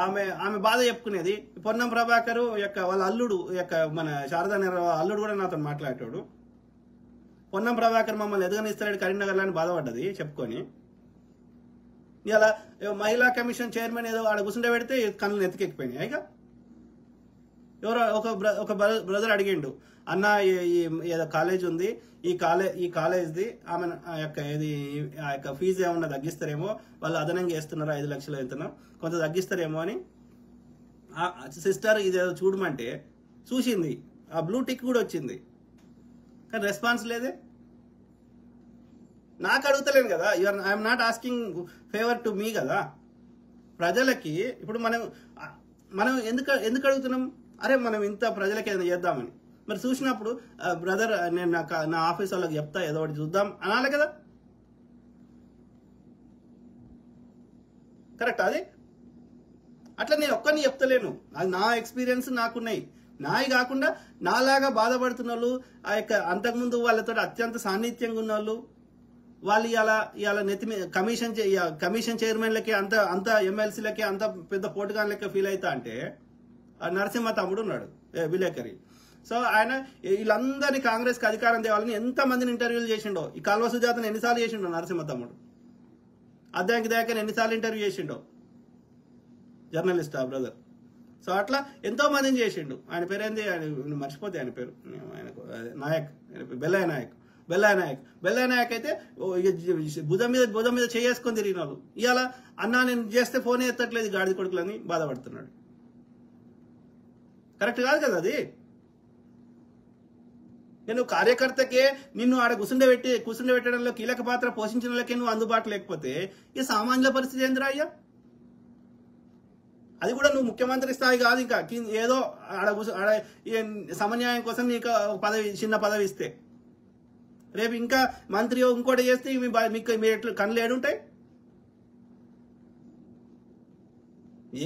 ఆమె బాధ చెప్పుకునేది. పొన్నం ప్రభాకర్ వాళ్ళ అల్లుడు మన శారదా నేర అల్లుడు కూడా నాతో మాట్లాడేటోడు. పొన్నం ప్రభాకర్ మమ్మల్ని ఎదగనిస్తాడు కరీంనగర్లో అని బాధపడ్డది చెప్పుకొని. ఇలా మహిళా కమిషన్ చైర్మన్ ఏదో ఆడ కూర్చుంటే పెడితే కళ్ళు ఎత్తికెక్కిపోయినాయి. ఇక ఎవరో ఒక బ్రదర్ అడిగిండు, అన్న ఏదో కాలేజ్ ఉంది, ఈ కాలేజ్ది ఆమె ఆ యొక్క ఫీజు ఏమన్నా తగ్గిస్తారేమో, వాళ్ళు అదనంగా వేస్తున్నారు 5 లక్షలు ఎంతనో, కొంత తగ్గిస్తారేమో అని. సిస్టర్ ఇదేదో చూడమంటే చూసింది, ఆ బ్లూ టిక్ కూడా వచ్చింది, కానీ రెస్పాన్స్ లేదే. నాకు అడుగుతలేను కదా, I'm not asking favour to me కదా. ప్రజలకి ఇప్పుడు మనం ఎందుకు అడుగుతున్నాం? అరే మనం ఇంత ప్రజలకి ఏదైనా చేద్దామని. మరి చూసినప్పుడు బ్రదర్ నేను నా ఆఫీస్ వాళ్ళకి చెప్తా, ఏదో ఒకటి చూద్దాం అనాలి కదా. కరెక్ట్? అది అట్లా నేను ఒక్కరిని చెప్తలేను, అది నా ఎక్స్పీరియన్స్ నాకున్నాయి. నాయి కాకుండా నాలాగా బాధపడుతున్న వాళ్ళు, ఆ యొక్క అంతకుముందు వాళ్ళతో అత్యంత సాన్నిధ్యంగా ఉన్న వాళ్ళు ఇవాళ నెత్తి మీద కమిషన్ చైర్మన్లకి అంత ఎమ్మెల్సీలకి అంత పెద్ద పోటుగాన్లకి ఫీల్ అవుతా అంటే నరసింహ తమ్ముడు ఉన్నాడు విలేకరి. సో ఆయన వీళ్ళందరినీ కాంగ్రెస్కి అధికారం తేవాలని ఎంతమందిని ఇంటర్వ్యూలు చేసిండో. ఈ కాల్వ సుజాతను ఎన్నిసార్లు చేసిండో నరసింహ తమ్ముడు. అద్దంకి దయాకర్ ఎన్నిసార్లు ఇంటర్వ్యూ చేసిండో, జర్నలిస్ట్ ఆ బ్రదర్. సో అట్లా ఎంతో మందిని చేసిండు. ఆయన పేరు ఏంది, మర్చిపోతే ఆయన పేరు, ఆయనకు నాయక్, బెల్లయ్య బెల్లా నాయక్ అయితే భుజం మీద చేసుకొని తిరిగిన వాళ్ళు ఇవాళ అన్నా నేను చేస్తే ఫోనే ఎత్తట్లేదు గాడిద కొడుకులని బాధపడుతున్నాడు. కరెక్ట్ కాదు కదా అది. నేను కార్యకర్తకే నిన్ను ఆడ కూర్చుండబెట్టడంలో కీలక పాత్ర పోషించిన వాళ్ళకే నువ్వు అందుబాటు లేకపోతే ఈ సామాన్యుల పరిస్థితి ఏందిరా అయ్యా? అది కూడా నువ్వు ముఖ్యమంత్రి స్థాయి కాదు, ఇంకా ఏదో ఆడ సమన్యాయం కోసం నీకు చిన్న పదవి ఇస్తే రేపు ఇంకా మంత్రి ఇంకోటి చేస్తే మీకు మీ ఎట్లు కళ్ళు ఏడుంటాయి?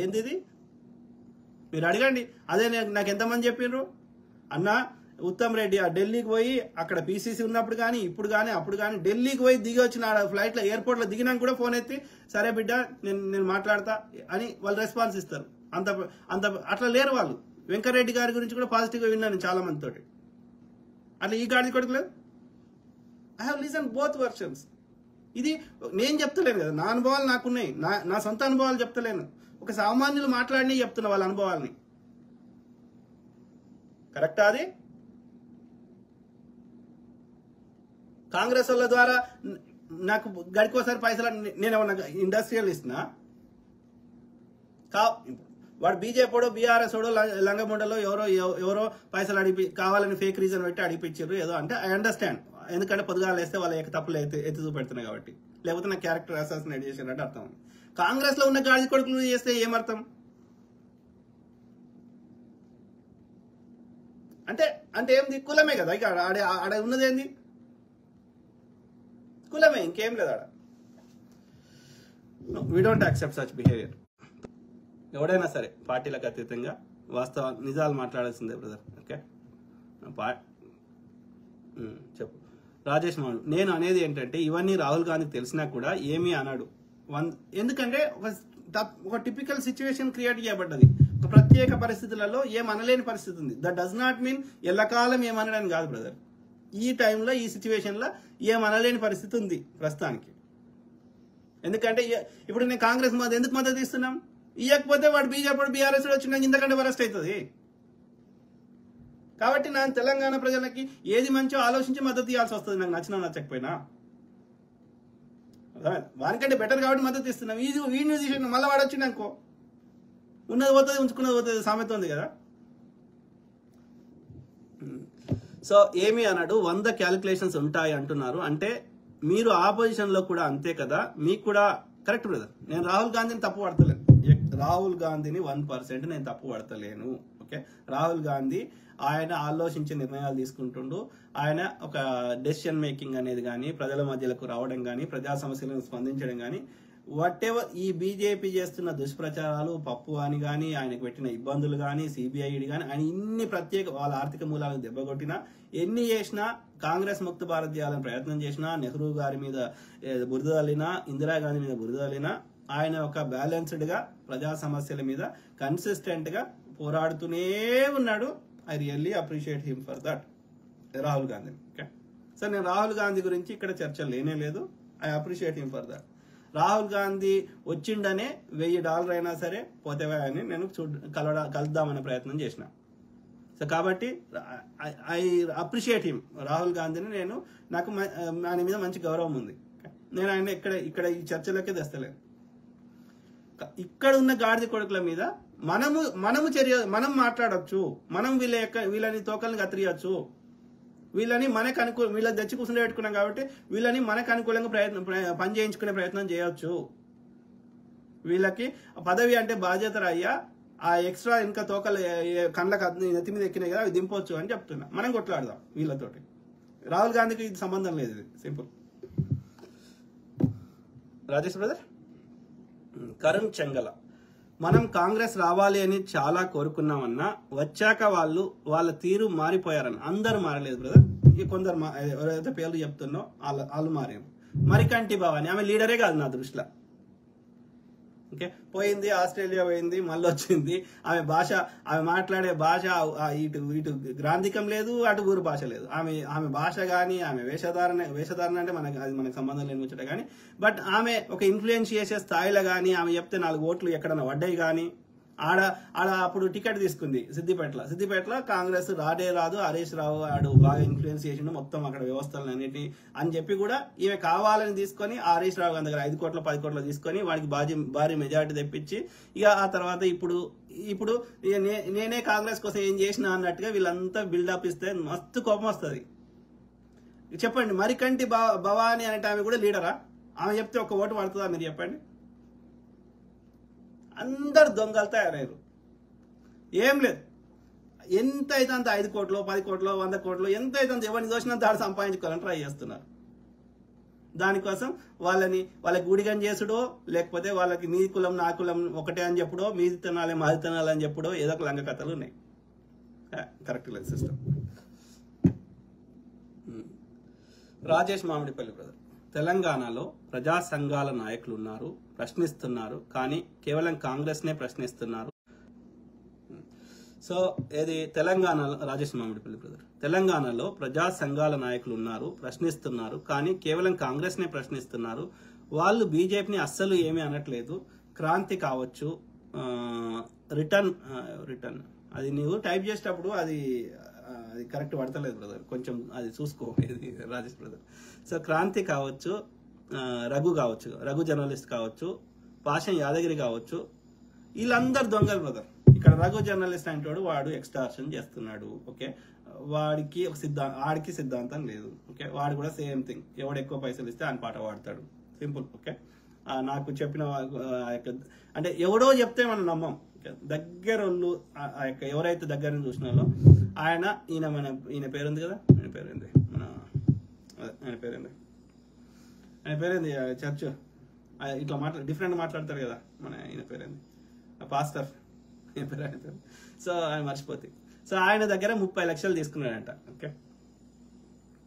ఏంది ఇది? మీరు అడగండి. అదే నాకు ఎంతమంది చెప్పిండ్రు అన్న ఉత్తమ్ రెడ్డి ఆ ఢిల్లీకి పోయి అక్కడ పీసీసీ ఉన్నప్పుడు కానీ ఇప్పుడు కానీ అప్పుడు కానీ ఢిల్లీకి పోయి దిగి వచ్చిన ఫ్లైట్లో ఎయిర్పోర్ట్లో దిగినాక కూడా ఫోన్ ఎత్తి సరే బిడ్డ నేను మాట్లాడతా అని వాళ్ళు రెస్పాన్స్ ఇస్తారు. అంత అట్లా లేరు వాళ్ళు. వెంకరెడ్డి గారి గురించి కూడా పాజిటివ్గా విన్నాను చాలా మందితోటి. అట్లా ఈ గాడి కొడుకులేదు. I have listen both versions. ఇది నేను చెప్తలేను కదా, నా అనుభవాలు నాకున్నాయి, నా సొంత అనుభవాలు చెప్తలేను. ఒక సామాన్యులు మాట్లాడినే చెప్తున్నా వాళ్ళ అనుభవాల్ని. కరెక్టా అది? కాంగ్రెస్ వాళ్ళ ద్వారా నాకు గడికోసారి పైసలు నేనేమన్నా ఇండస్ట్రియల్ ఇస్తున్నా? వాడు బీజేపీడో బీఆర్ఎస్ ఓడో లంగముండలో ఎవరో పైసలు కావాలని ఫేక్ రీజన్ పెట్టి అడిపించారు ఏదో అంటే ఐ అండర్స్టాండ్. ఎందుకంటే పొద్దుగాలు వేస్తే వాళ్ళ తప్పులు ఎత్తి చూపెడుతున్నాయి కాబట్టి, లేకపోతే నా క్యారెక్టర్ అసాసినేట్ చేసినట్టు అర్థం. కాంగ్రెస్ లో ఉన్న గాడి కొడుకులు చేస్తే ఏమర్థం? అంటే ఏంది? కులమే కదా ఇక ఆడ ఉన్నది ఏంది? కులమే, ఇంకేం లేదు ఆడ. We don't accept such behaviour. ఎవడైనా సరే పార్టీలకు అతీతంగా వాస్తవ నిజాలు మాట్లాడాల్సిందే బ్రదర్. ఓకే చెప్పు రాజేష్ మోహన్. నేను అనేది ఏంటంటే ఇవన్నీ రాహుల్ గాంధీకి తెలిసినా కూడా ఏమీ అన్నాడు. ఎందుకంటే ఒక టిపికల్ సిచ్యువేషన్ క్రియేట్ చేయబడ్డది. ఒక ప్రత్యేక పరిస్థితులలో ఏమనలేని పరిస్థితి ఉంది. దట్ డస్ నాట్ మీన్ ఎల్లకాలం ఏమనడానికి కాదు బ్రదర్. ఈ టైంలో ఈ సిచ్యువేషన్లో ఏమనలేని పరిస్థితి ఉంది ప్రస్తుతానికి. ఎందుకంటే ఇప్పుడు నేను కాంగ్రెస్ ఎందుకు మద్దతు ఇస్తున్నాం? ఇవ్వకపోతే వాడు బీజేపీ బీఆర్ఎస్ వచ్చిన ఇంతకంటే వరస్ట్ అవుతుంది. కాబట్టి నా తెలంగాణ ప్రజలకి ఏది మంచో ఆలోచించి మద్దతు ఇవ్వాల్సి వస్తుంది, నాకు నచ్చినా నచ్చకపోయినా. వానికంటే బెటర్ కాబట్టి మద్దతు ఇస్తున్నాం. వీడిని తీసిన మళ్ళీ వాడు వచ్చింది అనుకో, ఉన్నది పోతుంది ఉంచుకున్నది పోతుంది సామెత ఉంది కదా. సో ఏమి అన్నాడు, 100 క్యాలిక్యులేషన్స్ ఉంటాయి అంటున్నారు. అంటే మీరు ఆపోజిషన్లో కూడా అంతే కదా, మీకు కూడా కరెక్ట్ బ్రదర్. నేను రాహుల్ గాంధీని తప్పు పడతలేను. రాహుల్ గాంధీని 1% నేను తప్పు పడతలేను. ఓకే, రాహుల్ గాంధీ ఆయన ఆలోచించే నిర్ణయాలు తీసుకుంటుండు. ఆయన ఒక డెసిషన్ మేకింగ్ అనేది కానీ, ప్రజల మధ్యలకు రావడం కానీ, ప్రజా సమస్యలను స్పందించడం కానీ, వాట్ ఎవర్ ఈ బీజేపీ చేస్తున్న దుష్ప్రచారాలు, పప్పు అని కానీ, ఆయనకు పెట్టిన ఇబ్బందులు కానీ, సిబిఐడి కానీ, ఆయన ఇన్ని ప్రత్యేక వాళ్ళ ఆర్థిక మూలాలను దెబ్బకొట్టినా, ఎన్ని చేసినా, కాంగ్రెస్ ముక్త భారత్ చేయాలని ప్రయత్నం చేసినా, నెహ్రూ గారి మీద బురద తల్లినా, ఇందిరాగాంధీ మీద బురద తల్లినా, ఆయన ఒక బ్యాలెన్స్డ్గా ప్రజా సమస్యల మీద కన్సిస్టెంట్గా పోరాడుతూనే ఉన్నాడు. I really appreciate him for that, Rahul Gandhi. Okay sir, నేను రాహుల్ గాంధీ గురించి ఇక్కడ చర్చ లేనే లేదు. I appreciate him for that. Rahul Gandhi వచ్చిండనే $1000 అయినా సరే పోతేవా అని నేను కలుద్దామనే ప్రయత్నం చేసిన. సో కాబట్టి ఐ అప్రిషియేట్ హిమ్. రాహుల్ గాంధీని నాకు ఆయన మీద మంచి గౌరవం ఉంది. నేను ఆయన ఇక్కడ ఈ చర్చలోకే తెస్తలేను. ఇక్కడ ఉన్న గాడిద కొడుకుల మీద మనం మాట్లాడచ్చు, మనం వీళ్ళని తోకల్ని కత్తిరియచ్చు, వీళ్ళని వీళ్ళని తెచ్చి కూర్చుని పెట్టుకున్నాం కాబట్టి వీళ్ళని మనకు అనుకూలంగా పని చేయించుకునే ప్రయత్నం చేయొచ్చు. వీళ్ళకి పదవి అంటే బాధ్యత అయ్యా, ఆ ఎక్స్ట్రా ఇంకా తోకలు కళ్ళకి నెత్తి మీద ఎక్కినాయి కదా, అవి దింపొచ్చు అని చెప్తున్నా. మనం కొట్లాడదాం వీళ్ళతోటి. రాహుల్ గాంధీకి ఇది సంబంధం లేదు, ఇది సింపుల్. రాజేష్ బ్రదర్. కరుణ్ చెంగల, మనం కాంగ్రెస్ రావాలి అని చాలా కోరుకున్నామన్నా వచ్చాక వాళ్ళ తీరు మారిపోయారని. అందరూ మారలేదు బ్రదర్, కొందరు ఎవరైతే పేర్లు చెప్తున్నో వాళ్ళు మారారు. మరికంటి భవాని ఆమె లీడరే కాదు నా దృష్టిలో. ఓకే, పోయింది ఆస్ట్రేలియా పోయింది, మళ్ళీ వచ్చింది. ఆమె మాట్లాడే భాష ఇటు గ్రాంధికం లేదు, అటు ఊరు భాష లేదు. ఆమె భాష కానీ, ఆమె వేషధారణ అంటే మనకు సంబంధం లేని ముచ్చట కానీ, బట్ ఆమె ఒక ఇన్ఫ్లుయెన్స్ చేసే స్థాయిలో కానీ, ఆమె చెప్తే 4 ఓట్లు ఎక్కడన్నా పడ్డాయి కానీ, ఆడ ఆడ అప్పుడు టికెట్ తీసుకుంది సిద్దిపేటలో కాంగ్రెస్ రాదు, హరీష్ రావు ఆడు బాగా ఇన్ఫ్లుయెన్స్ చేసిండు మొత్తం అక్కడ వ్యవస్థలను అన్నిటి అని చెప్పి కూడా ఈమె కావాలని తీసుకొని హరీష్ రావు దగ్గర 5 కోట్ల 10 కోట్ల తీసుకొని వాడికి భారీ మెజారిటీ తెప్పించి ఇక ఆ తర్వాత ఇప్పుడు నేనే కాంగ్రెస్ కోసం ఏం చేసినా అన్నట్టుగా వీళ్ళంతా బిల్డప్ ఇస్తే మస్తు కోపం వస్తుంది. చెప్పండి, మరికంటి భవాని అనేట ఆమె కూడా లీడరా? ఆమె చెప్తే ఒక ఓటు పడుతుందా మీరు చెప్పండి? అందరు దొంగలు తయారయ్యారు. ఏం లేదు, ఎంత అయితే అంత 5 కోట్లు 10 కోట్లు 100 కోట్లు ఎంత అయితే అంత ఎవరిని దోషినంత ఆడు సంపాదించుకోవాలని ట్రై చేస్తున్నారు. దానికోసం వాళ్ళకి గుడిగని చేసుడో లేకపోతే వాళ్ళకి నీ కులం నా కులం ఒకటే అని చెప్పుడో మీది తినాలి మాది తినాలి అని చెప్పుడో ఏదో ఒక లంగ కథలు ఉన్నాయి. కరెక్ట్ లేదు సిస్టమ్. రాజేష్ మామిడిపల్లి బ్రదర్, తెలంగాణలో ప్రజా సంఘాల నాయకులు ఉన్నారు, ప్రశ్నిస్తున్నారు, కానీ కేవలం కాంగ్రెస్నే ప్రశ్నిస్తున్నారు. సో ఏది తెలంగాణలో రాజేష్ మామిడిపల్లి బ్రదర్, తెలంగాణలో ప్రజా సంఘాల నాయకులు ఉన్నారు, ప్రశ్నిస్తున్నారు, కానీ కేవలం కాంగ్రెస్నే ప్రశ్నిస్తున్నారు. వాళ్ళు బీజేపీని అస్సలు ఏమీ అనట్లేదు. క్రాంతి కావచ్చు, రిటర్న్ అది నీవు టైప్ చేసేటప్పుడు అది కరెక్ట్ పడతలేదు బ్రదర్, కొంచెం అది చూసుకో రాజేష్ బ్రదర్. సో క్రాంతి కావచ్చు, రఘు జర్నలిస్ట్ కావచ్చు, పాషం యాదగిరి కావచ్చు, వీళ్ళందరు దొంగలు బ్రదర్. ఇక్కడ రఘు జర్నలిస్ట్ అంటే వాడు ఎక్స్టార్షన్ చేస్తున్నాడు. ఓకే, వాడికి ఒక ఆడికి సిద్ధాంతం లేదు. ఓకే, వాడు కూడా సేమ్ థింగ్, ఎవడు ఎక్కువ పైసలు ఇస్తే ఆయన పాట పాడతాడు, సింపుల్. ఓకే, నాకు చెప్పిన అంటే ఎవడో చెప్తే మనం నమ్మం. దగ్గరోళ్ళు ఎవరైతే దగ్గర నుంచి చూసిన వాళ్ళు ఈయన పేరుంది కదా, ఆయన పేరేంది చర్చ్ ఇట్లా డిఫరెంట్ మాట్లాడతారు కదా, ఈయన పేరేంది పాస్టర్, సో ఆయన మర్చిపోతే. సో ఆయన దగ్గర 30 లక్షలు తీసుకున్నాడంట. ఓకే,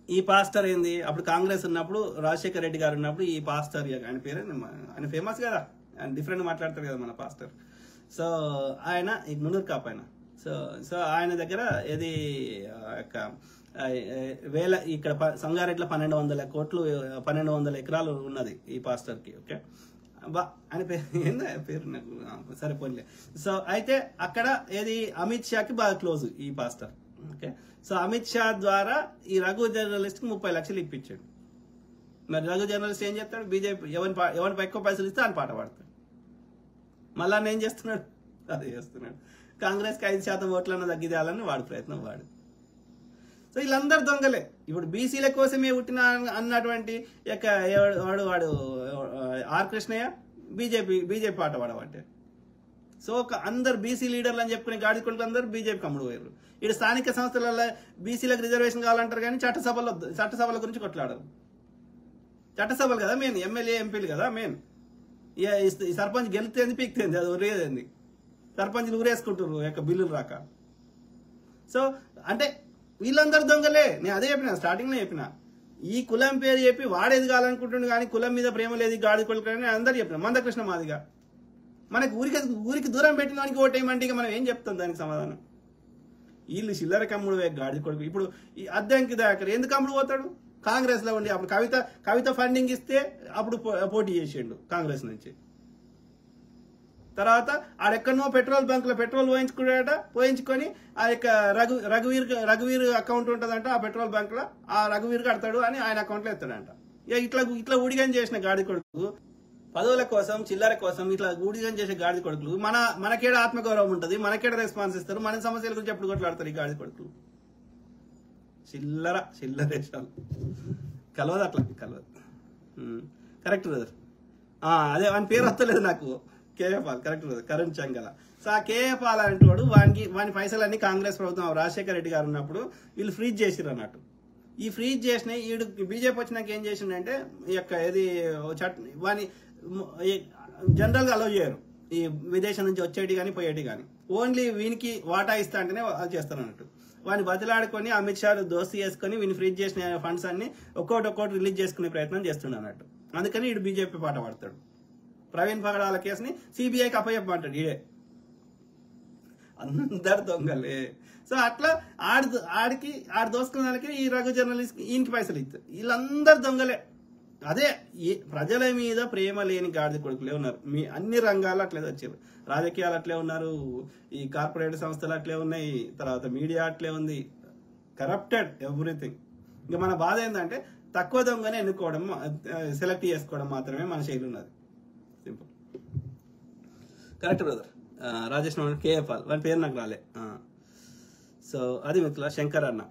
ఈ పాస్టర్ ఏంది, అప్పుడు కాంగ్రెస్ ఉన్నప్పుడు రాజశేఖర్ రెడ్డి గారు ఉన్నప్పుడు ఈ పాస్టర్ ఆయన పేరేంది, ఆయన ఫేమస్ కదా, ఆయన డిఫరెంట్ మాట్లాడతారు కదా మన పాస్టర్. సో ఆయన మునూరు కాపు ఆయన. సో ఆయన దగ్గర ఏది ఇక్కడ సంగారెడ్డిలో 1200 కోట్లు 1200 ఎకరాలు ఉన్నది ఈ పాస్టర్కి. ఓకే, ఆయన పేరు నాకు సరిపోలే. సో అయితే అక్కడ ఏది అమిత్ షాకి బాగా క్లోజ్ ఈ pastor. Okay, so Amit Shah ద్వారా ఈ రఘు జర్నలిస్ట్ కి 30 లక్షలు ఇప్పించాడు. మరి రఘు జర్నలిస్ట్ ఏం చేస్తాడు, బీజేపీ ఎవరిని ఎక్కువ పైసలు ఇస్తే ఆయన పాట పాడతాడు. మళ్ళా ఏం చేస్తున్నాడు, అదే చేస్తున్నాడు. కాంగ్రెస్కి 5% ఓట్లన్నా తగ్గిదేయాలని వాడు ప్రయత్నం వాడు. సో వీళ్ళందరూ దొంగలే. ఇప్పుడు బీసీల కోసమే పుట్టిన అన్నటువంటి వాడు ఆర్ కృష్ణయ్య బీజేపీ పాట పాడబట్టే. సో అందరు బీసీ లీడర్లు అని చెప్పుకునే గాడి కొడుకులు అందరూ బీజేపీకి అమ్ముడు పోయారు. ఇక్కడ స్థానిక సంస్థలలో బీసీలకు రిజర్వేషన్ కావాలంటారు కానీ చట్టసభల గురించి కొట్లాడరు. చట్టసభలు కదా మెయిన్, ఎమ్మెల్యే ఎంపీలు కదా మెయిన్. ఈ సర్పంచ్ గెలితేంది పీక్తేంది, అది ఒరేదేంది, సర్పంచ్లు ఊరేసుకుంటారు యొక్క బిల్లులు రాక. సో అంటే వీళ్ళందరూ దొంగలే. నేను అదే చెప్పిన, స్టార్టింగ్ లో చెప్పిన, ఈ కులం పేరు చెప్పి వాడేది కావాలనుకుంటుండే కానీ కులం మీద ప్రేమ లేదు గాడి కొడుకుని అందరు చెప్పిన. మందకృష్ణ మాదిగా మనకి ఊరికి దూరం పెట్టిన వానికి ఓటేయమంటే ఇక మనం ఏం చెప్తాం దానికి సమాధానం? వీళ్ళు చిల్లర కమ్ముడు గాడి కొడుకు. ఇప్పుడు ఈ అద్దంకి దాకర్ ఎందుకు అమ్ముడు పోతాడు? కాంగ్రెస్ లో ఉండి అప్పుడు కవిత ఫండింగ్ ఇస్తే అప్పుడు పోటీ చేసిండు కాంగ్రెస్ నుంచి. తర్వాత ఆడెక్కడనో పెట్రోల్ బంక్ లో పెట్రోల్ పోయించుకొని ఆ యొక్క రఘువీర్ అకౌంట్ ఉంటుందంట ఆ పెట్రోల్ బంక్ లో, ఆ రఘువీర్ కడతాడు అని ఆయన అకౌంట్ లో ఎత్తాడంట. ఇట్లా ఊడిగని చేసిన గాడి కొడుకు, పదవుల కోసం చిల్లర కోసం ఇట్లా ఊడిగని చేసే గాడి కొడుకులు మనకేడ ఆత్మగౌరవం ఉంటుంది, మనకేడ రెస్పాన్స్ ఇస్తారు, మన సమస్యల గురించి ఎప్పుడు కొట్లాడతారు ఈ గాడి కొడుకులు. చిల్లరేషాలు కలవదు, అట్లా కలవదు. కరెక్ట్ బ్రదర్, అదే వాని పేరు వస్తలేదు నాకు, KA Paul. Correct brother, Karan Changala. So ఆ కేఏ పాల్ అంటేవాడు వాని పైసలన్నీ కాంగ్రెస్ ప్రభుత్వం రాజశేఖర రెడ్డి గారు ఉన్నప్పుడు వీళ్ళు ఫ్రీజ్ చేసిర్రు అన్నట్టు. ఈ ఫ్రీజ్ చేసిన ఈడు బీజేపీ వచ్చినాక ఏం చేసిండంటే ఈ యొక్క ఏది వాని జనరల్ గా అలౌ చేయరు ఈ విదేశం నుంచి వచ్చేటి కానీ పోయేటి కానీ, ఓన్లీ వీనికి వాటా ఇస్తా అంటేనే చేస్తారు అన్నట్టు. వాడిని బతిలాడుకొని అమిత్ షా దోస్తు చేసుకుని వీని ఫ్రీజ్ చేసిన ఫండ్స్ అన్ని ఒక్కొక్కటి రిలీజ్ చేసుకునే ప్రయత్నం చేస్తుండ అన్నట్టు. అందుకని ఇటు బీజేపీ పాట పాడతాడు. ప్రవీణ్ పగడాల కేసుని సిబిఐకి అప్పచెప్పమంటాడు ఈడే. అందరు దొంగలే. సో అట్లా ఆడి దోసుకున్న వాళ్ళకి ఈ రఘు జర్నలిస్ట్ ఈయనకి పైసలు ఇస్తారు. వీళ్ళందరు దొంగలే. అదే ప్రజల మీద ప్రేమ లేని గాడిద కొడుకులే ఉన్నారు. మీ అన్ని రంగాల్లో అట్లే వచ్చారు. రాజకీయాలు అట్లే ఉన్నారు, ఈ కార్పొరేట్ సంస్థలు అట్లే ఉన్నాయి, తర్వాత మీడియా అట్లే ఉంది. Corrupted everything. ఇంకా మన బాధ ఏంటంటే తక్కువ దొంగనే ఎన్నుకోవడం, సెలెక్ట్ చేసుకోవడం మాత్రమే మన శైలి ఉన్నది. సింపుల్. Correct brother. రాజేష్ కేఎఫ్ఆల్ వాని పేరు నాకు రాలే. సో అది మిత్రుల శంకర్ అన్న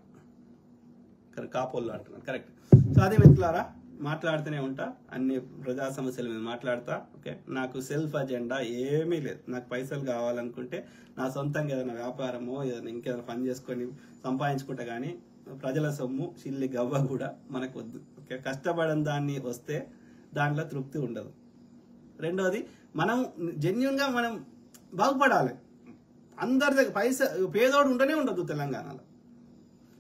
కాపోళ్ళు అంటున్నాను. కరెక్ట్. సో అది మిత్రులారా, మాట్లాడుతూనే ఉంటా, అన్ని ప్రజా సమస్యల మీద మాట్లాడతా. ఓకే, నాకు సెల్ఫ్ అజెండా ఏమీ లేదు. నాకు పైసలు కావాలనుకుంటే నా సొంతంగా ఏదైనా వ్యాపారమో ఏదైనా ఇంకేదైనా పని చేసుకొని సంపాదించుకుంటా, కానీ ప్రజల సొమ్ము చిల్లి గవ్వ కూడా మనకు వద్దు. ఓకే, కష్టపడని దాన్ని వస్తే దాంట్లో తృప్తి ఉండదు. రెండోది, మనం జెన్యున్గా మనం బాగుపడాలి. అందరి దగ్గర పేదోడు ఉంటూనే ఉండదు తెలంగాణలో.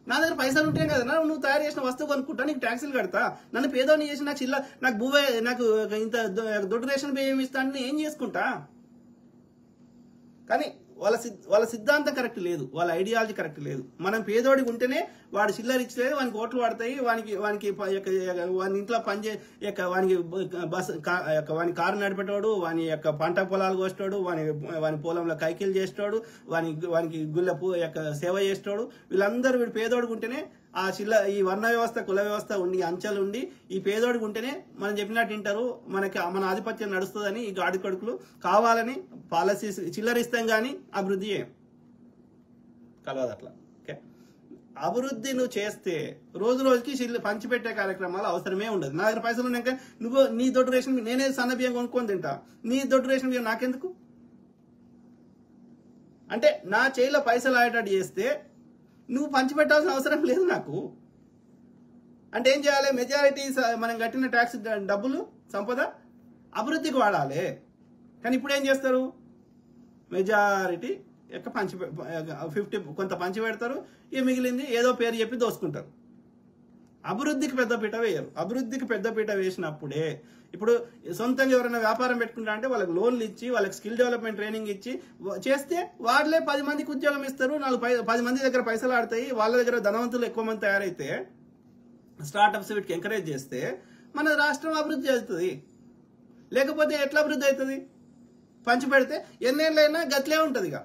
నా దగ్గర పైసలు ఉంటే కదా నువ్వు తయారు చేసిన వస్తువు కొనుక్కుంటా, నీకు ట్యాక్సీలు కడతా. నన్ను పేదోడిని చేసి నాకు నాకు ఇంత దొడ్డు రేషన్ బియ్యం ఇస్తాను, ఏం చేసుకుంటా? కానీ వాళ్ళ సిద్ధాంతం కరెక్ట్ లేదు, వాళ్ళ ఐడియాలజీ కరెక్ట్ లేదు. మనం పేదోడికి ఉంటేనే వాడు చిల్లర ఇచ్చలేదు, వానికి ఓట్లు పడతాయి, వాని ఇంట్లో వానికి బస్ వాని కారు నడిపేటోడు, వాని యొక్క పంట పొలాలు కోసేటోడు, వాని పొలంలో కైకిలు చేసేటోడు, వానికి గుళ్ళ సేవ చేసేటోడు, వీళ్ళందరూ వీడు పేదోడికి ఉంటేనే ఈ వర్ణ వ్యవస్థ కుల వ్యవస్థ ఉండి అంచెలు ఉండి ఈ పేదోడికి ఉంటేనే మనం చెప్పినట్టు వింటారు, మన ఆధిపత్యం నడుస్తుందని ఈ గాడి కొడుకులు కావాలని పాలసీస్ చిల్లరిస్తాం కానీ అభివృద్ధి చేయం. కలవదు అట్లా. ఓకే, అభివృద్ధి నువ్వు చేస్తే రోజు రోజుకి పంచిపెట్టే కార్యక్రమాలు అవసరమే ఉండదు. నా దగ్గర పైసలు ఉన్నాక నువ్వు నీ దొడ్డు రేషన్ నేనే సన్న బియ్యం కొనుక్కొని తింటా, నీ దొడ్డు రేషన్ బియ్యం నాకెందుకు? అంటే నా చేయిలో పైసలు ఆడేటట్టు చేస్తే నువ్వు పంచిపెట్టాల్సిన అవసరం లేదు నాకు. అంటే ఏం చేయాలి? మెజారిటీ మనం కట్టిన ట్యాక్స్ డబ్బులు సంపద అభివృద్ధికి వాడాలి. కానీ ఇప్పుడు ఏం చేస్తారు? మెజారిటీ యొక్క 50 కొంత పంచి పెడతారు, ఇక మిగిలింది ఏదో పేరు చెప్పి దోసుకుంటారు. అభివృద్ధికి పెద్దపీట వేయరు. అభివృద్ధికి పెద్దపీట వేసినప్పుడే ఇప్పుడు సొంతంగా ఎవరైనా వ్యాపారం పెట్టుకుంటా అంటే వాళ్ళకి లోన్లు ఇచ్చి వాళ్ళకి స్కిల్ డెవలప్మెంట్ ట్రైనింగ్ ఇచ్చి చేస్తే వాళ్ళే 10 మందికి ఉద్యోగం ఇస్తారు, 10 మంది దగ్గర పైసలు ఆడతాయి, వాళ్ళ దగ్గర ధనవంతులు ఎక్కువ మంది తయారైతే స్టార్టప్స్ వీటికి ఎంకరేజ్ చేస్తే మన రాష్ట్రం అభివృద్ధి అవుతుంది. లేకపోతే ఎట్లా అభివృద్ధి అవుతుంది? పంచి పెడితే ఎన్నేళ్ళైనా గట్లే ఉంటుంది. ఇక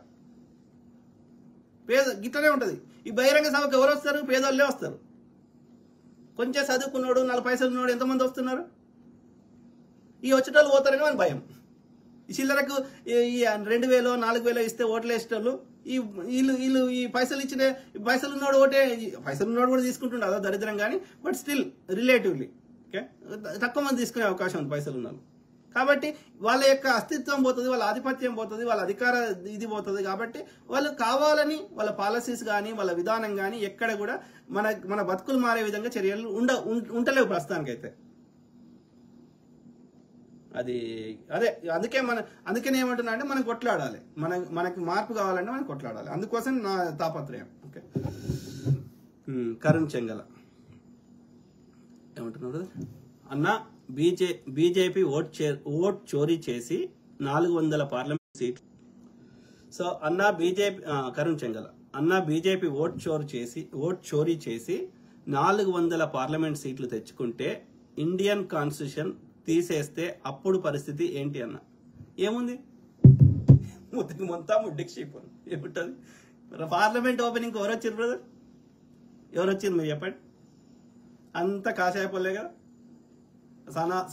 గిట్లనే ఉంటుంది. ఈ బహిరంగ సభకు ఎవరు వస్తారు? పేదోళ్ళే వస్తారు. కొంచెం చదువుకున్నాడు 4 పైసలు ఉన్నాడు ఎంతమంది వస్తున్నారు? ఈ వచ్చేటోళ్ళు పోతారని మన భయం. ఈ చిల్లరకు ఈ 2000 4000 ఇస్తే ఓట్లు వేసేటోళ్ళు వీళ్ళు ఈ పైసలు ఇచ్చిన పైసలు ఉన్నాడు పైసలు ఉన్నాడు కూడా తీసుకుంటుండే, అదో దరిద్రం. కానీ బట్ స్టిల్ రిలేటివ్లీ ఓకే తక్కువ మంది తీసుకునే అవకాశం ఉంది పైసలు ఉన్నారు. కాబట్టి వాళ్ళ యొక్క అస్తిత్వం పోతుంది, వాళ్ళ ఆధిపత్యం పోతుంది, వాళ్ళ అధికార ఇది పోతుంది. కాబట్టి వాళ్ళు కావాలని వాళ్ళ పాలసీస్ కానీ వాళ్ళ విధానం కానీ ఎక్కడ కూడా మన బతుకులు మారే విధంగా చర్యలు ఉండలేవు ప్రస్తుతానికైతే. అందుకనే ఏమంటున్నా అంటే మనం కొట్లాడాలి, మనకి మార్పు కావాలంటే మనం కొట్లాడాలి. అందుకోసం నా తాపత్రయం. ఓకే, కరుణ్ చెంగల ఏమంటున్నాడు? అన్న బీజేపీ ఓట్ చోరీ చేసి 400 పార్లమెంట్ సీట్లు. So Karun Chengala BJP vote చోరీ చేసి 400 పార్లమెంట్ సీట్లు తెచ్చుకుంటే ఇండియన్ కాన్స్టిట్యూషన్ తీసేస్తే అప్పుడు పరిస్థితి ఏంటి అన్న? ఏముంది? ముడ్డికి షీపులు ఏముంటుంది? పార్లమెంట్ ఓపెనింగ్ ఎవరు వచ్చారు బ్రదర్? ఎవరు వచ్చారు మీరు చెప్పండి? అంత కాషాయపోలే కదా.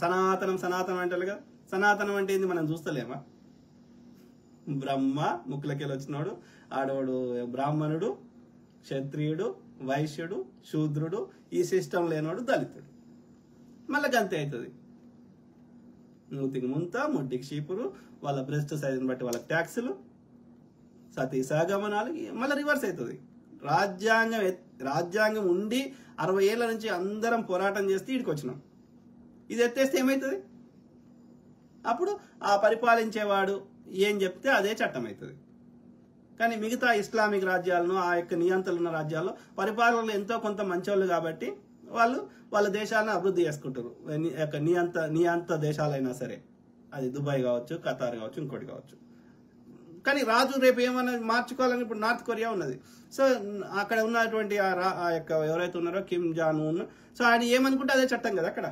సనాతనం అంటారు కదా. సనాతనం అంటే ఏంది మనం చూస్తలేమా? బ్రహ్మ ముక్కులకెళ్ళి వచ్చినాడు, ఆడవాడు బ్రాహ్మణుడు, క్షత్రియుడు, వైశ్యుడు, శూద్రుడు, ఈ సిస్టమ్ లేనివాడు దళితుడు. మళ్ళీ గంతే అవుతుంది. మూతికి ముంత, ముడ్డికి చీపురు, వాళ్ళ బ్రెస్ట్ సైజుని బట్టి వాళ్ళకి ట్యాక్సులు, సతీ సహగమనాలు, మళ్ళీ రివర్స్ అవుతుంది. రాజ్యాంగం ఉండి 60 ఏళ్ల నుంచి అందరం పోరాటం చేస్తే ఇక్కడికి వచ్చినాం. ఇది ఎత్తేస్తే ఏమవుతుంది? అప్పుడు ఆ పరిపాలించేవాడు ఏం చెప్తే అదే చట్టం అవుతుంది. కానీ మిగతా ఇస్లామిక్ రాజ్యాలను, ఆ యొక్క నియంత్రణ ఉన్న రాజ్యాల్లో పరిపాలనలు ఎంతో కొంత మంచోళ్ళు కాబట్టి వాళ్ళ దేశాలను అభివృద్ధి చేసుకుంటారు. నియంత దేశాలైనా సరే, అది దుబాయ్ కావచ్చు, ఖతార్ కావచ్చు, ఇంకోటి కావచ్చు. కానీ రాజు రేపు ఏమైనా మార్చుకోవాలని ఇప్పుడు నార్త్ కొరియా ఉన్నది. సో అక్కడ ఉన్నటువంటి ఆ యొక్క ఎవరైతే ఉన్నారో కిమ్ జాన్ ఉన్, సో ఆయన ఏమనుకుంటే అదే చట్టం కదా అక్కడ.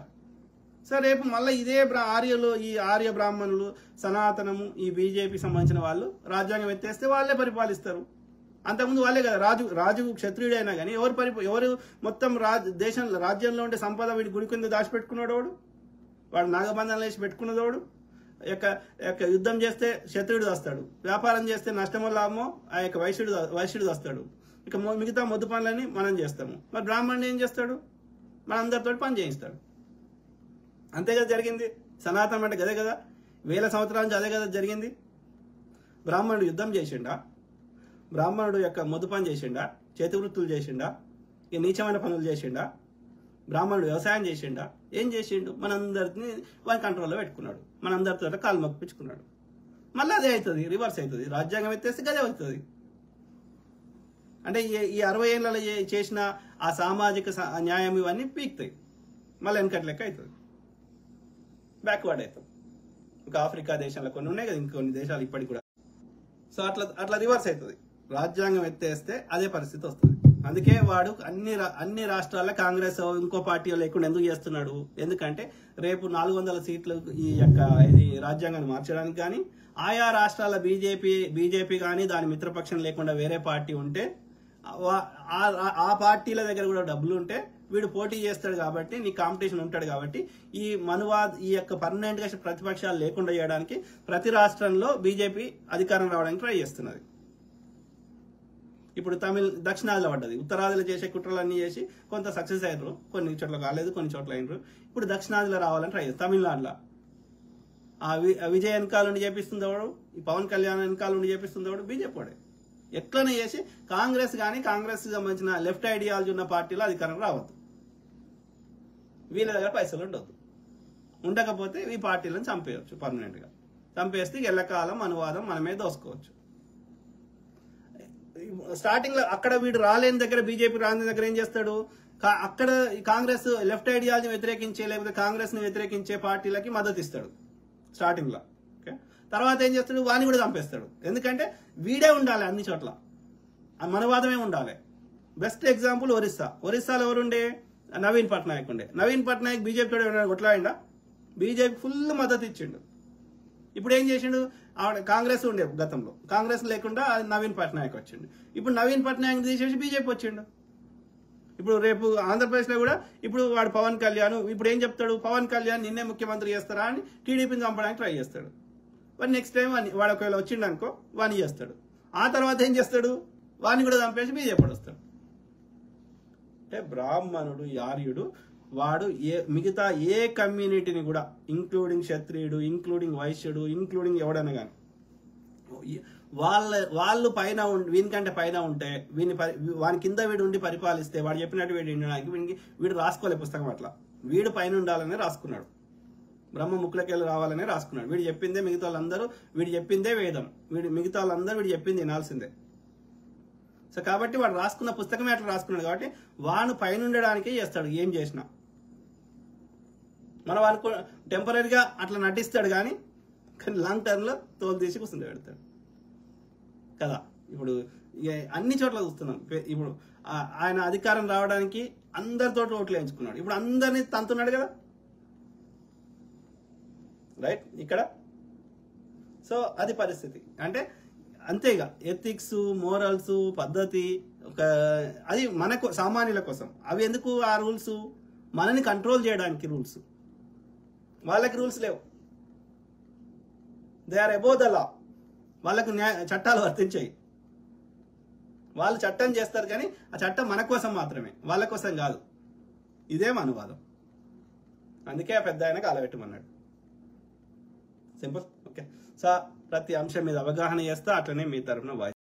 సో రేపు మళ్ళీ ఇదే ఆర్యలు, ఈ ఆర్య బ్రాహ్మణులు, సనాతనము, ఈ బీజేపీ సంబంధించిన వాళ్ళు రాజ్యాంగం ఎత్తేస్తే వాళ్ళే పరిపాలిస్తారు. అంతకుముందు వాళ్ళే కదా రాజు క్షత్రియుడైనా కానీ ఎవరు మొత్తం రాజ్యంలో ఉండే సంపద వీడి గుడి కింద దాచిపెట్టుకున్నాడు వాడు నాగబంధం వేసి పెట్టుకున్నదోడు. యొక్క యుద్ధం చేస్తే క్షత్రియుడు వస్తాడు, వ్యాపారం చేస్తే నష్టమో లాభమో ఆ యొక్క వైశ్యుడు వస్తాడు. ఇక మిగతా మొద్దు పనులని మనం చేస్తాము. మరి బ్రాహ్మణుడు ఏం చేస్తాడు? మనందరితో పని చేయిస్తాడు. అంతే కదా జరిగింది. సనాతనం అంటే గదే కదా, వేల సంవత్సరాల నుంచి అదే కదా జరిగింది. బ్రాహ్మణుడు యుద్ధం చేసిండా? బ్రాహ్మణుడు యొక్క మొద్దు పని చేసిండా? చేతి వృత్తులు చేసిండా? ఇక నీచమైన పనులు చేసిండా? బ్రాహ్మణుడు వ్యవసాయం చేసిండా? ఏం చేసిండు? మనందరిని వారి కంట్రోల్లో పెట్టుకున్నాడు, మనందరితో కాలు మొప్పించుకున్నాడు. మళ్ళీ అదే అవుతుంది, రివర్స్ అవుతుంది. రాజ్యాంగం ఎత్తేస్తే గదే అవుతుంది. అంటే ఈ 60 ఏళ్ళలో చేసిన ఆ సామాజిక న్యాయం ఇవన్నీ పీక్తాయి, మళ్ళీ వెనకటి లెక్క అవుతుంది, బ్యాక్వర్డ్ అవుతాం. ఇంకా ఆఫ్రికా దేశాల్లో కొన్ని ఉన్నాయి కదా, ఇంకొన్ని దేశాలు ఇప్పటికి కూడా. సో అట్లా రివర్స్ అవుతుంది. రాజ్యాంగం ఎత్తేస్తే అదే పరిస్థితి వస్తుంది. అందుకే వాడు అన్ని రాష్ట్రాల్లో కాంగ్రెస్ ఇంకో పార్టీ లేకుండా ఎందుకు చేస్తున్నాడు? ఎందుకంటే రేపు 400 సీట్లు ఈ యొక్క ఇది రాజ్యాంగాన్ని మార్చడానికి కానీ, ఆయా రాష్ట్రాల బీజేపీ కానీ దాని మిత్రపక్షం లేకుండా వేరే పార్టీ ఉంటే ఆ పార్టీల దగ్గర కూడా డబ్బులు ఉంటే వీడు పోటీ చేస్తాడు కాబట్టి, నీ కాంపిటీషన్ ఉంటాడు కాబట్టి, ఈ యొక్క పర్మనెంట్ గా ప్రతిపక్షాలు లేకుండా చేయడానికి ప్రతి రాష్ట్రంలో బీజేపీ అధికారం రావడానికి ట్రై చేస్తున్నది. ఇప్పుడు దక్షిణాదిలో పడ్డది, ఉత్తరాదిలో చేసే కుట్రలన్నీ చేసి కొంత సక్సెస్ అయ్యారు, కొన్ని చోట్ల కాలేదు, కొన్ని చోట్ల అయినరు. ఇప్పుడు దక్షిణాదిలో రావాలని ట్రై చేస్తారు. తమిళనాడులో ఆ విజయ్ వెనకాల నుండి చేపిస్తుంది ఎవడు? ఈ పవన్ కళ్యాణ్ వెనకాల నుండి చేపిస్తుంది ఎవడు? బీజేపీ వాడే. ఎట్లనే చేసి కాంగ్రెస్ సంబంధించిన లెఫ్ట్ ఐడియాలజీ ఉన్న పార్టీలో అధికారం రావద్దు, వీళ్ళ దగ్గర పైసలు ఉండకపోతే ఈ పార్టీలను చంపేయచ్చు, పర్మనెంట్ గా చంపేస్తే ఎల్లకాలం అనువాదం మనమే దోసుకోవచ్చు. స్టార్టింగ్ లో అక్కడ వీడు రాలేని దగ్గర, బీజేపీ రాని దగ్గర ఏం చేస్తాడు? అక్కడ కాంగ్రెస్ లెఫ్ట్ ఐడియాలజీ వ్యతిరేకించే లేకపోతే కాంగ్రెస్ ని వ్యతిరేకించే పార్టీలకి మద్దతు ఇస్తాడు స్టార్టింగ్ లో. తర్వాత ఏం చేస్తాడు? వాణ్ణి కూడా చంపేస్తాడు. ఎందుకంటే వీడే ఉండాలి అన్ని చోట్ల, మనవాదమే ఉండాలి. బెస్ట్ ఎగ్జాంపుల్ ఒరిస్సాలో ఎవరుండే? నవీన్ పట్నాయక్ ఉండే. నవీన్ పట్నాయక్ బీజేపీ తోడు కొట్లాడిండా? బీజేపీ ఫుల్ మద్దతు ఇచ్చిండు. ఇప్పుడు ఏం చేసిండు? కాంగ్రెస్ ఉండే గతంలో, కాంగ్రెస్ లేకుండా నవీన్ పట్నాయక్ వచ్చిండు. ఇప్పుడు నవీన్ పట్నాయక్ తీసేసి బీజేపీ వచ్చిండు. ఇప్పుడు రేపు ఆంధ్రప్రదేశ్ లో కూడా ఇప్పుడు వాడు పవన్ కళ్యాణ్ ఇప్పుడు ఏం చెప్తాడు? పవన్ కళ్యాణ్ నిన్నే ముఖ్యమంత్రి చేస్తారా అని టీడీపీని చంపడానికి ట్రై చేస్తాడు. వాడు నెక్స్ట్ టైం వాడు ఒకవేళ వచ్చిండు అనుకో వాణ్ణి చేస్తాడు. ఆ తర్వాత ఏం చేస్తాడు? వాణ్ణి కూడా చంపేసి బీజేపీ వస్తాడు. అంటే బ్రాహ్మణుడు, ఆర్యుడు వాడు మిగతా ఏ కమ్యూనిటీని కూడా, ఇంక్లూడింగ్ క్షత్రియుడు, ఇంక్లూడింగ్ వైశ్యుడు, ఇంక్లూడింగ్ ఎవడైనా కానీ, వాళ్ళు పైన వీనికంటే పైన ఉంటే వాని కింద వీడు ఉండి పరిపాలిస్తే వాడు చెప్పినట్టు వీడు వినడానికి వీడు రాసుకోలే పుస్తకం. అట్లా వీడు పైన ఉండాలనే రాసుకున్నాడు, బ్రహ్మ ముక్కులకెళ్ళి రావాలనే రాసుకున్నాడు. వీడు చెప్పిందే మిగతా వాళ్ళందరూ, వీడు చెప్పిందే వేదం, మిగతా వాళ్ళందరూ వీడు చెప్పింది వినాల్సిందే. సో కాబట్టి వాడు రాసుకున్న పుస్తకమే అట్లా రాసుకున్నాడు కాబట్టి వాడు పైన ఉండడానికే చేస్తాడు ఏం చేసినా. మన వాడు టెంపరీగా అట్లా నటిస్తాడు కానీ లాంగ్ టర్మ్ లో తోలు తీసి కూర్చుంది పెడతాడు కదా. ఇప్పుడు అన్ని చోట్ల చూస్తున్నాం. ఇప్పుడు ఆయన అధికారం రావడానికి అందరితో ఓట్లు వేయించుకున్నాడు. ఇప్పుడు అందరినీ తంతున్నాడు కదా, రైట్ ఇక్కడ. సో అది పరిస్థితి. అంటే అంతేగా ఎథిక్స్, మోరల్స్, పద్ధతి అది మనకు సామాన్యుల కోసం. అవి ఎందుకు ఆ రూల్స్? మనని కంట్రోల్ చేయడానికి రూల్స్. వాళ్ళకి రూల్స్ లేవు, they are above the law. వాళ్ళకు చట్టాలు వర్తించాయి. వాళ్ళు చట్టం చేస్తారు కానీ ఆ చట్టం మన కోసం మాత్రమే, వాళ్ళ కోసం కాదు. ఇదే అనువాదం. అందుకే ఆ పెద్ద ఆయనకు అలవెట్టమన్నాడు. సింపుల్. ఓకే. సో ప్రతి అంశం మీద అవగాహన చేస్తా, అట్లనే మీ తరఫున వాయిస్